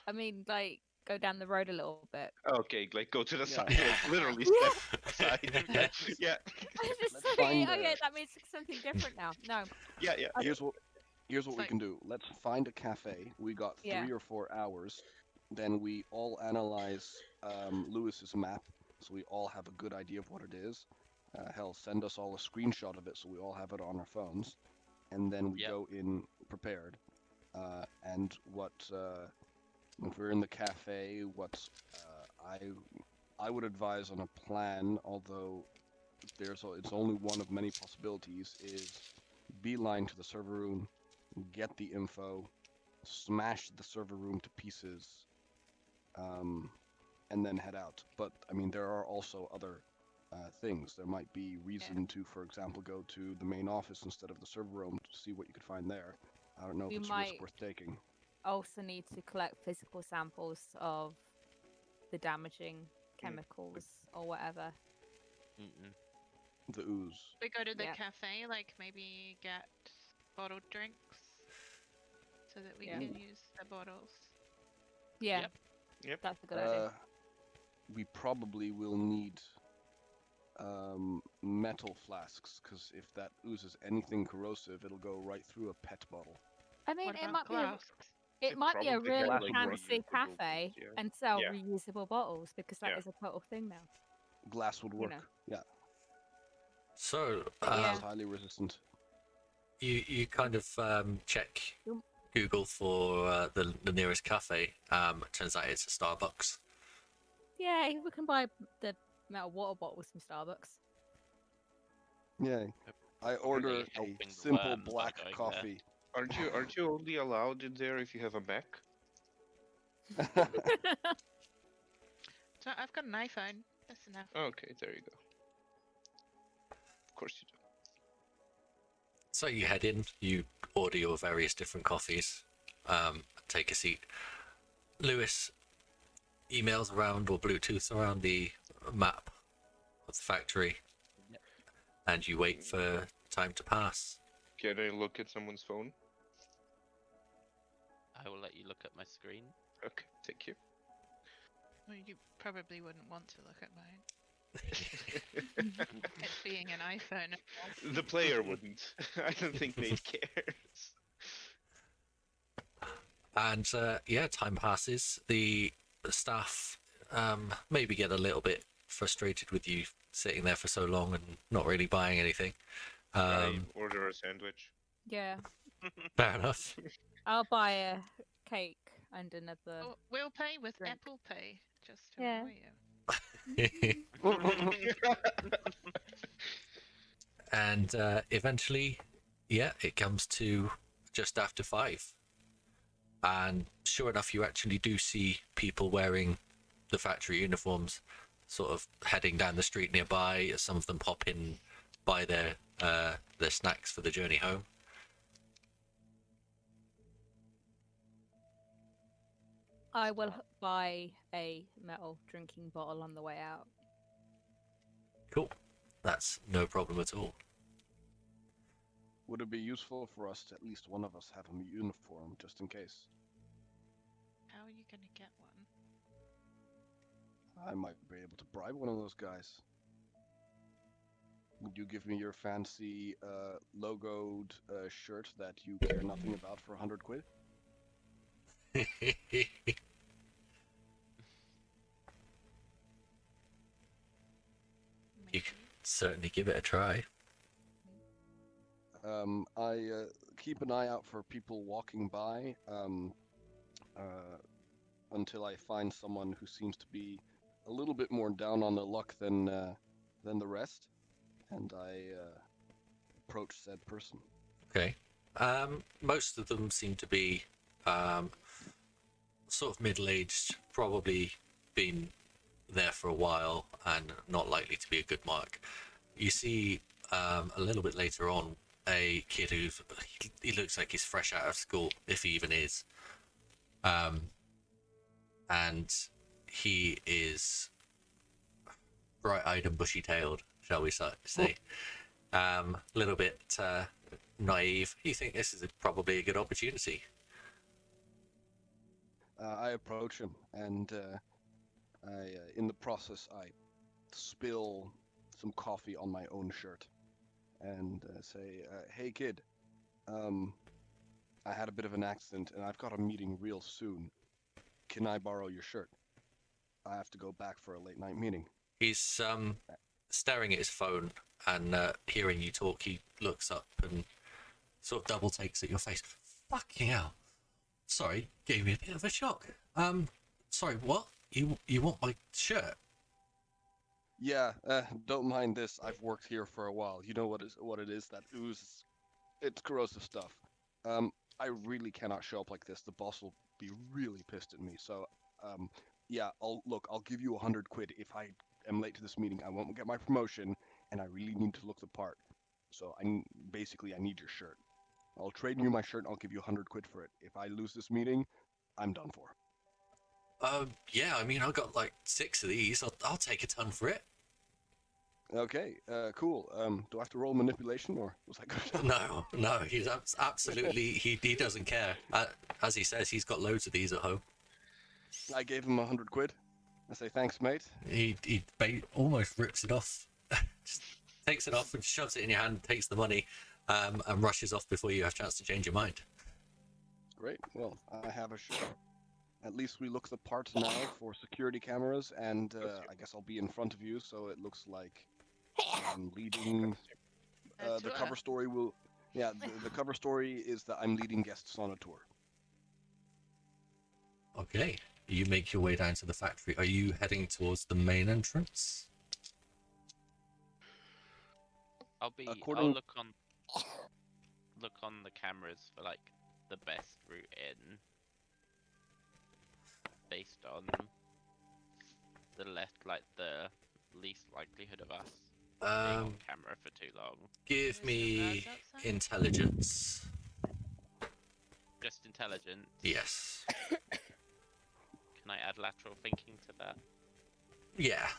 I mean, like go down the road a little bit. Okay, like go to the Yeah. side. Like, literally step aside. Yeah. Yeah. I just Let's saying. find Oh a- yeah, that means something different now. No. Yeah. Yeah. here's what we So- can do. Let's find a cafe. We got 3 Yeah. or 4 hours. Then we all analyze Lewis's map, so we all have a good idea of what it is. Hell, send us all a screenshot of it so we all have it on our phones, and then we Yep. go in prepared. And if we're in the cafe, I would advise on a plan, although it's only one of many possibilities, is beeline to the server room, get the info, smash the server room to pieces, and then head out. But I mean, there are also other things. There might be reason to, for example, go to the main office instead of the server room to see what you could find there. I don't know if We it's a might- risk worth taking. Also need to collect physical samples of the damaging chemicals or whatever. Mm-mm. The ooze. We go to the Yeah. cafe, like maybe get bottled drinks, so that we Yeah. can use the bottles. Yeah. Yep. Yep. That's a good idea. We probably will need metal flasks, because if that oozes anything corrosive, it'll go right through a PET bottle. I mean, What it about might glass? be it might be a probably really have, like, fancy reusable cafe ones, yeah. and sell Yeah. reusable bottles because that Yeah. is a total thing now. Glass would You work. know. Yeah, So Yeah. it's highly resistant. you kind of check Yum. Google for the nearest cafe. Turns out it's a Starbucks. Yeah, we can buy the metal water bottles from Starbucks. Yeah. I order a helping the simple worms by black going there. coffee. Aren't you only allowed in there if you have a Mac? So I've got an iPhone. That's enough. Okay, there you go. Of course you do. So you head in, you order your various different coffees, take a seat. Lewis emails around or Bluetooths around the map of the factory, and you wait for time to pass. Can I look at someone's phone? I will let you look at my screen. Okay, thank you. Well, you probably wouldn't want to look at mine. It being an iPhone. The player wouldn't. I don't think Nate cares. And yeah, time passes. The staff maybe get a little bit frustrated with you sitting there for so long and not really buying anything. I order a sandwich. Yeah, Fair enough. I'll buy a cake and another. Oh, we'll pay with drink. Apple Pay just to Yeah. annoy you. And eventually, yeah, it comes to just after 5. And sure enough, you actually do see people wearing the factory uniforms, sort of heading down the street nearby. Some of them pop in, buy their snacks for the journey home. I will buy a metal drinking bottle on the way out. Cool. That's no problem at all. Would it be useful for us to at least one of us have a uniform, just in case? How are you going to get one? I might be able to bribe one of those guys. Would you give me your fancy logoed shirt that you care nothing about for 100 quid? You can certainly give it a try. I keep an eye out for people walking by until I find someone who seems to be a little bit more down on the luck than the rest, and I approach said person. Okay. Most of them seem to be sort of middle-aged, probably been there for a while and not likely to be a good mark. You see a little bit later on a kid he looks like he's fresh out of school, if he even is. And he is bright-eyed and bushy-tailed, shall we say. A little bit naive. You think this is probably a good opportunity. I approach him, and in the process, I spill some coffee on my own shirt, and say, "Hey, kid, I had a bit of an accident, and I've got a meeting real soon. Can I borrow your shirt? I have to go back for a late-night meeting." He's staring at his phone and hearing you talk. He looks up and sort of double takes at your face. Fucking hell! Sorry, gave me a bit of a shock. Sorry, what? You want my shirt? Yeah, don't mind this. I've worked here for a while. You know what it is that ooze. It's corrosive stuff. I really cannot show up like this. The boss will be really pissed at me. So, yeah, I'll give you 100 quid if I am late to this meeting. I won't get my promotion, and I really need to look the part. So I need your shirt. I'll trade you my shirt, and I'll give you 100 quid for it. If I lose this meeting, I'm done for. Yeah, I mean, I got like 6 of these. I'll take a ton for it. Okay, cool. Do I have to roll manipulation, or was that good? No, he's absolutely, he doesn't care. As he says, he's got loads of these at home. I gave him 100 quid. I say, thanks, mate. He almost rips it off. Just takes it off and shoves it in your hand, takes the money, and rushes off before you have a chance to change your mind. Great. Well, I have a shirt. At least we look the part now for security cameras, and I guess I'll be in front of you, so it looks like I'm leading. The cover story will. Yeah, the cover story is that I'm leading guests on a tour. Okay, you make your way down to the factory. Are you heading towards the main entrance? I'll According- look on the cameras for like the best route in, based on the least likelihood of us being on camera for too long. Give Is me there birds outside? intelligence. Just intelligence. Yes. Can I add lateral thinking to that? Yeah.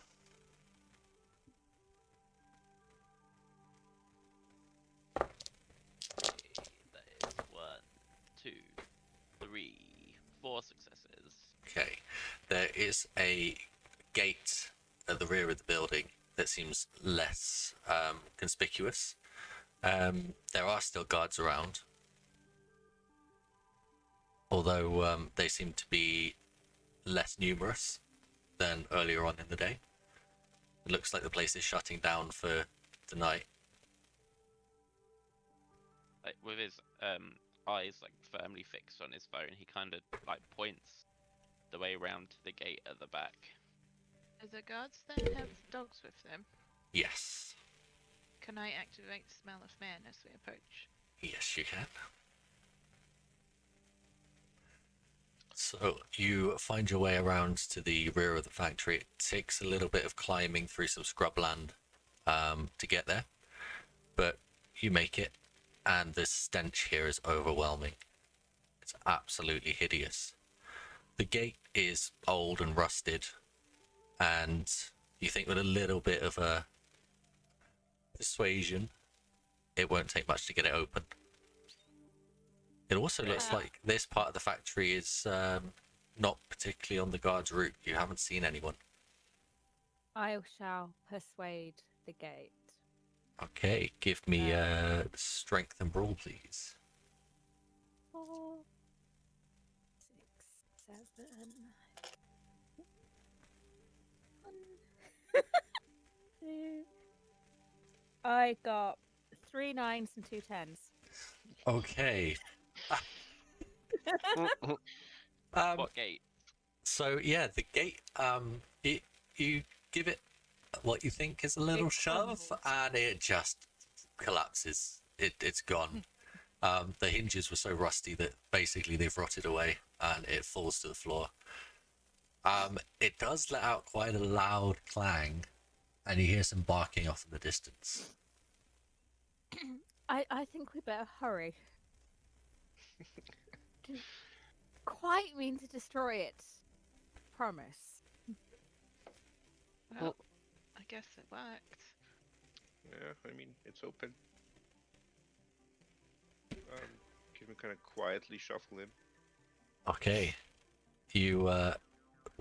That is 1, 2, 3, 4 successes. Okay. There is a gate at the rear of the building that seems less conspicuous. There are still guards around, although they seem to be less numerous than earlier on in the day. It looks like the place is shutting down for the night. like with his eyes like firmly fixed on his phone, he kind of like points the way around to the gate at the back. Do the guards then have dogs with them? Yes. Can I activate Smell of Man as we approach? Yes, you can. So you find your way around to the rear of the factory. It takes a little bit of climbing through some scrubland to get there, but you make it, and the stench here is overwhelming. It's absolutely hideous. The gate is old and rusted, and you think with a little bit of a persuasion, it won't take much to get it open. It also looks like this part of the factory is not particularly on the guard's route. You haven't seen anyone. I shall persuade the gate. Okay, give me strength and brawl, please. 4, 6, 7. 1, 2. I got 3 9s and 2 10s. Okay. What gate? So yeah, the gate. You give it what you think is a little It shove, crumbles. and it just collapses. It's gone. The hinges were so rusty that basically they've rotted away, and it falls to the floor. It does let out quite a loud clang, and you hear some barking off in the distance. I think we better hurry. Didn't quite mean to destroy it. Promise. Well, I guess it worked. Yeah, I mean, it's open. Can we kind of quietly shuffle in? Okay, you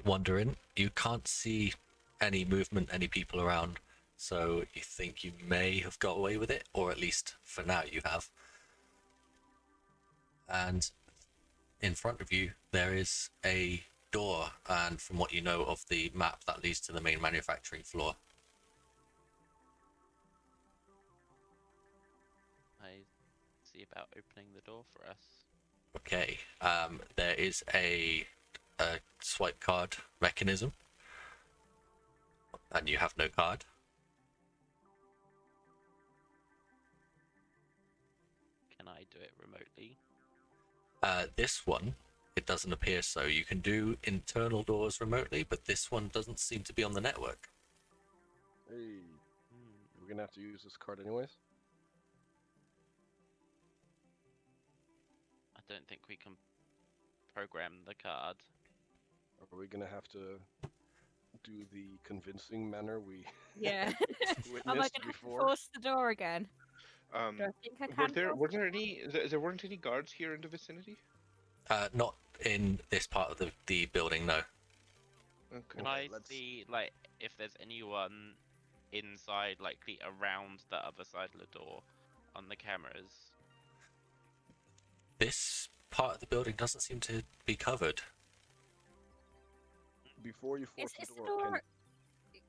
wander in. You can't see any movement, any people around, so you think you may have got away with it, or at least for now you have. And in front of you there is a door, and from what you know of the map, that leads to the main manufacturing floor. I see about opening the door for us. Okay, there is a swipe card mechanism, and you have no card. Can I do it remotely? This one, it doesn't appear so. You can do internal doors remotely, but this one doesn't seem to be on the network. Hey, we're gonna have to use this card anyways. I don't think we can program the card. Are we gonna have to do the convincing manner we Yeah. Am I witnessed gonna have to before? force the door again? Um, Do I think I were can? there force were there any there weren't any guards here in the vicinity? Not in this part of the building, no. Okay. Can I let's- see like if there's anyone inside, likely around the other side of the door, on the cameras? This part of the building doesn't seem to be covered. Before you force Is the the door, door?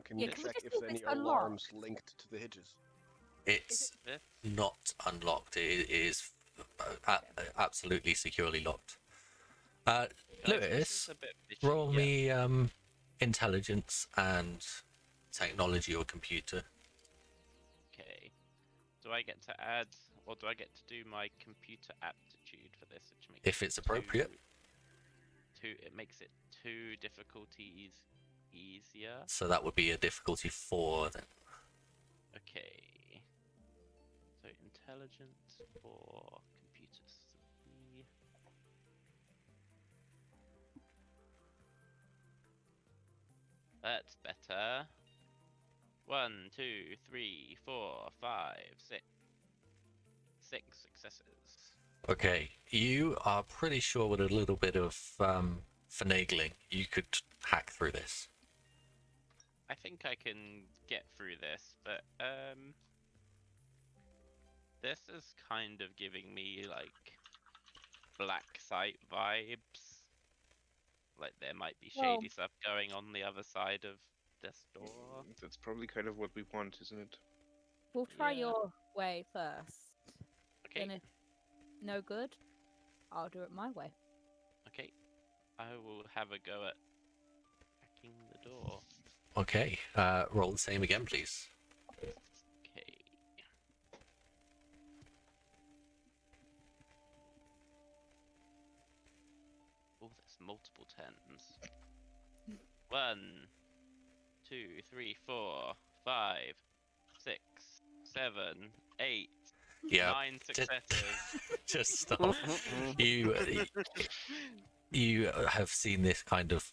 can Yeah, you can we check just if see there's if any it's alarms unlocked? linked to the hinges? It's This? not unlocked. It is absolutely securely locked. Guys, this Lewis, is a bit fishy. roll Yeah. me intelligence and technology or computer. Okay. Do I get to add, or do I get to do my computer aptitude for this, which makes If it it's appropriate. it makes it 2 difficulties easier. So that would be a difficulty 4 then. Okay. So intelligence or computer 3. That's better. 1, 2, 3, 4, 5, 6. 6 successes. Okay, you are pretty sure with a little bit of finagling, you could hack through this. I think I can get through this, but this is kind of giving me like black site vibes. Like there might be Well- shady stuff going on the other side of this door. That's probably kind of what we want, isn't it? We'll try Yeah. your way first. Okay. Then if no good, I'll do it my way. Okay, I will have a go at hacking the door. Okay, roll the same again, please. Okay. Oh, that's multiple tens. 1, 2, 3, 4, 5, 6, 7, 8, Yeah, 9 successes. just stop. You have seen this kind of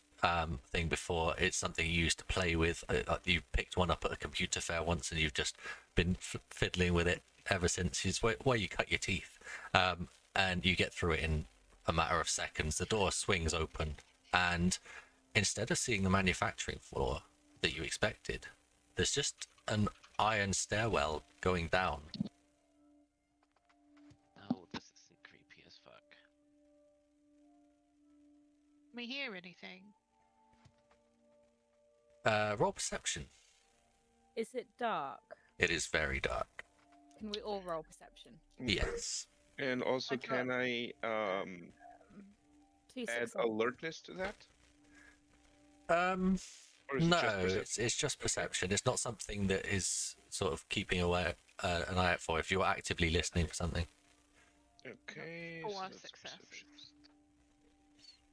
thing before. It's something you used to play with. You picked one up at a computer fair once, and you've just been fiddling with it ever since. It's where you cut your teeth, and you get through it in a matter of seconds. The door swings open, and instead of seeing the manufacturing floor that you expected, there's just an iron stairwell going down. Oh, this isn't creepy as fuck. Can we hear anything? Roll perception. Is it dark? It is very dark. Can we all roll perception? Yes. And also, I can got- I Two add successes. alertness to that? Or is it No, just perception? it's just perception. It's not something that is sort of keeping away an eye out for if you're actively listening for something. Okay. Four so that's successes. perception.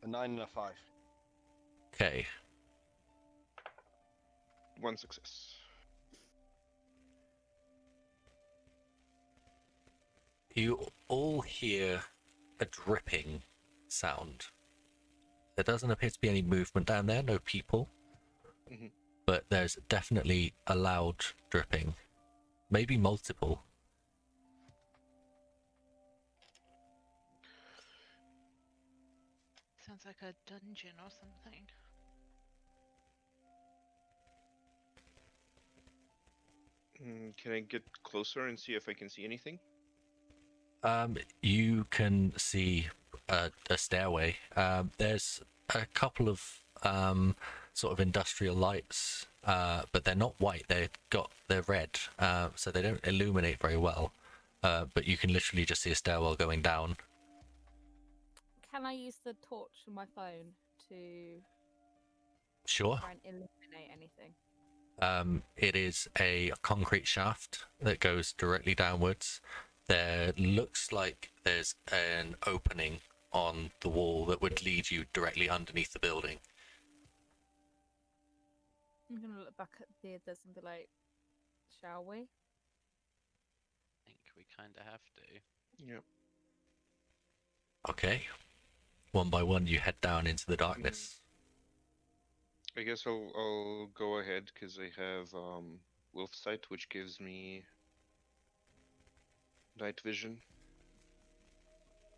A 9 and a 5. Okay. 1 success. You all hear a dripping sound. There doesn't appear to be any movement down there, no people. Mhm. But there's definitely a loud dripping. Maybe multiple. Sounds like a dungeon or something. Can I get closer and see if I can see anything? You can see a stairway. There's a couple of sort of industrial lights, but they're not white. They're red, so they don't illuminate very well. But you can literally just see a stairwell going down. Can I use the torch on my phone to Sure. try and illuminate anything? It is a concrete shaft that goes directly downwards. There looks like there's an opening on the wall that would lead you directly underneath the building. I'm gonna look back at the others and be like, shall we? I think we kind of have to. Yep. Okay. One by one, you head down into the darkness. I guess I'll go ahead because I have wolf sight, which gives me night vision.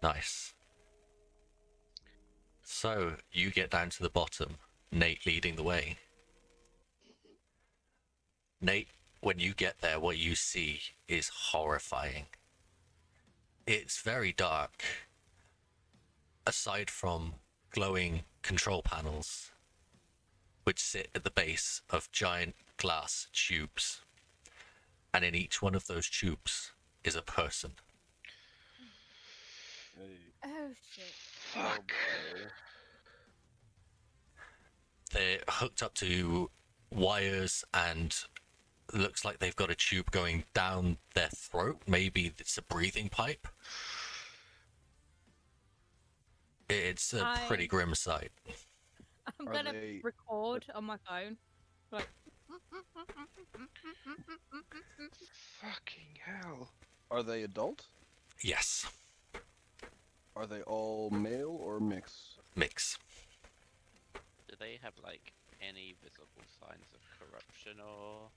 Nice. So you get down to the bottom, Nate leading the way. Nate, when you get there, what you see is horrifying. It's very dark. Aside from glowing control panels, which sit at the base of giant glass tubes. And in each one of those tubes is a person. Oh shit. Fuck. They're hooked up to wires and looks like they've got a tube going down their throat. Maybe it's a breathing pipe. It's a pretty grim sight. I'm Are gonna they- record on my phone. Like, Fucking hell. Are they adult? Yes, Are they all male or mix? mix. Do they have like any visible signs of corruption or?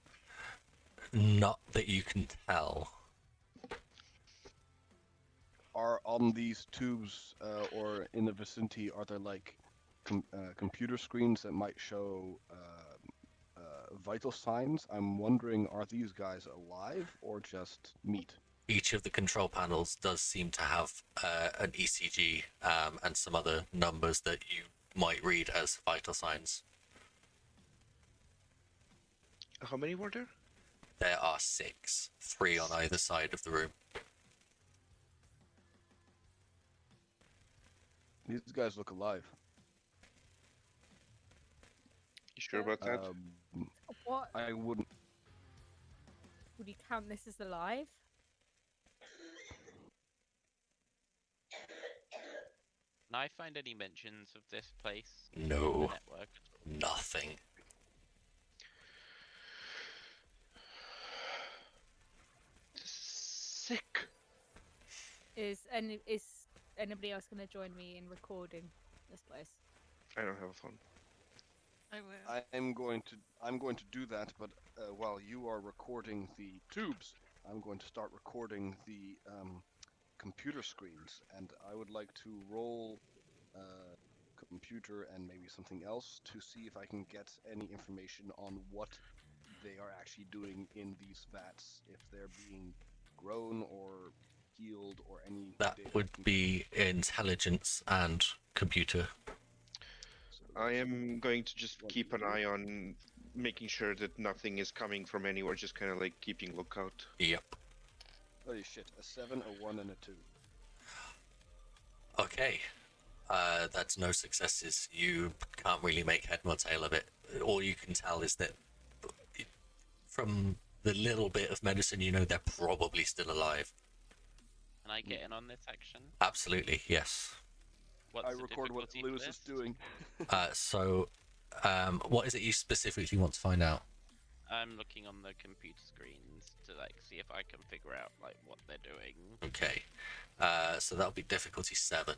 Not that you can tell. Are on these tubes or in the vicinity, are there like computer screens that might show vital signs? I'm wondering, are these guys alive or just meat? Each of the control panels does seem to have an ECG and some other numbers that you might read as vital signs. How many were there? There are 6, 3 on either side of the room. These guys look alive. You sure about that? What I wouldn't. would you count this as alive? Can I find any mentions of this place in No. the network at all? Nothing. This is sick. Is anybody else going to join me in recording this place? I don't have a phone. I will. I'm going to do that, but while you are recording the tubes, I'm going to start recording the computer screens, and I would like to roll computer and maybe something else to see if I can get any information on what they are actually doing in these vats, if they're being grown or healed or any That data would I can get. be intelligence and computer. So I am going to just What keep do an you do? eye on making sure that nothing is coming from anywhere, just kind of like keeping lookout. Yep. Holy shit, a 7, a 1, and a 2. Okay. That's no successes. You can't really make head nor tail of it. All you can tell is that from the little bit of medicine you know, they're probably still alive. Can I get in on this action? Absolutely, yes. What's I the record what difficulty for Lewis is this? doing. So, what is it you specifically want to find out? I'm looking on the computer screens to like see if I can figure out like what they're doing. Okay. So that'll be difficulty 7.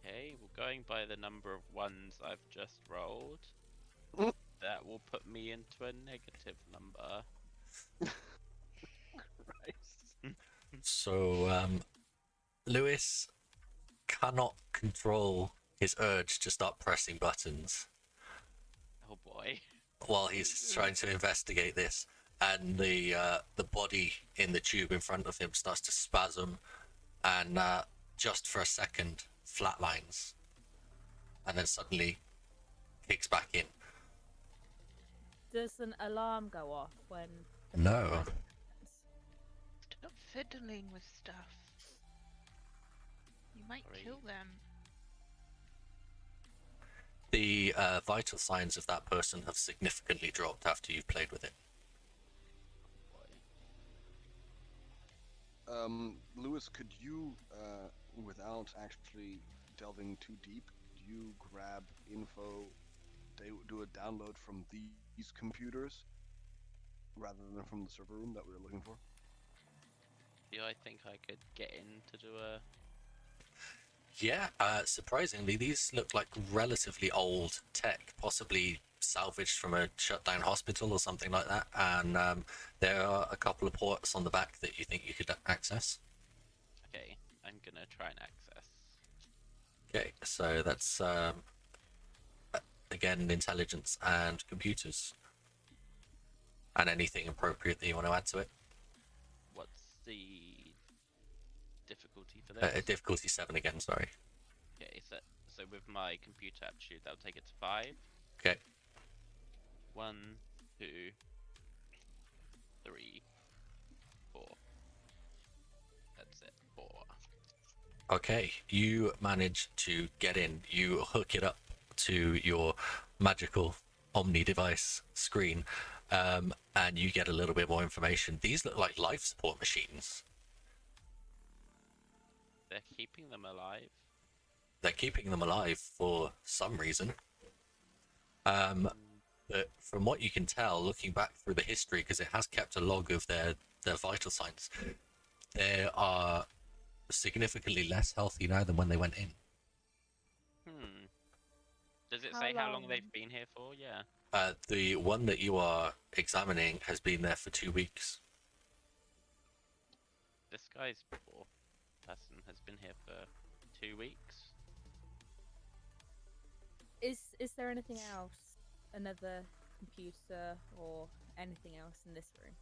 Okay, well, going by the number of ones I've just rolled, that will put me into a negative number. Christ. So, Lewis cannot control his urge to start pressing buttons Oh boy. while he's trying to investigate this, and the body in the tube in front of him starts to spasm, and just for a second flatlines, and then suddenly kicks back in. Does an alarm go off when? No. Stop fiddling with stuff. You might Sorry. kill them. The vital signs of that person have significantly dropped after you've played with it. Lewis, could you, without actually delving too deep, do you grab info, do a download from these computers, rather than from the server room that we were looking for? Do I think I could get in to do a? Yeah, surprisingly, these look like relatively old tech, possibly salvaged from a shut-down hospital or something like that. And there are a couple of ports on the back that you think you could access. Okay, I'm gonna try and access. Okay, so that's again intelligence and computers, and anything appropriate that you want to add to it. What's the difficulty for this? Difficulty 7 again. Sorry. Okay, so with my computer aptitude, that'll take it to 5. Okay. 1, 2, 3, 4. That's it. 4. Okay, you manage to get in. You hook it up to your magical Omni device screen, and you get a little bit more information. These look like life support machines. They're keeping them alive. They're keeping them alive for some reason. But from what you can tell, looking back through the history, because it has kept a log of their vital signs, they are significantly less healthy now than when they went in. Does it How say how long long? they've been here for? Yeah. The one that you are examining has been there for 2 weeks. This guy's poor person has been here for 2 weeks. Is there anything else? Another computer or anything else in this room?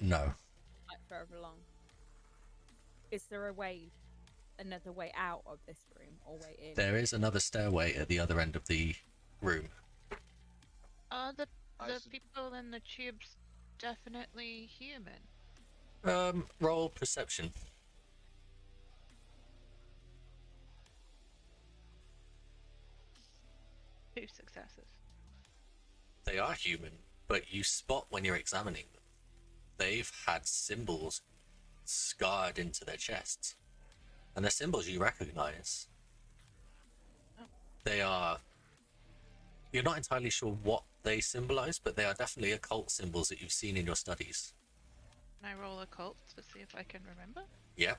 No. Like further along. Is there another way out of this room or way in? There is another stairway at the other end of the room. Are the I the sug- people in the tubes definitely human? Roll perception. 2 successes. They are human, but you spot when you're examining them, they've had symbols scarred into their chests. And they're symbols you recognize. Oh. They are... You're not entirely sure what they symbolize, but they are definitely occult symbols that you've seen in your studies. Can I roll occult to see if I can remember? Yeah.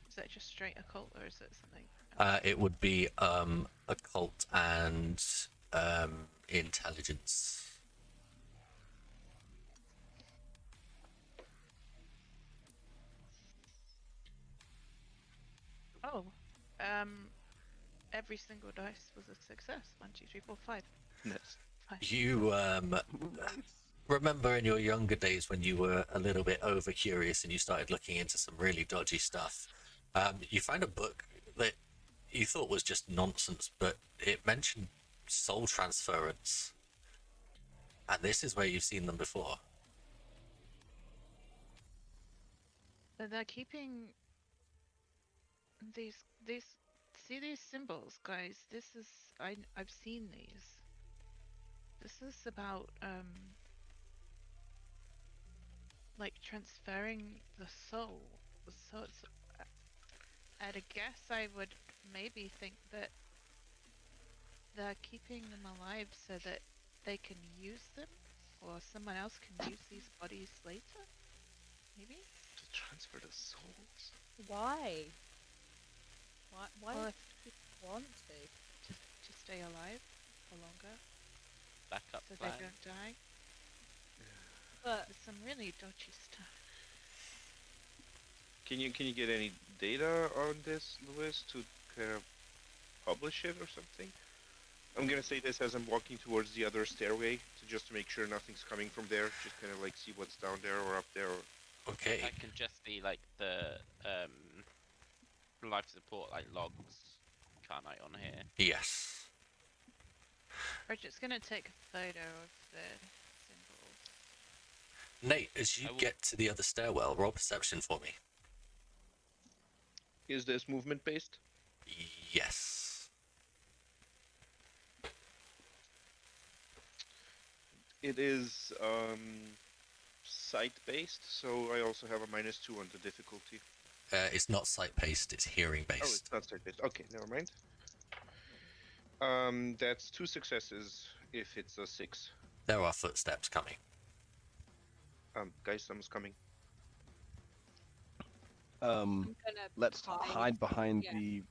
Is that just straight occult, or is it something? It would be occult and intelligence. Oh, every single dice was a success. 1, 2, 3, 4, 5. Nice. You Nice. remember in your younger days when you were a little bit over curious and you started looking into some really dodgy stuff. You found a book that you thought was just nonsense, but it mentioned soul transference. And this is where you've seen them before. So they're keeping these see these symbols, guys. This is I've seen these. This is about like transferring the soul. So it's at a guess I would maybe think that they're keeping them alive so that they can use them, or someone else can use these bodies later. Maybe. To transfer the souls. Why? Why Well, do if people want to? to stay alive for longer, Backup so plan. they don't die. But There's some really dodgy stuff. Can you get any data on this, Lewis, to kind of publish it or something? I'm gonna say this as I'm walking towards the other stairway, just to make sure nothing's coming from there. Just kind of like see what's down there or up there. Or... Okay. I can just see like the life support like logs, can't I, on here? Yes. Bridget's gonna take a photo of the symbols. Nate, as you I will- get to the other stairwell, roll perception for me. Is this movement based? Yes. It is sight based, so I also have a -2 on the difficulty. It's not sight-based, it's Oh, hearing-based. it's not sight based. Okay, never mind. That's 2 successes if it's a 6. There are footsteps coming. Guys, someone's coming. I'm gonna Let's hide behind the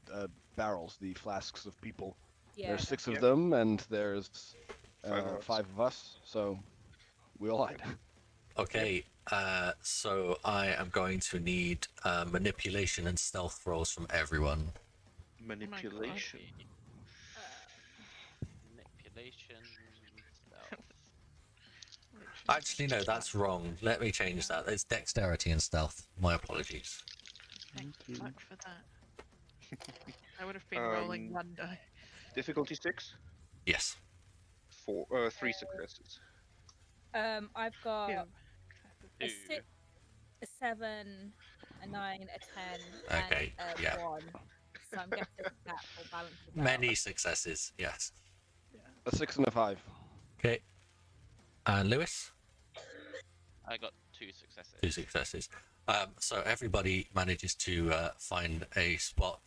barrels, the flasks of people. Yeah, There's 6 of Yep. them, and there's 5 of us. 5 of us, so we all hide. Okay, so I am going to need manipulation and stealth rolls from everyone. Manipulation. Manipulation. Stealth. Literally Actually, no, just that's wrong. Let me change that. It's dexterity and stealth. My apologies. Thank fuck for that. I would have been rolling Um, 1 die. Difficulty 6. Yes. 3 successes. I've got Yeah. a Two. 6, a 7, a 9, a 10, Okay, and a yeah. 1. So I'm guessing that will balance it out. Many successes, yes. A 6 and a 5. Okay. And Lewis? I got 2 successes. 2 successes. So everybody manages to find a spot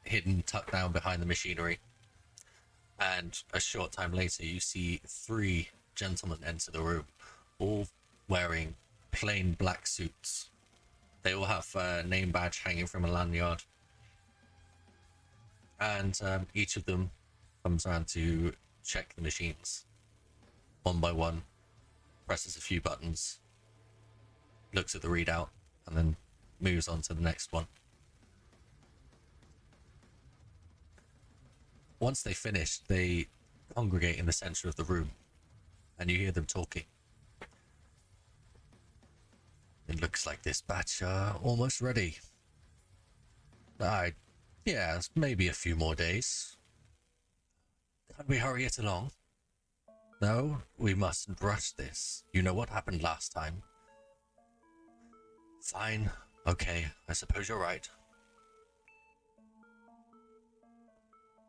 hidden, tucked down behind the machinery. And a short time later, you see 3 gentlemen enter the room, all wearing plain black suits. They all have a name badge hanging from a lanyard. And each of them comes around to check the machines. One by one, presses a few buttons, looks at the readout, and then moves on to the next one. Once they finish, they congregate in the center of the room, and you hear them talking. It looks like this batch are almost ready. Yeah, maybe a few more days. Can we hurry it along? No, we mustn't rush this. You know what happened last time. Fine. Okay, I suppose you're right.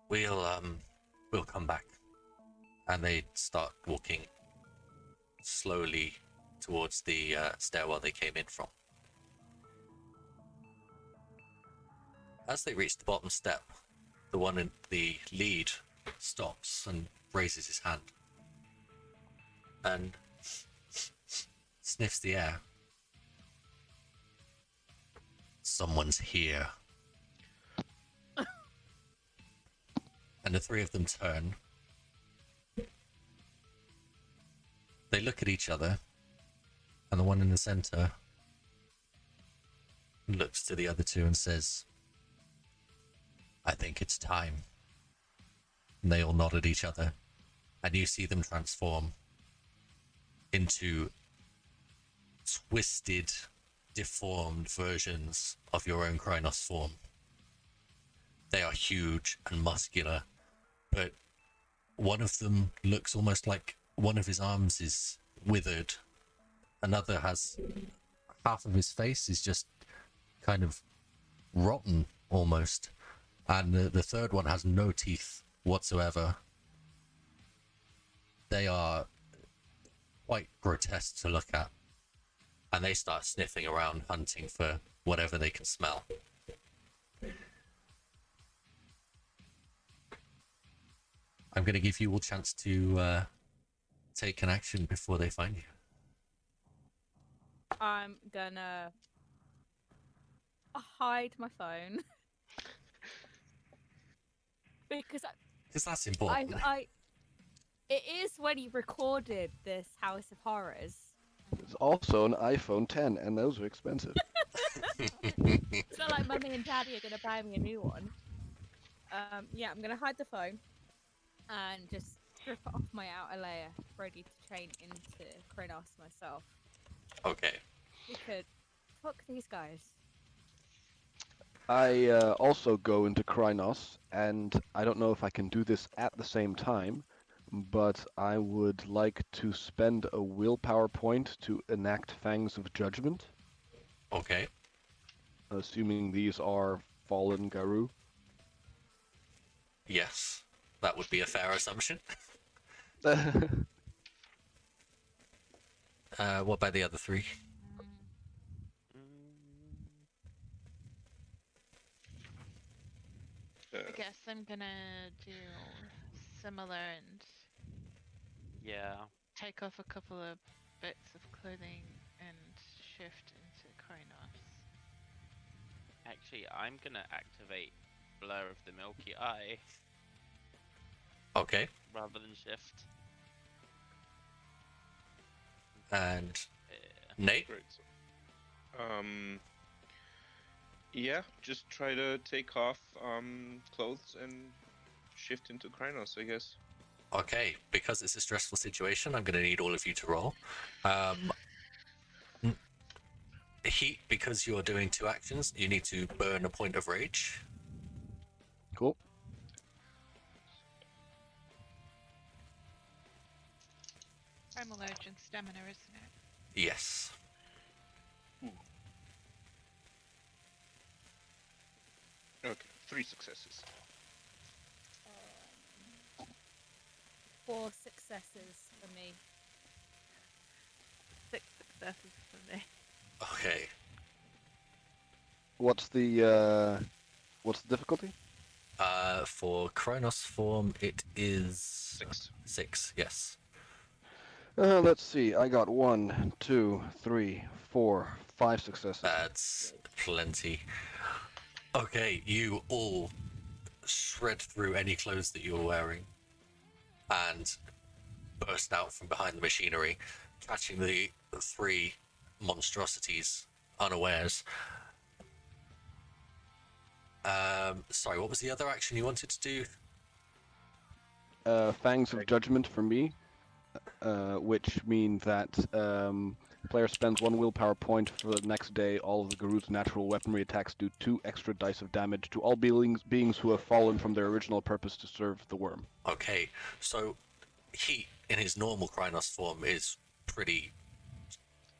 We'll come back. And they start walking slowly towards the stairwell they came in from. As they reach the bottom step, the one in the lead stops and raises his hand and sniffs the air. Someone's here. And the three of them turn. They look at each other, and the one in the center looks to the other two and says, I think it's time. And they all nod at each other, and you see them transform into twisted, deformed versions of your own Krynos form. They are huge and muscular, but one of them looks almost like one of his arms is withered. Another has half of his face is just kind of rotten almost. And the third one has no teeth whatsoever. They are quite grotesque to look at. And they start sniffing around, hunting for whatever they can smell. I'm going to give you all a chance to take an action before they find you. I'm gonna hide my phone because That's important. it is when he recorded this House of Horrors. It's also an iPhone 10, and those are expensive. It's not like Mummy and Daddy are gonna buy me a new one. Yeah, I'm gonna hide the phone and just strip off my outer layer, ready to train into Krynos myself. Okay. Because fuck these guys. I also go into Krynos, and I don't know if I can do this at the same time, but I would like to spend a willpower point to enact Fangs of Judgment, Okay. assuming these are fallen Garou. Yes. That would be a fair assumption. What about the other three? I guess I'm gonna do similar and Yeah. take off a couple of bits of clothing and shift into Krynos. Actually, I'm gonna activate Blur of the Milky Eye Okay. rather than shift. And Yeah. Nate? Great. Yeah, just try to take off clothes and shift into Krynos, I guess. Okay. Because it's a stressful situation, I'm going to need all of you to roll. Heat, because you're doing two actions, you need to burn a point of rage. Cool. Primal Urge and Stamina, isn't it? Yes. Okay, 3 successes. 4 successes for me. 6 successes for me. Okay. What's the difficulty? For Kronos form, it is 6. 6. Yes. Let's see. I got 1, 2, 3, 4, 5 successes. That's plenty. Okay, you all shred through any clothes that you were wearing and burst out from behind the machinery, catching the three monstrosities unawares. Sorry, what was the other action you wanted to do? Fangs of Judgment for me, which mean that player spends 1 willpower point for the next day. All of the Garut's natural weaponry attacks do 2 extra dice of damage to all beings who have fallen from their original purpose to serve the worm. Okay, so he, in his normal Krynos form, is pretty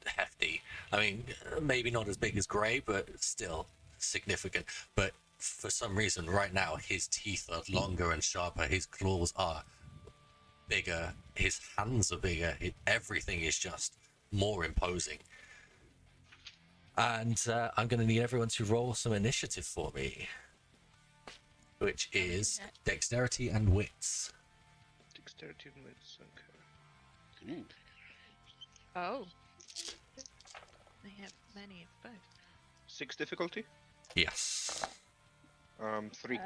hefty. I mean, maybe not as big as Grey, but still significant. But for some reason, right now, his teeth are longer and sharper. His claws are bigger. His hands are bigger. Everything is just more imposing. And I'm going to need everyone to roll some initiative for me, which is dexterity and wits. Dexterity and wits. Okay. Ooh. Oh. They have many of both. 6 difficulty. Yes. 3.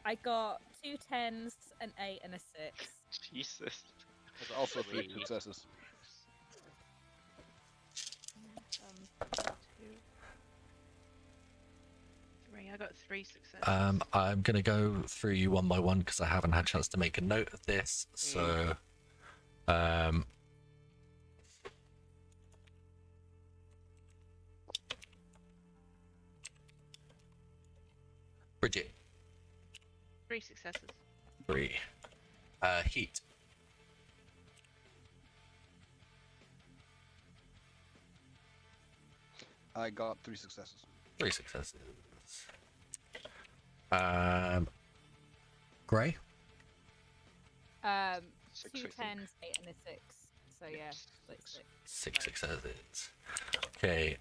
I got 2 10s, an 8, and a 6. Jesus. There's also 3 Three. successes. Two, 3. I got 3 successes. I'm going to go through you one by one because I haven't had a chance to make a note of this. So, Bridget, 3 successes. 3. Heat, I got 3 successes. 3 successes. Grey, 6, 2 I think. 10s, 8, and a 6. So yeah, like 6. 6 successes. Okay,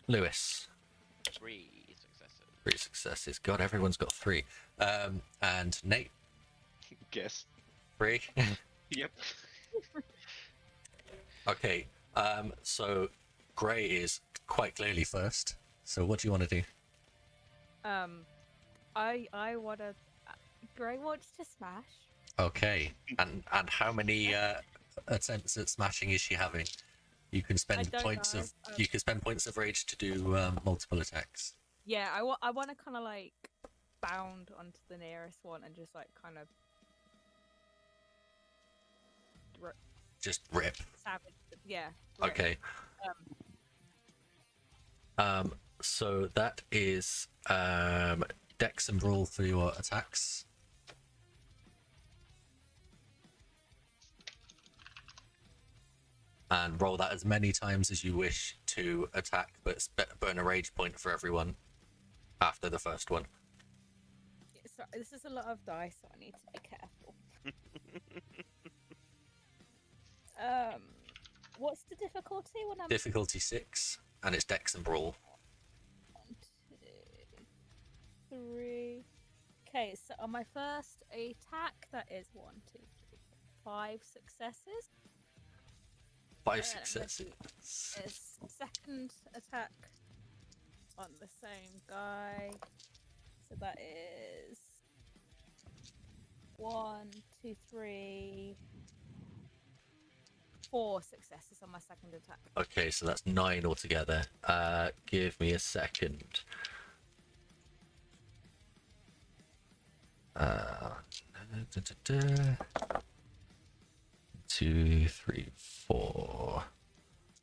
Lewis, 3 successes. 3 successes. God, everyone's got 3. And Nate, Guess. 3. Yep. Okay, so Grey is quite clearly first. So what do you want to do? I wanna. Grey wants to smash. Okay, and how many attempts at smashing is she having? You can spend don't points know. of you can spend points of rage to do multiple attacks. Yeah, I want to kind of like bound onto the nearest one and just like kind of Just rip. savage. Yeah. rip. Okay. So that is Dex and Brawl for your attacks. And roll that as many times as you wish to attack, but burn a rage point for everyone after the first one. So this is a lot of dice, so I need to be careful. What's the difficulty when I'm Difficulty 6, and it's Dex and Brawl. 1, 2, 3? Okay, so on my first attack, that is 1, 2, 3, 4, 5 successes. 5 let's successes. Is second attack on the same guy. So that is 1, 2, 3, 4 successes on my second attack. Okay, so that's 9 altogether. Give me a second. 2, 3, 4.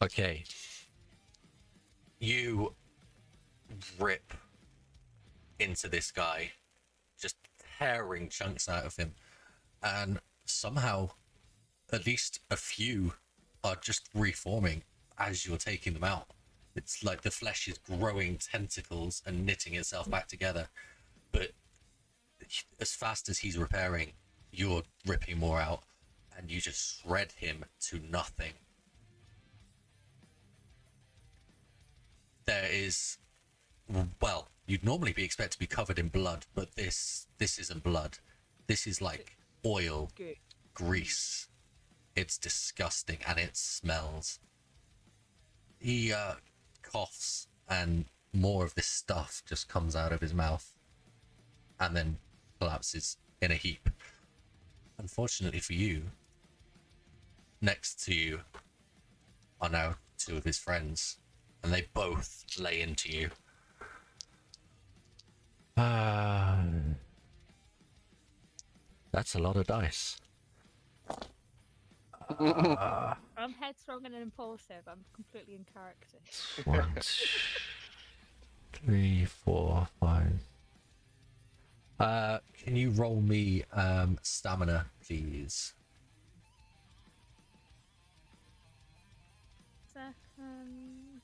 Okay. You rip into this guy, just tearing chunks out of him, and somehow at least a few are just reforming as you're taking them out. It's like the flesh is growing tentacles and knitting itself back together, but as fast as he's repairing, you're ripping more out, and you just shred him to nothing. There is, well, you'd normally be expected to be covered in blood, but this isn't blood. This is like oil, Good. grease. It's disgusting, and it smells. He coughs, and more of this stuff just comes out of his mouth, and then collapses in a heap. Unfortunately for you, next to you are now 2 of his friends, and they both lay into you. That's a lot of dice. I'm headstrong and impulsive. I'm completely in character. 1, 2, 3, 4, 5. Can you roll me stamina, please? Second.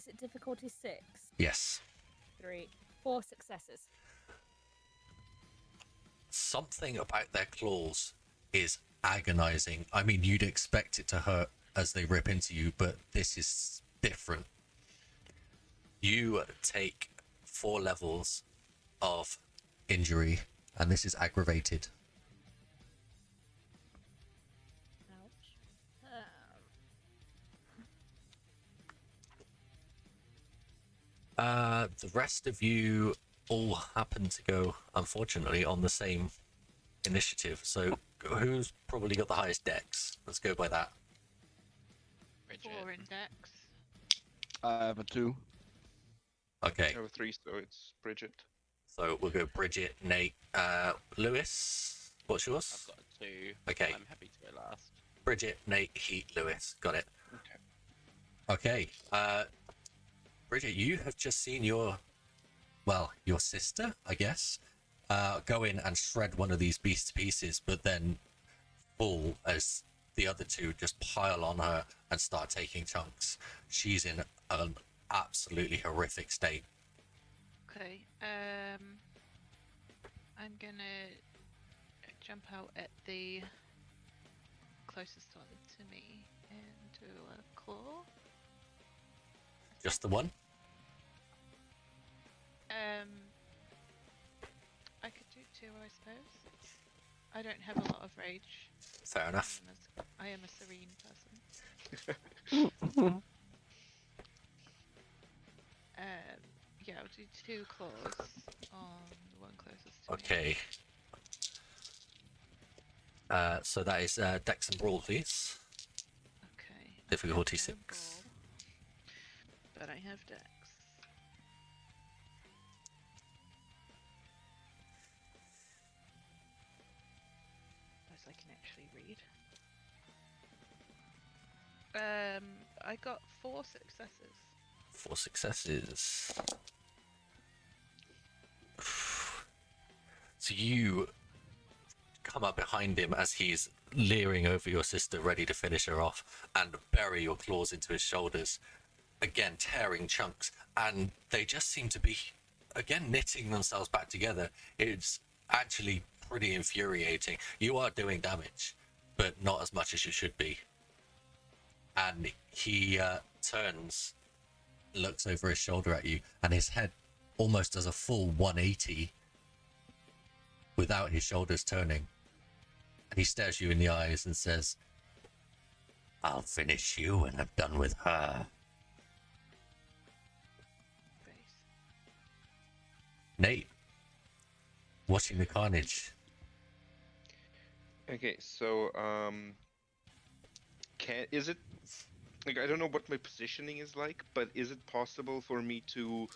is it difficulty 6? Yes. 3, 4 successes. Something about their claws is agonizing. I mean, you'd expect it to hurt as they rip into you, but this is different. You take 4 levels of injury, and this is aggravated. Ouch. The rest of you all happen to go, unfortunately, on the same initiative. So who's probably got the highest dex? Let's go by that. Bridget. 4 index. I have a 2. Okay, I have a 3, so it's Bridget. so we'll go Bridget, Nate, Lewis. What's I've yours? got a 2. Okay. I'm happy to go last. Bridget, Nate, Heat, Lewis. Got it. Okay. Okay. Bridget, you have just seen your sister, I guess, go in and shred one of these beasts to pieces, but then fall as the other two just pile on her and start taking chunks. She's in an absolutely horrific state. Okay. I'm gonna jump out at the closest one to me and do a claw. Just the one? I could do 2, I suppose. I don't have a lot of rage. Fair enough. I am a serene person. Yeah, I'll do 2 claws on the one closest to me. Okay. So that is Dex and Brawl, please. Okay. I Difficulty have no 6. brawl, but I have Dex. As I can actually read. I got 4 successes. 4 successes. So you come up behind him as he's leering over your sister, ready to finish her off, and bury your claws into his shoulders, again tearing chunks, and they just seem to be, again, knitting themselves back together. It's actually pretty infuriating. You are doing damage, but not as much as you should be. And he turns, looks over his shoulder at you, and his head almost does a full 180 without his shoulders turning. And he stares you in the eyes and says, "I'll finish you when I'm done with her." Face. Nate, watching the carnage. Okay, so is it like, I don't know what my positioning is like, but is it possible for me to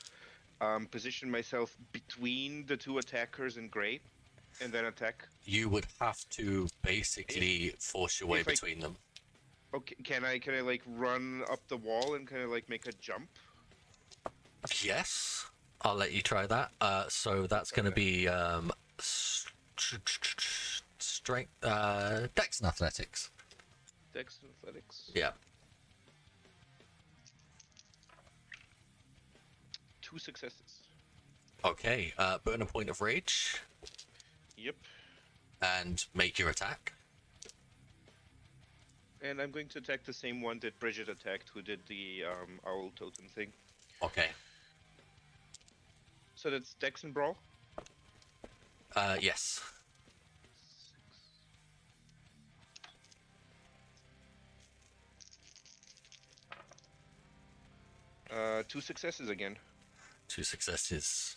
position myself between the 2 attackers in gray and then attack? You would have to basically force your way if I- between them. Okay, can I like run up the wall and kind of like make a jump? Yes, I'll let you try that. So that's going to be strength, Dex and athletics. Dex and athletics. Yeah. 2 successes. Okay. Burn a point of rage Yep. and make your attack. And I'm going to attack the same one that Bridget attacked, who did the owl totem thing. Okay. So that's Dex and Brawl. Yes. Two successes again. 2 successes.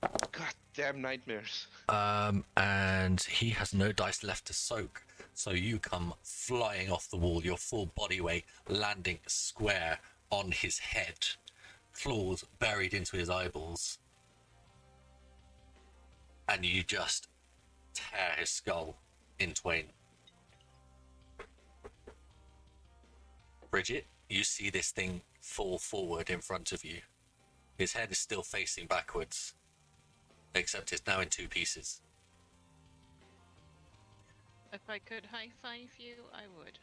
God damn nightmares. And he has no dice left to soak. So you come flying off the wall, your full body weight landing square on his head, claws buried into his eyeballs. And you just tear his skull in twain. Bridget, you see this thing fall forward in front of you. His head is still facing backwards, except it's now in 2 pieces. If I could high five you, I would.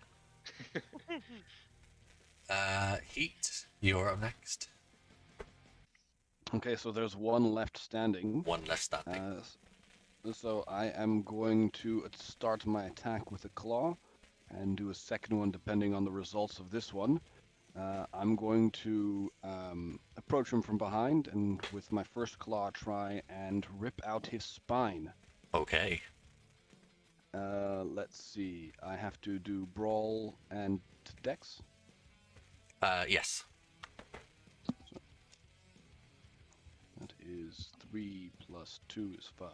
Heat, you're up next. Okay, so there's one left standing. One left standing. So I am going to start my attack with a claw and do a second one depending on the results of this one. I'm going to approach him from behind and with my first claw try and rip out his spine. Okay. Let's see. I have to do brawl and dex. Yes. That is 3 plus 2 is 5.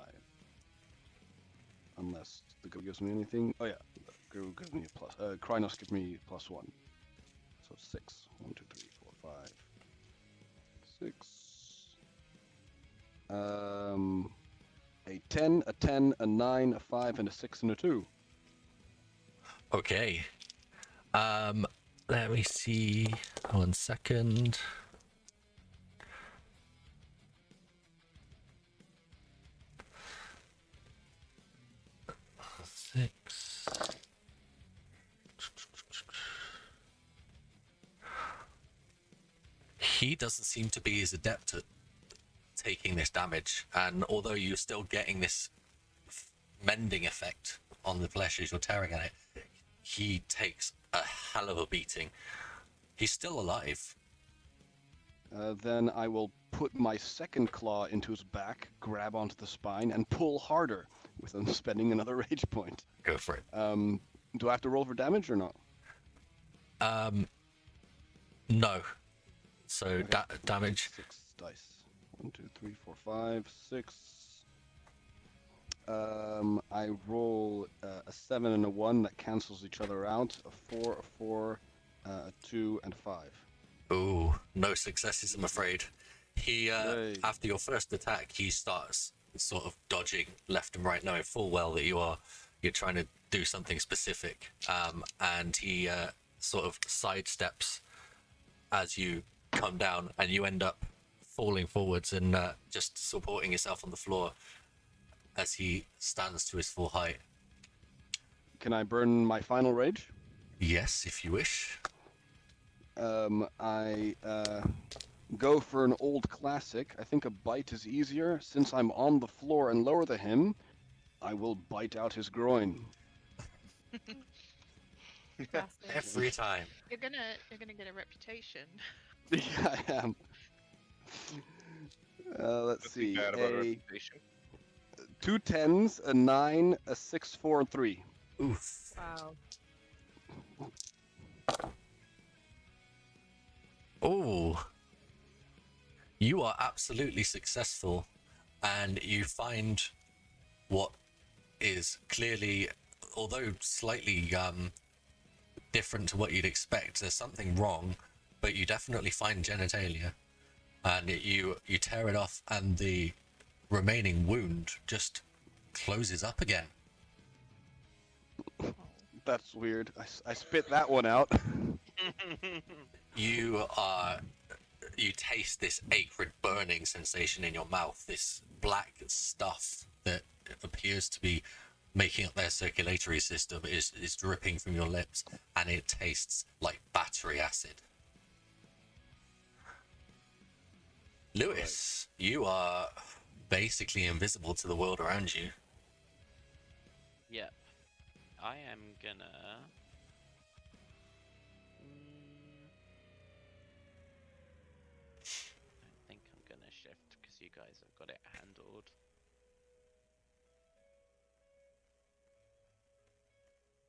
Unless the girl gives me anything. Oh yeah, the girl gives me a plus. Krynos gives me +1. So 6. 1, 2, 3, 4, 5. 6. A 10, a 10, a 9, a 5, and a 6 and a 2. Okay. Let me see. 1 second. Six. He doesn't seem to be as adept at taking this damage, and although you're still getting this mending effect on the flesh as you're tearing at it, he takes a hell of a beating. He's still alive. Then I will put my second claw into his back, grab onto the spine, and pull harder with him spending another rage point. Go for it. Do I have to roll for damage or not? No. So Okay. damage. 6 dice. 1, 2, 3, 4, 5, 6. I roll a 7 and a 1 that cancels each other out. A 4, a 4, a 2, and 5. Ooh, no successes, I'm afraid. He, Yay. after your first attack, he starts sort of dodging left and right, knowing full well that you're trying to do something specific. And he sort of sidesteps as you come down, and you end up falling forwards and just supporting yourself on the floor as he stands to his full height. Can I burn my final rage? Yes, if you wish. I go for an old classic. I think a bite is easier. Since I'm on the floor and lower than him, I will bite out his groin. Classic. Every time. You're gonna get a reputation. Yeah, I am. Let's Nothing see. bad about a reputation. 2 10s, a 9, a 6, 4, and 3. Oof. Wow. Oh, you are absolutely successful, and you find what is clearly, although slightly different to what you'd expect. There's something wrong, but you definitely find genitalia, and you tear it off, and the remaining wound just closes up again. That's weird. I spit that one out. You taste this acrid burning sensation in your mouth, this black stuff that appears to be making up their circulatory system is dripping from your lips, and it tastes like battery acid. Lewis, you are basically invisible to the world around you. Yep. I am gonna. I think I'm gonna shift because you guys have got it handled.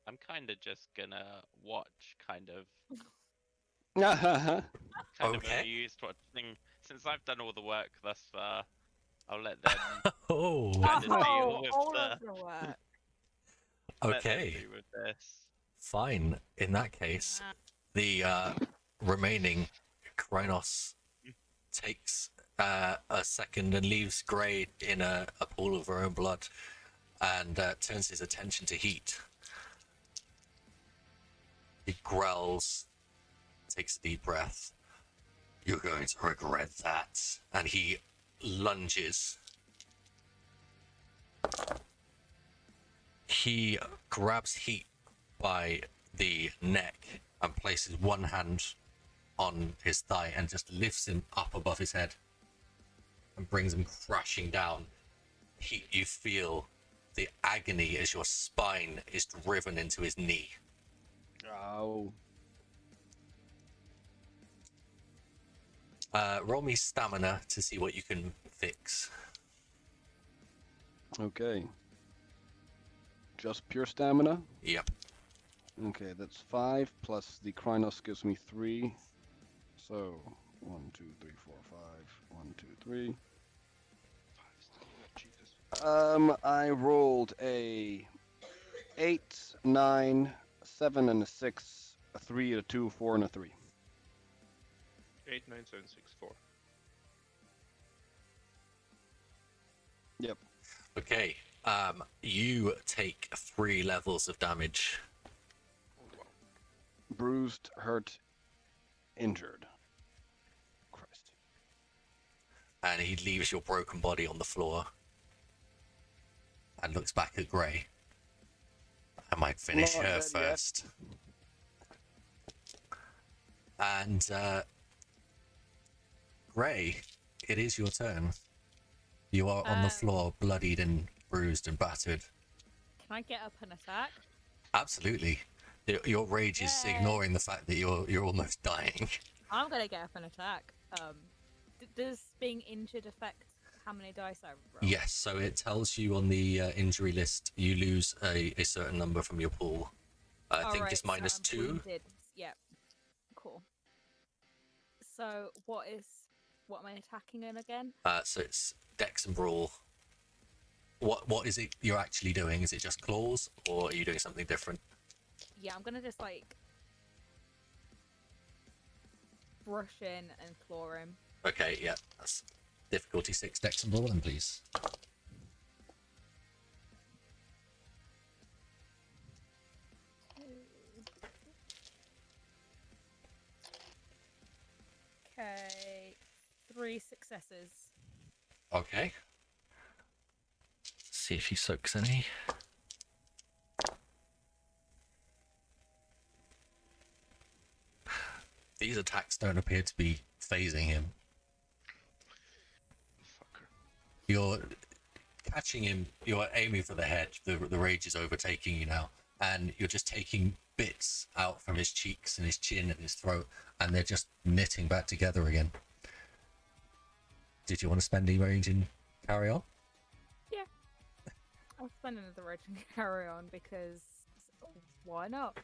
I'm kind of just gonna watch, kind of Okay. amused watching. Since I've done all the work thus far, I'll let them Oh, kind of deal with all the. of the work. Let them okay. deal with this. Fine. In that case, the remaining Krynos takes a second and leaves Grey in a pool of her own blood, and turns his attention to Heat. He growls, takes a deep breath. You're going to regret that. And he lunges. He grabs Heat by the neck and places one hand on his thigh and just lifts him up above his head and brings him crashing down. You feel the agony as your spine is driven into his knee. Oh. Roll me stamina to see what you can fix. Okay. Just pure stamina? Yep. Okay, that's 5 plus the Krynos gives me 3. So 1, 2, 3, 4, 5. 1, 2, 3. Jesus. I rolled a 8, 9, 7, and a 6, a 3, a 2, 4, and a 3. 8, 9, 7, 6, 4. Yep. Okay. You take 3 levels of damage. Oh, wow. Bruised, hurt, injured. Christ. And he leaves your broken body on the floor and looks back at Grey. I might finish Not her dead yet. first. And Grey, it is your turn. You are on the floor, bloodied and bruised and battered. Can I get up and attack? Absolutely. Your rage is Yay. ignoring the fact that you're almost dying. I'm gonna get up and attack. Does being injured affect how many dice I roll? Yes, so it tells you on the injury list you lose a certain number from your pool. I think Alright, it's minus so I'm 2. wounded. Yep. Cool. So what am I attacking in again? So it's Dex and Brawl. What is it you're actually doing? Is it just claws, or are you doing something different? Yeah, I'm gonna just like brush in and claw him. Okay, yeah, that's difficulty 6 Dex and Brawl, then please. Okay, 3 successes. Okay. See if he soaks any. These attacks don't appear to be phasing him. Fucker. You're catching him, you're aiming for the head, the rage is overtaking you now, and you're just taking bits out from his cheeks and his chin and his throat, and they're just knitting back together again. Did you want to spend any rage and carry on? Yeah. I'll spend another rage and carry on because why not?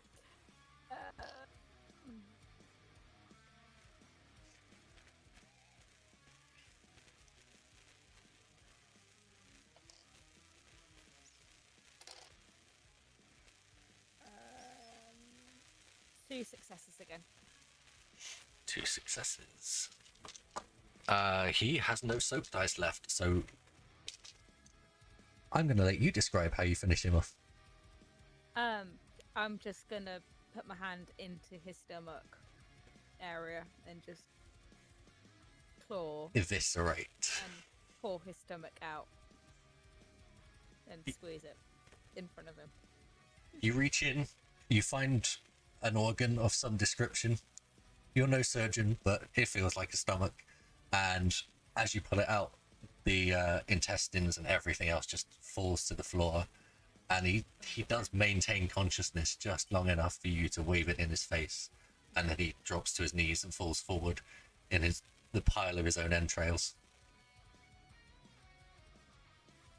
Two successes again. 2 successes. He has no soap dice left, so I'm going to let you describe how you finish him off. I'm just gonna put my hand into his stomach area and just claw Eviscerate. and pull his stomach out and squeeze it in front of him. You reach in, you find an organ of some description. You're no surgeon, but it feels like a stomach. And as you pull it out, the intestines and everything else just falls to the floor. And he does maintain consciousness just long enough for you to wave it in his face. And then he drops to his knees and falls forward in the pile of his own entrails.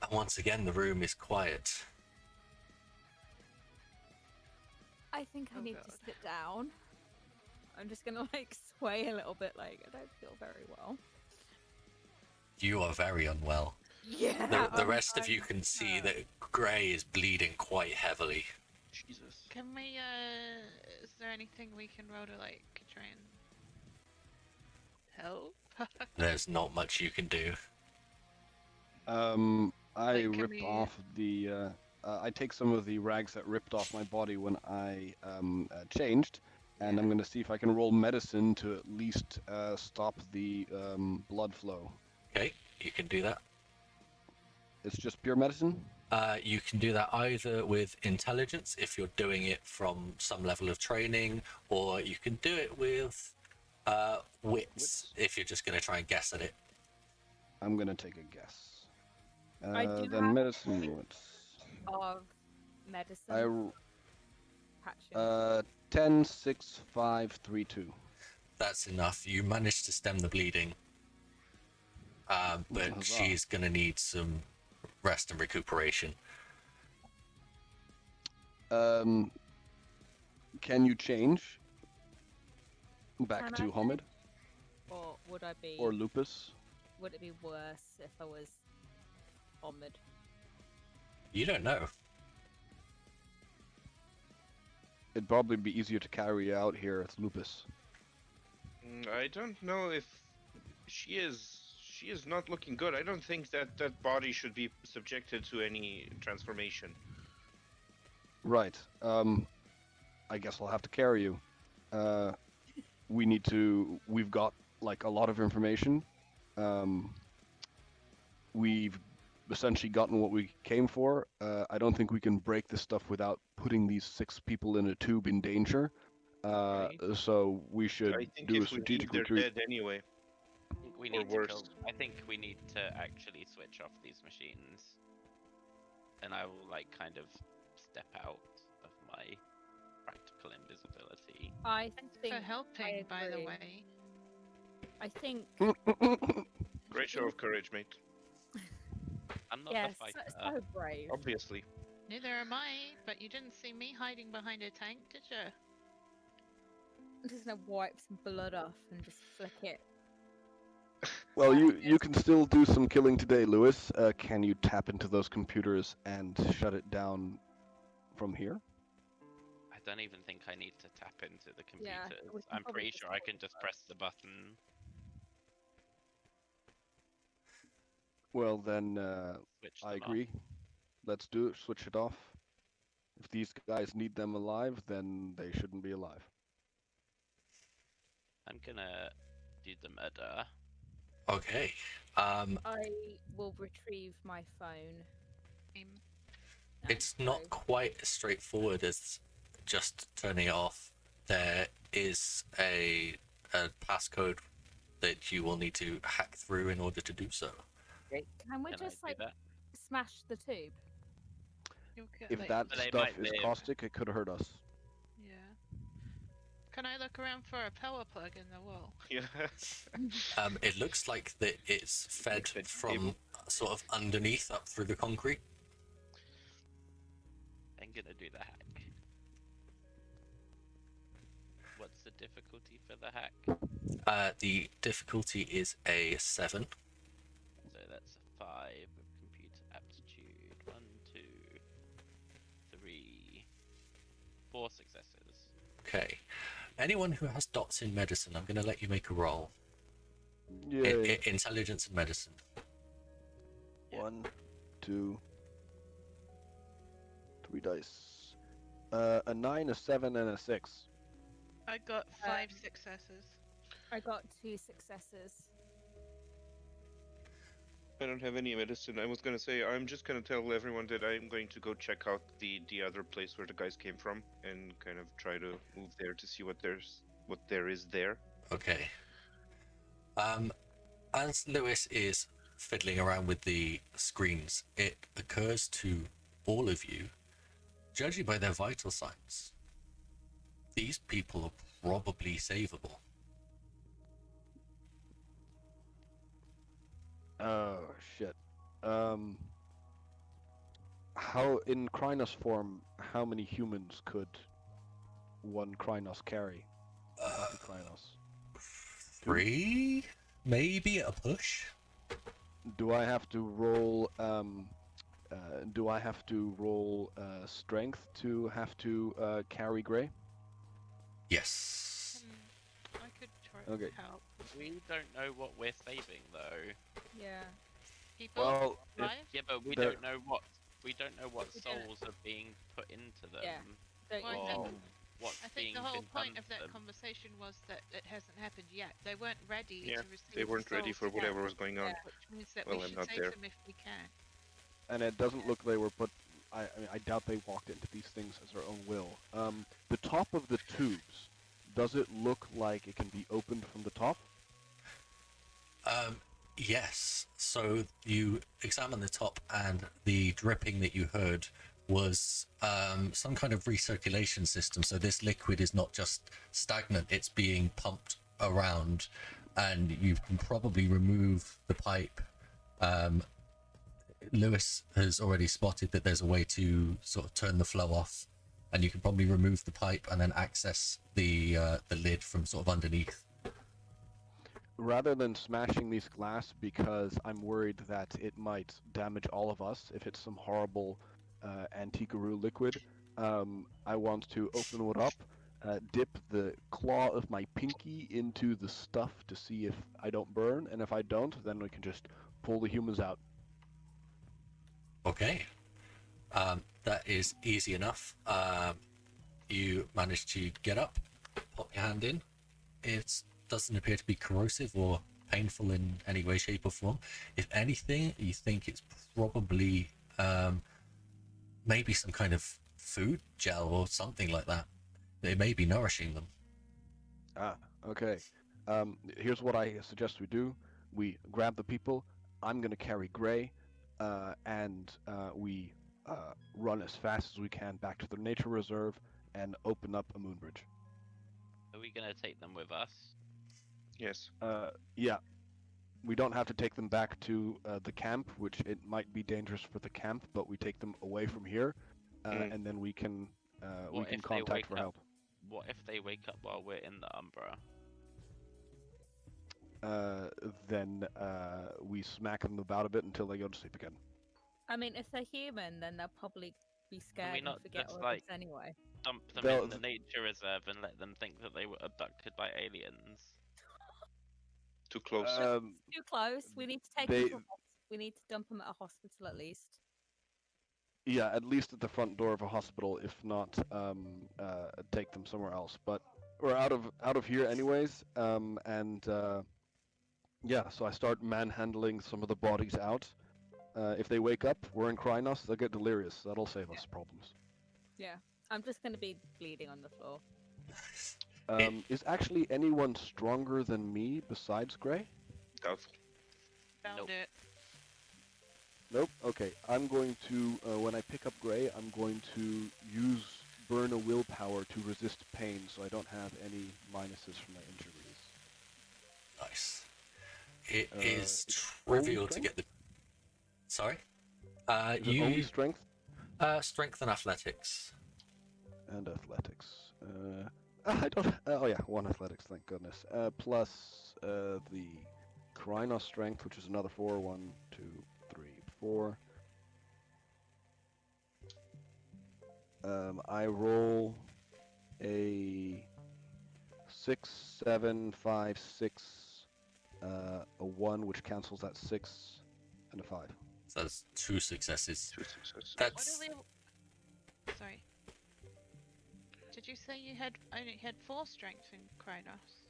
And once again, the room is quiet. I think I Oh, need God. to sit down. I'm just gonna like sway a little bit, like I don't feel very well. You are very unwell. Yeah. The rest of you can see that Grey is bleeding quite heavily. Jesus. Can we, is there anything we can roll to, like, try and help? There's not much you can do. I Like, can rip we- off the. I take some of the rags that ripped off my body when I changed, and I'm going to see if I can roll medicine to at least stop the blood flow. Okay, you can do that. It's just pure medicine? You can do that either with intelligence if you're doing it from some level of training, or you can do it with Wits, if you're just going to try and guess at it. I'm gonna take a guess. I do Then have medicine. What's of medicine I? patching. 10, 6, 5, 3, 2. That's enough. You managed to stem the bleeding. But Huzzah. she's going to need some rest and recuperation. Can you change back Can to I Homid Or would I be? or Lupus? Would it be worse if I was Omid? You don't know. It'd probably be easier to carry out here as Lupus. I don't know if she is. She is not looking good. I don't think that that body should be subjected to any transformation. Right. I guess I'll have to carry you. We've got like a lot of information. We've essentially gotten what we came for. I don't think we can break this stuff without putting these 6 people in a tube in danger. So we should I think do a if we leave, strategic they're retreat. dead anyway. I think we Or need to worse. kill. I think we need to actually switch off these machines, and I will like kind of step out of my practical invisibility. I Thanks think for helping, by the agree. way. I think Great show of courage, mate. I'm not yes, the fighter. so brave. Obviously. Neither am I, but you didn't see me hiding behind a tank, did you? I'm just gonna wipe some blood off and just flick it. Well, you can still do some killing today, Lewis. Can you tap into those computers and shut it down from here? I don't even think I need to tap into the Yeah, computers. we can I'm probably pretty just sure I do can it just first. press the button. Well, then Switch I them off. agree. Let's do it. Switch it off. If these guys need them alive, then they shouldn't be alive. I'm gonna do the murder. Okay. I will retrieve my phone. Um, and It's not go. quite as straightforward as just turning it off. There is a passcode that you will need to hack through in order to do so. Can we Can I just do like that? smash the tube? you'll get, If like, that But they stuff might is live. caustic, it could hurt us. Yeah. Can I look around for a power plug in the wall? Yeah. It looks like that it's fed Fed from cable. sort of underneath up through the concrete. I'm gonna do the hack. What's the difficulty for the hack? The difficulty is a 7. So that's a 5 with computer aptitude. 1, 2, 3, 4 successes. Okay. Anyone who has dots in medicine, I'm going to let you make a roll. Yeah. Intelligence and medicine. Yeah. 1, 2, 3 dice. A 9, a 7, and a 6. I got 5 successes. I got 2 successes. I don't have any medicine. I was gonna say I'm just gonna tell everyone that I'm going to go check out the other place where the guys came from and kind of try to move there to see what there is there. Okay. As Lewis is fiddling around with the screens, it occurs to all of you, judging by their vital signs, these people are probably savable. Oh shit. How in Krynos form? How many humans could one Krynos carry? Healthy Krynos. 3? Maybe at a push? Do I have to roll? Do I have to roll strength to have to carry Gray? Yes. I could try to Okay. help. We don't know what we're saving though. Yeah. People Well, if- alive? Yeah, but we There- don't know what we don't know what We don't- souls are being put into them. Yeah. Don't Well, I you or think- what's I being think the whole been point done of to that them. conversation was that it hasn't happened yet. They weren't ready Yeah, to receive They weren't the ready soul for whatever together, was going on. Yeah. which means that Well, we I'm should not save there. them if we can. and it doesn't look they were put. I mean, I doubt they walked into these things as their own will. The top of the tubes, does it look like it can be opened from the top? Yes. So you examine the top, and the dripping that you heard was some kind of recirculation system. So this liquid is not just stagnant; it's being pumped around, and you can probably remove the pipe. Lewis has already spotted that there's a way to sort of turn the flow off, and you can probably remove the pipe and then access the lid from sort of underneath. Rather than smashing these glass, because I'm worried that it might damage all of us if it's some horrible Antikaroo liquid, I want to open it up, dip the claw of my pinky into the stuff to see if I don't burn, and if I don't, then we can just pull the humans out. Okay. That is easy enough. You manage to get up, pop your hand in. It doesn't appear to be corrosive or painful in any way, shape, or form. If anything, you think it's probably maybe some kind of food gel or something like that. It may be nourishing them. Ah, okay. Here's what I suggest we do. We grab the people. I'm going to carry Gray, and we run as fast as we can back to the nature reserve and open up a moon bridge. Are we gonna take them with us? Yes. Yeah. We don't have to take them back to the camp, which it might be dangerous for the camp, but we take them away from here, and then we can What if they contact wake for up? help. What if they wake up while we're in the Umbra? Then we smack them about a bit until they go to sleep again. I mean, if they're human, then they'll probably be scared and not forget just, all like, this anyway. Dump them They'll- in the nature reserve and let them think that they were abducted by aliens. Too close. Too close. We need to take they- them. We need to dump them at a hospital at least. Yeah, at least at the front door of a hospital. If not, take them somewhere else. But we're out of here anyways. Yeah. So I start manhandling some of the bodies out. If they wake up, we're in Krynos. They'll get delirious. That'll save us problems. Yeah. I'm just gonna be bleeding on the floor. Is actually anyone stronger than me besides Gray? Doubtful. Found Nope. it. Nope. Okay. I'm going to when I pick up Gray, I'm going to use burn a willpower to resist pain, so I don't have any minuses from my injuries. Nice. It is it's trivial only to strength? get the. Sorry. Is it only strength Strength and athletics. and athletics? I don't. Oh yeah, one athletics. Thank goodness. Plus the Krynos strength, which is another 4. 1, 2, 3, 4. I roll a 6, 7, 5, 6, a 1, which cancels that 6, and a 5. So that's 2 successes. 2 successes. What That's do we? Sorry. Did you say you had only had 4 strength in Krynos?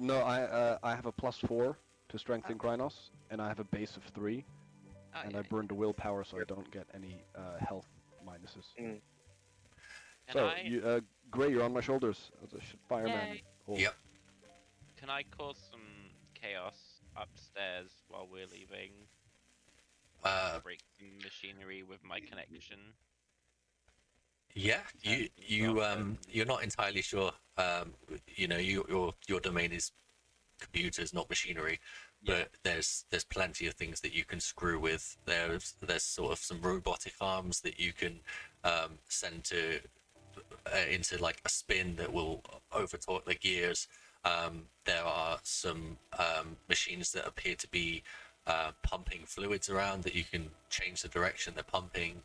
No, I have a +4 to strength in Krynos, and I have a base of 3, Oh, and yeah. I burned a willpower, so I don't get any health minuses. Can So, I Gray, you're on my shoulders as a fireman. Yay. Oh, Yep. can I cause some chaos upstairs while we're leaving? Break some machinery with my connection. Yeah, you're not entirely sure. Your domain is computers, not machinery, but there's plenty of things that you can screw with. There's sort of some robotic arms that you can send to into like a spin that will overtorque the gears. There are some machines that appear to be pumping fluids around that you can change the direction they're pumping.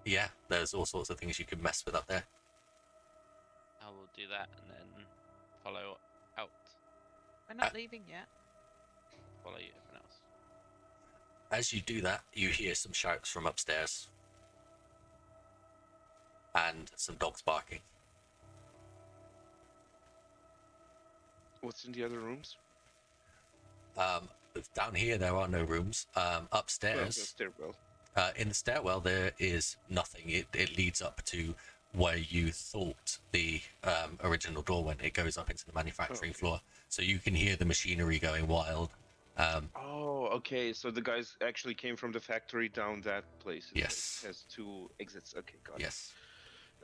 Yeah, there's all sorts of things you can mess with up there. I will do that and then follow out. We're not leaving yet. Follow everyone else. As you do that, you hear some shouts from upstairs and some dogs barking. What's in the other rooms? Down here, there are no rooms. Upstairs, Stairwell. in the stairwell, there is nothing. It leads up to where you thought the original door went. It goes up into the manufacturing floor, so you can hear the machinery going wild. Oh, okay. So the guys actually came from the factory down that place. Yes. It has 2 exits. Okay, got it. Yes.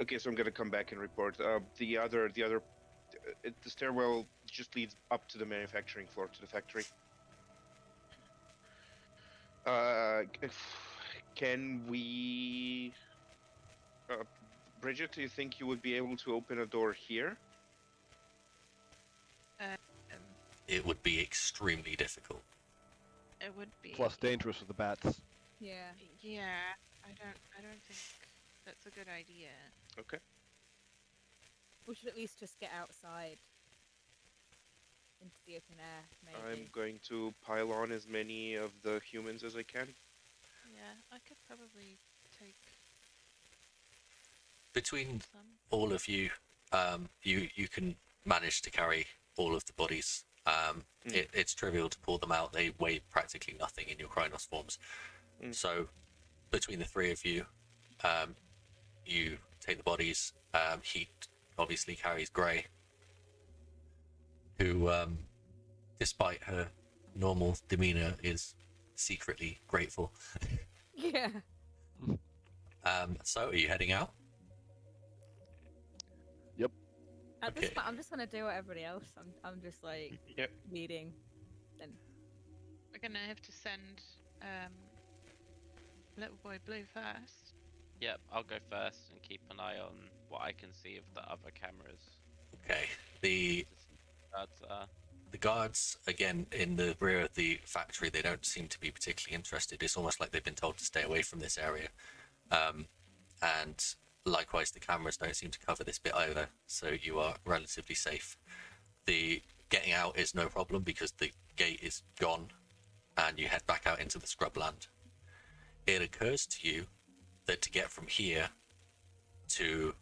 Okay, so I'm gonna come back and report. The other, the stairwell just leads up to the manufacturing floor to the factory. Can we, Bridget? Do you think you would be able to open a door here? Um, It would be extremely difficult. it would be. Plus dangerous with the bats. Yeah. Yeah, I don't think that's a good idea. Okay. We should at least just get outside into the open air, maybe. I'm going to pile on as many of the humans as I can. Yeah, I could probably take Between some. all of you, you can manage to carry all of the bodies. It's trivial to pull them out. They weigh practically nothing in your Krynos forms. So between the 3 of you, you take the bodies. Heat obviously carries Grey, who, despite her normal demeanor, is secretly grateful. Yeah. So are you heading out? At this Okay. point, I'm just gonna do what everybody else. I'm just like Yep. leading. We're gonna have to send little boy Blue first. Yep, I'll go first and keep an eye on what I can see of the other cameras. Okay. The The guards are again, in the rear of the factory, they don't seem to be particularly interested. It's almost like they've been told to stay away from this area. And likewise, the cameras don't seem to cover this bit either, so you are relatively safe. The getting out is no problem because the gate is gone, and you head back out into the scrubland. It occurs to you that to get from here to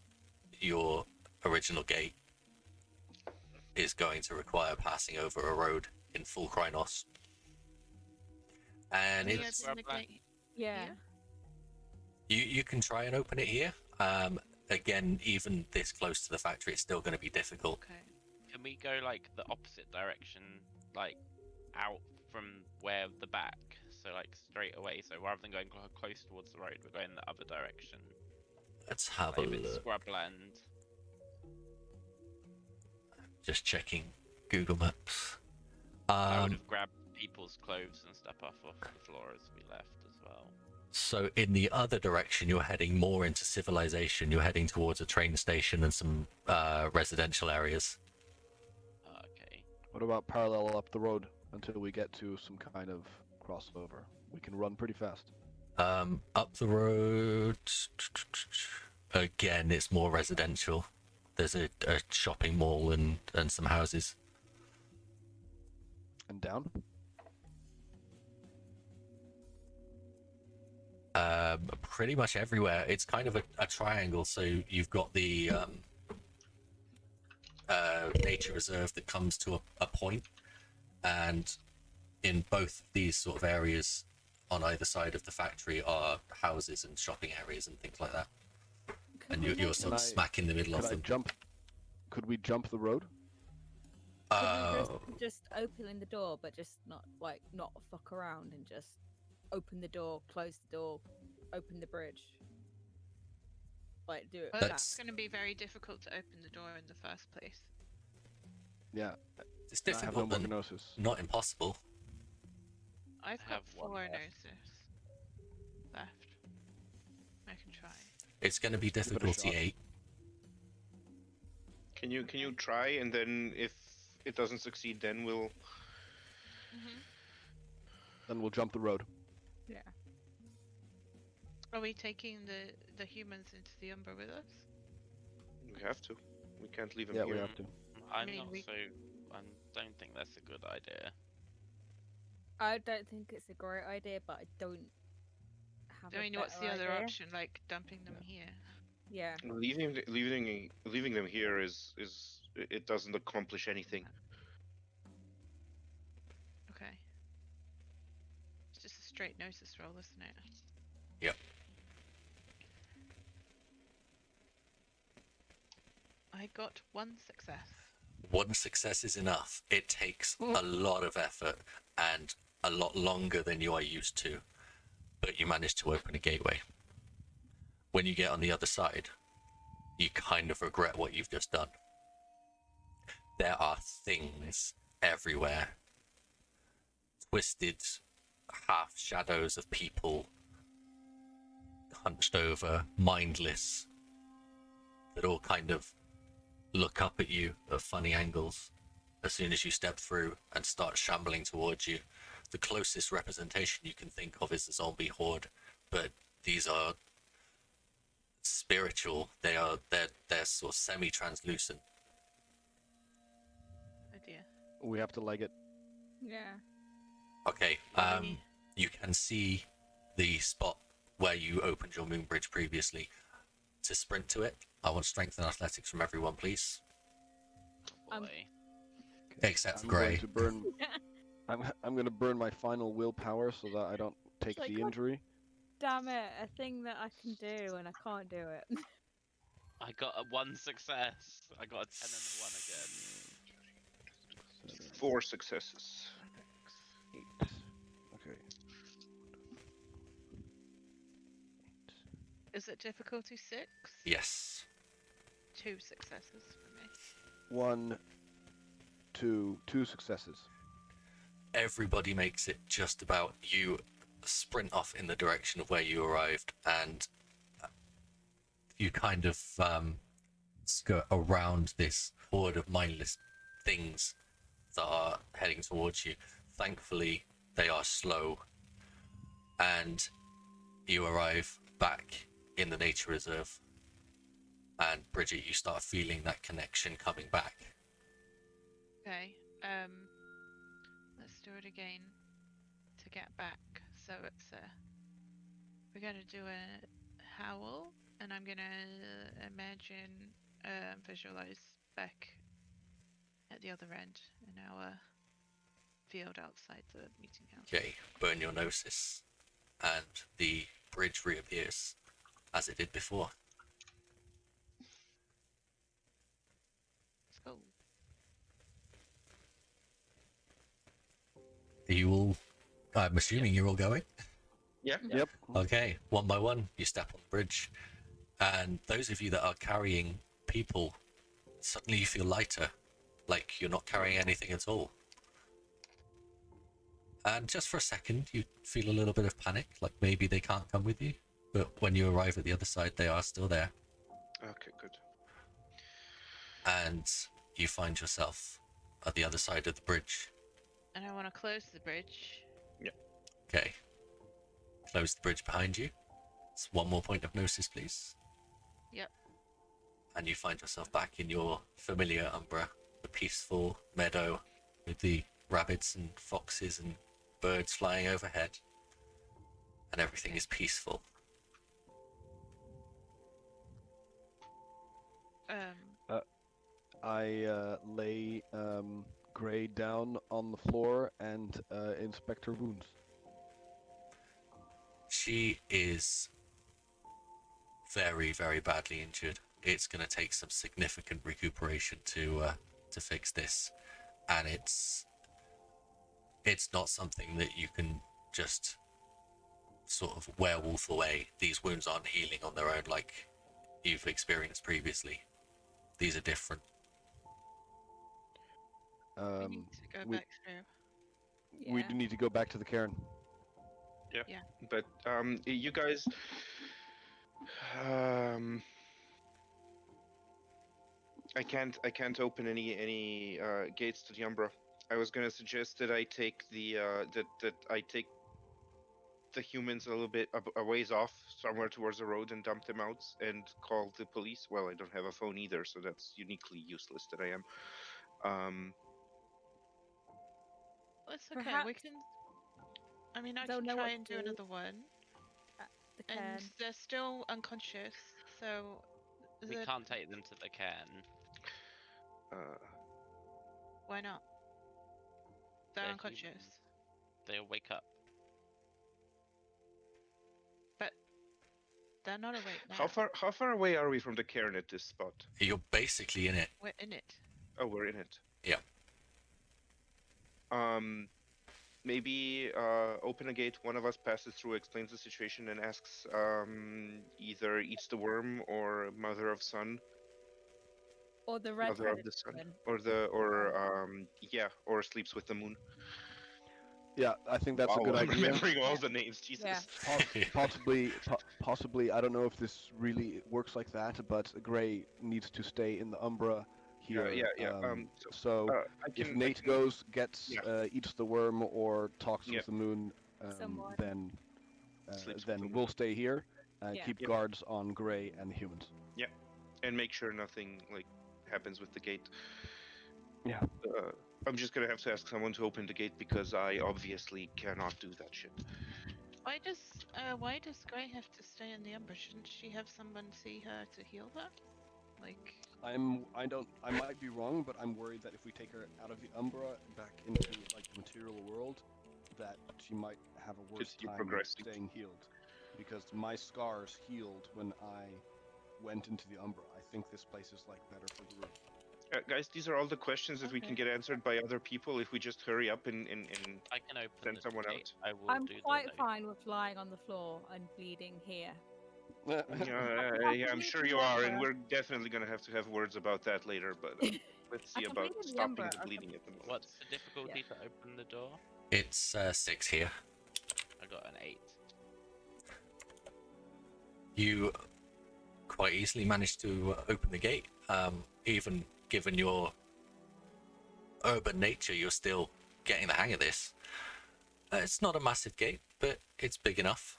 your original gate is going to require passing over a road in full Krynos. And Can we it's open the gate Yeah. here? you can try and open it here. Again, even this close to the factory, it's still going to be difficult. Okay. Can we go like the opposite direction, like out from where the back, so like straight away? So rather than going close towards the road, we're going the other direction. Let's have Like a if it's look. scrubland. Just checking Google Maps. I would have grabbed people's clothes and stuff off the floor as we left as well. So in the other direction, you're heading more into civilization. You're heading towards a train station and some residential areas. Okay. What about parallel up the road until we get to some kind of crossover? We can run pretty fast. Up the road, again, it's more residential. There's a shopping mall and some houses. And down? Pretty much everywhere. It's kind of a triangle, so you've got the nature reserve that comes to a point, and in both these sort of areas on either side of the factory are houses and shopping areas and things like that. And you're sort of Can I- smack in the middle of Could I them. jump? Could we jump the road? Could we just open the door, but just not fuck around and just open the door, close the door, open the bridge. Like do it. Well, That's- it's going to be very difficult to open the door in the first place. Yeah. It's I have no difficult, but morganosis. not impossible. I've I got have one 4 left. gnosis left. I can try. It's going to be it a difficulty shot. 8. Can you try, and then if it doesn't succeed, then we'll. Then we'll jump the road. Yeah. Are we taking the humans into the Umbra with us? We have to. We can't leave them Yeah, here. we have to. I'm mean, not we- so. I don't think that's a good idea. I don't think it's a great idea, but I don't have. I mean, what's the other option? Like dumping them here? Yeah. Leaving them here is it doesn't accomplish anything. Okay. It's just a straight gnosis roll, isn't it? Yep. got 1 success. One success is enough. It takes a lot of effort and a lot longer than you are used to, but you manage to open a gateway. When you get on the other side, you kind of regret what you've just done. There are things everywhere. Twisted half shadows of people hunched over, mindless, that all kind of look up at you at funny angles as soon as you step through and start shambling towards you. The closest representation you can think of is the zombie horde, but these are spiritual. They're sort of semi-translucent. Oh dear. We have to leg it. Yeah. Okay, Really? you can see the spot where you opened your moon bridge previously. To sprint to it, I want strength and athletics from everyone, please. Oh Um, boy. Except for I'm going Grey. to burn. I'm going to burn my final willpower so that I don't take like, the God injury. Damn it! A thing that I can do and I can't do it. I got a 1 success. I got a 10 and a 1 again. 4 successes. 8. Okay. Is it difficulty 6? Yes. 2 successes for me. 1, 2 successes. Everybody makes it just about. You sprint off in the direction of where you arrived, and you kind of skirt around this horde of mindless things that are heading towards you. Thankfully, they are slow, and you arrive back in the nature reserve. And Bridget, you start feeling that connection coming back. Okay. Let's do it again to get back. So it's we're gonna do a howl, and I'm gonna imagine, visualize back at the other end in our field outside the meeting house. Okay, burn your gnosis, and the bridge reappears as it did before. Let's go. Are you all? I'm assuming you're all going. Yeah. Yep. Okay, one by one, you step on the bridge, and those of you that are carrying people, suddenly you feel lighter, like you're not carrying anything at all. And just for a second, you feel a little bit of panic, like maybe they can't come with you. But when you arrive at the other side, they are still there, Okay, good. and you find yourself at the other side of the bridge. And I want to close the bridge. Okay, close the bridge behind you. It's one more point of gnosis, please. Yep. And you find yourself back in your familiar Umbra, the peaceful meadow with the rabbits and foxes and birds flying overhead, and everything is peaceful. I lay Gray down on the floor and inspect her wounds. She is very, very badly injured. It's going to take some significant recuperation to fix this, and it's not something that you can just sort of werewolf away. These wounds aren't healing on their own like you've experienced previously. These are different. We need to go we- back through. We Yeah. do need to go back to the cairn. But you guys, I can't open any gates to the Umbra. I was gonna suggest that I take the that I take the humans a little bit a ways off, somewhere towards the road, and dump them out and call the police. Well, I don't have a phone either, so that's uniquely useless that I am. It's okay. We Perhaps can. I mean, I they'll can know try what and to do do. another one, The and cairn. they're still unconscious. So We the- can't take them to the cairn. why not? They're They're unconscious. humans. They'll wake up. But They're not awake now. How far away are we from the cairn at this spot? You're basically in it. We're in it. Oh, we're in it. Yeah. Maybe open a gate. One of us passes through, explains the situation, and asks either eats the worm or mother of sun, Or the mother red of the sun, one. or sleeps with the moon. Yeah, I think that's a Wow, good I'm idea. remembering all the names. Jesus. Yeah. Possibly, I don't know if this really works like that, but Gray needs to stay in the Umbra here. Yeah. So I if can. Nate goes, gets, Yeah. eats the worm, or talks Yeah. with the moon, Someone. then Sleeps with the moon. we'll stay here and Yeah. keep Yep. guards on Gray and the humans. And make sure nothing like happens with the gate. Yeah. I'm just gonna have to ask someone to open the gate because I obviously cannot do that shit. Why does Grey have to stay in the Umbra? Shouldn't she have someone see her to heal her? Like, I might be wrong, but I'm worried that if we take her out of the Umbra back into like the material world, that she might have a worse keep time progressing. staying healed. Because my scars healed when I went into the Umbra. I think this place is like better for Guru. Guys, these are all the questions that we can Okay. get answered by other people if we just hurry up and I can open send the someone gate. I will I'm do quite the fine with lying on the floor and bleeding here. yeah, I'm sure you are, and we're definitely gonna have to have words about that later. But let's I see can about bleed in the stopping Umbra, the I can- bleeding at the moment. What's the difficulty to open the door? It's 6 here. I got an 8. You quite easily managed to open the gate. Even given your urban nature, you're still getting the hang of this. It's not a massive gate, but it's big enough.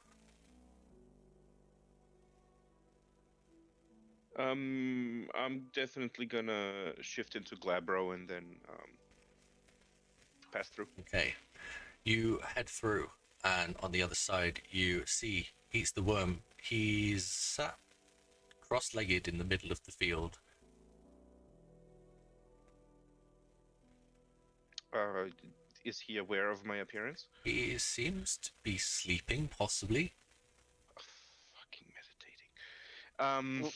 I'm definitely gonna shift into Glabro and then pass through. Okay. You head through, and on the other side, you see Eats the Worm. He's sat cross-legged in the middle of the field. Is he aware of my appearance? He seems to be sleeping, possibly. Fucking meditating.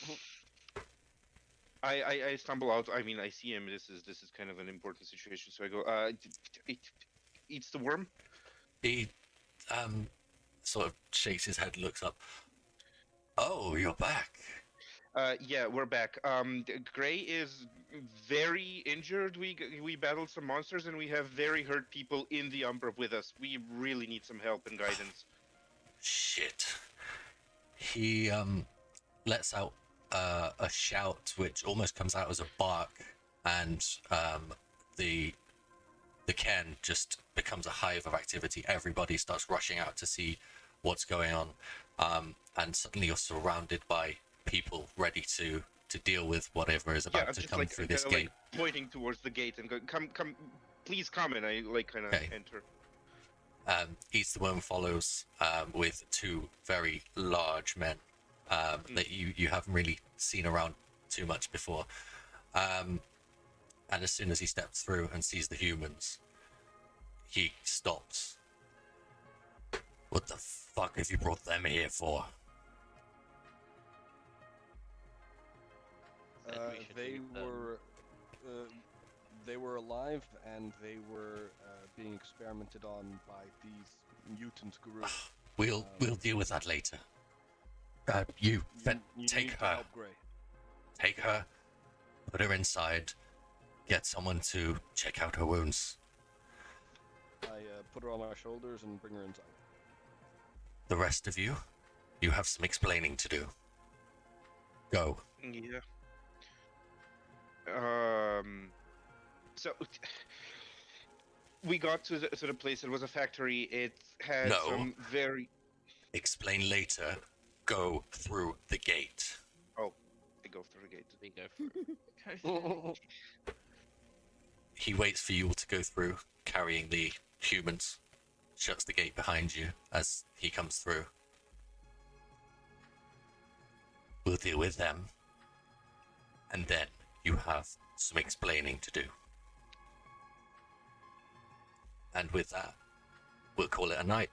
I stumble out. I mean, I see him. This is kind of an important situation. So I go. Eats the worm. He sort of shakes his head, looks up. Oh, you're back. Yeah, we're back. Gray is very injured. We battled some monsters, and we have very hurt people in the Umbra with us. We really need some help and guidance. Shit. He lets out a shout which almost comes out as a bark, and the cairn just becomes a hive of activity. Everybody starts rushing out to see what's going on, and suddenly you're surrounded by people ready to deal with whatever is about to just come like, through this kinda, gate. like, pointing towards the gate and go, come, please come. And I like kind of Okay. enter. Eats the Worm follows with 2 very large men that you haven't really seen around too much before. And as soon as he steps through and sees the humans, he stops. What the fuck have you brought them here for? Said we should They leave them. they were alive and they were being experimented on by these mutant groups. We'll deal with that later. You take need to her. help Gray. Take her, put her inside, get someone to check out her wounds. I put her on my shoulders and bring her inside. The rest of you have some explaining to do. Go. Yeah. So we got to the place. It was a factory. It had No. some very. Explain later. Go through the gate. Oh, I go through the gate. We go through. He waits for you all to go through, carrying the humans. Shuts the gate behind you as he comes through. We'll deal with them. And then you have some explaining to do. And with that, we'll call it a night.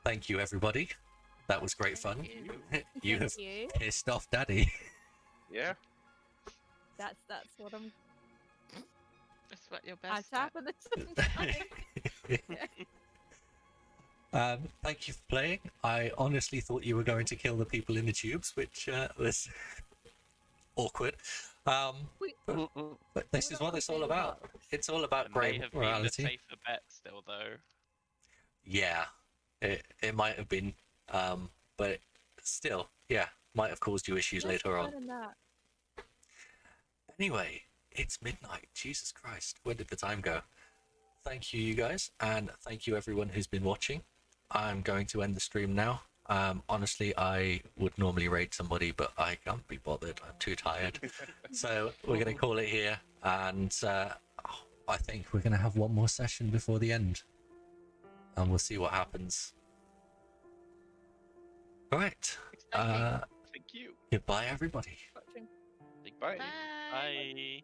Thank you, everybody. That was great fun. Thank you. You have Thank you. pissed off Daddy. Yeah. That's what I'm. That's what you're I'm best at. tapping the time. Thank you for playing. I honestly thought you were going to kill the people in the tubes, which was awkward. But this is what it's all about. It's all about It may grey have been the morality. safer bet still, though. Yeah, it might have been, but still, yeah, might have caused you issues later on. Anyway, it's midnight. Jesus Christ, where did the time go? Thank you, you guys, and thank you everyone who's been watching. I'm going to end the stream now. Honestly, I would normally raid somebody, but I can't be bothered. I'm too tired. So we're going to call it here, and I think we're going to have one more session before the end, and we'll see what happens. All right. Thank you. Goodbye, everybody. Bye. Bye. Bye.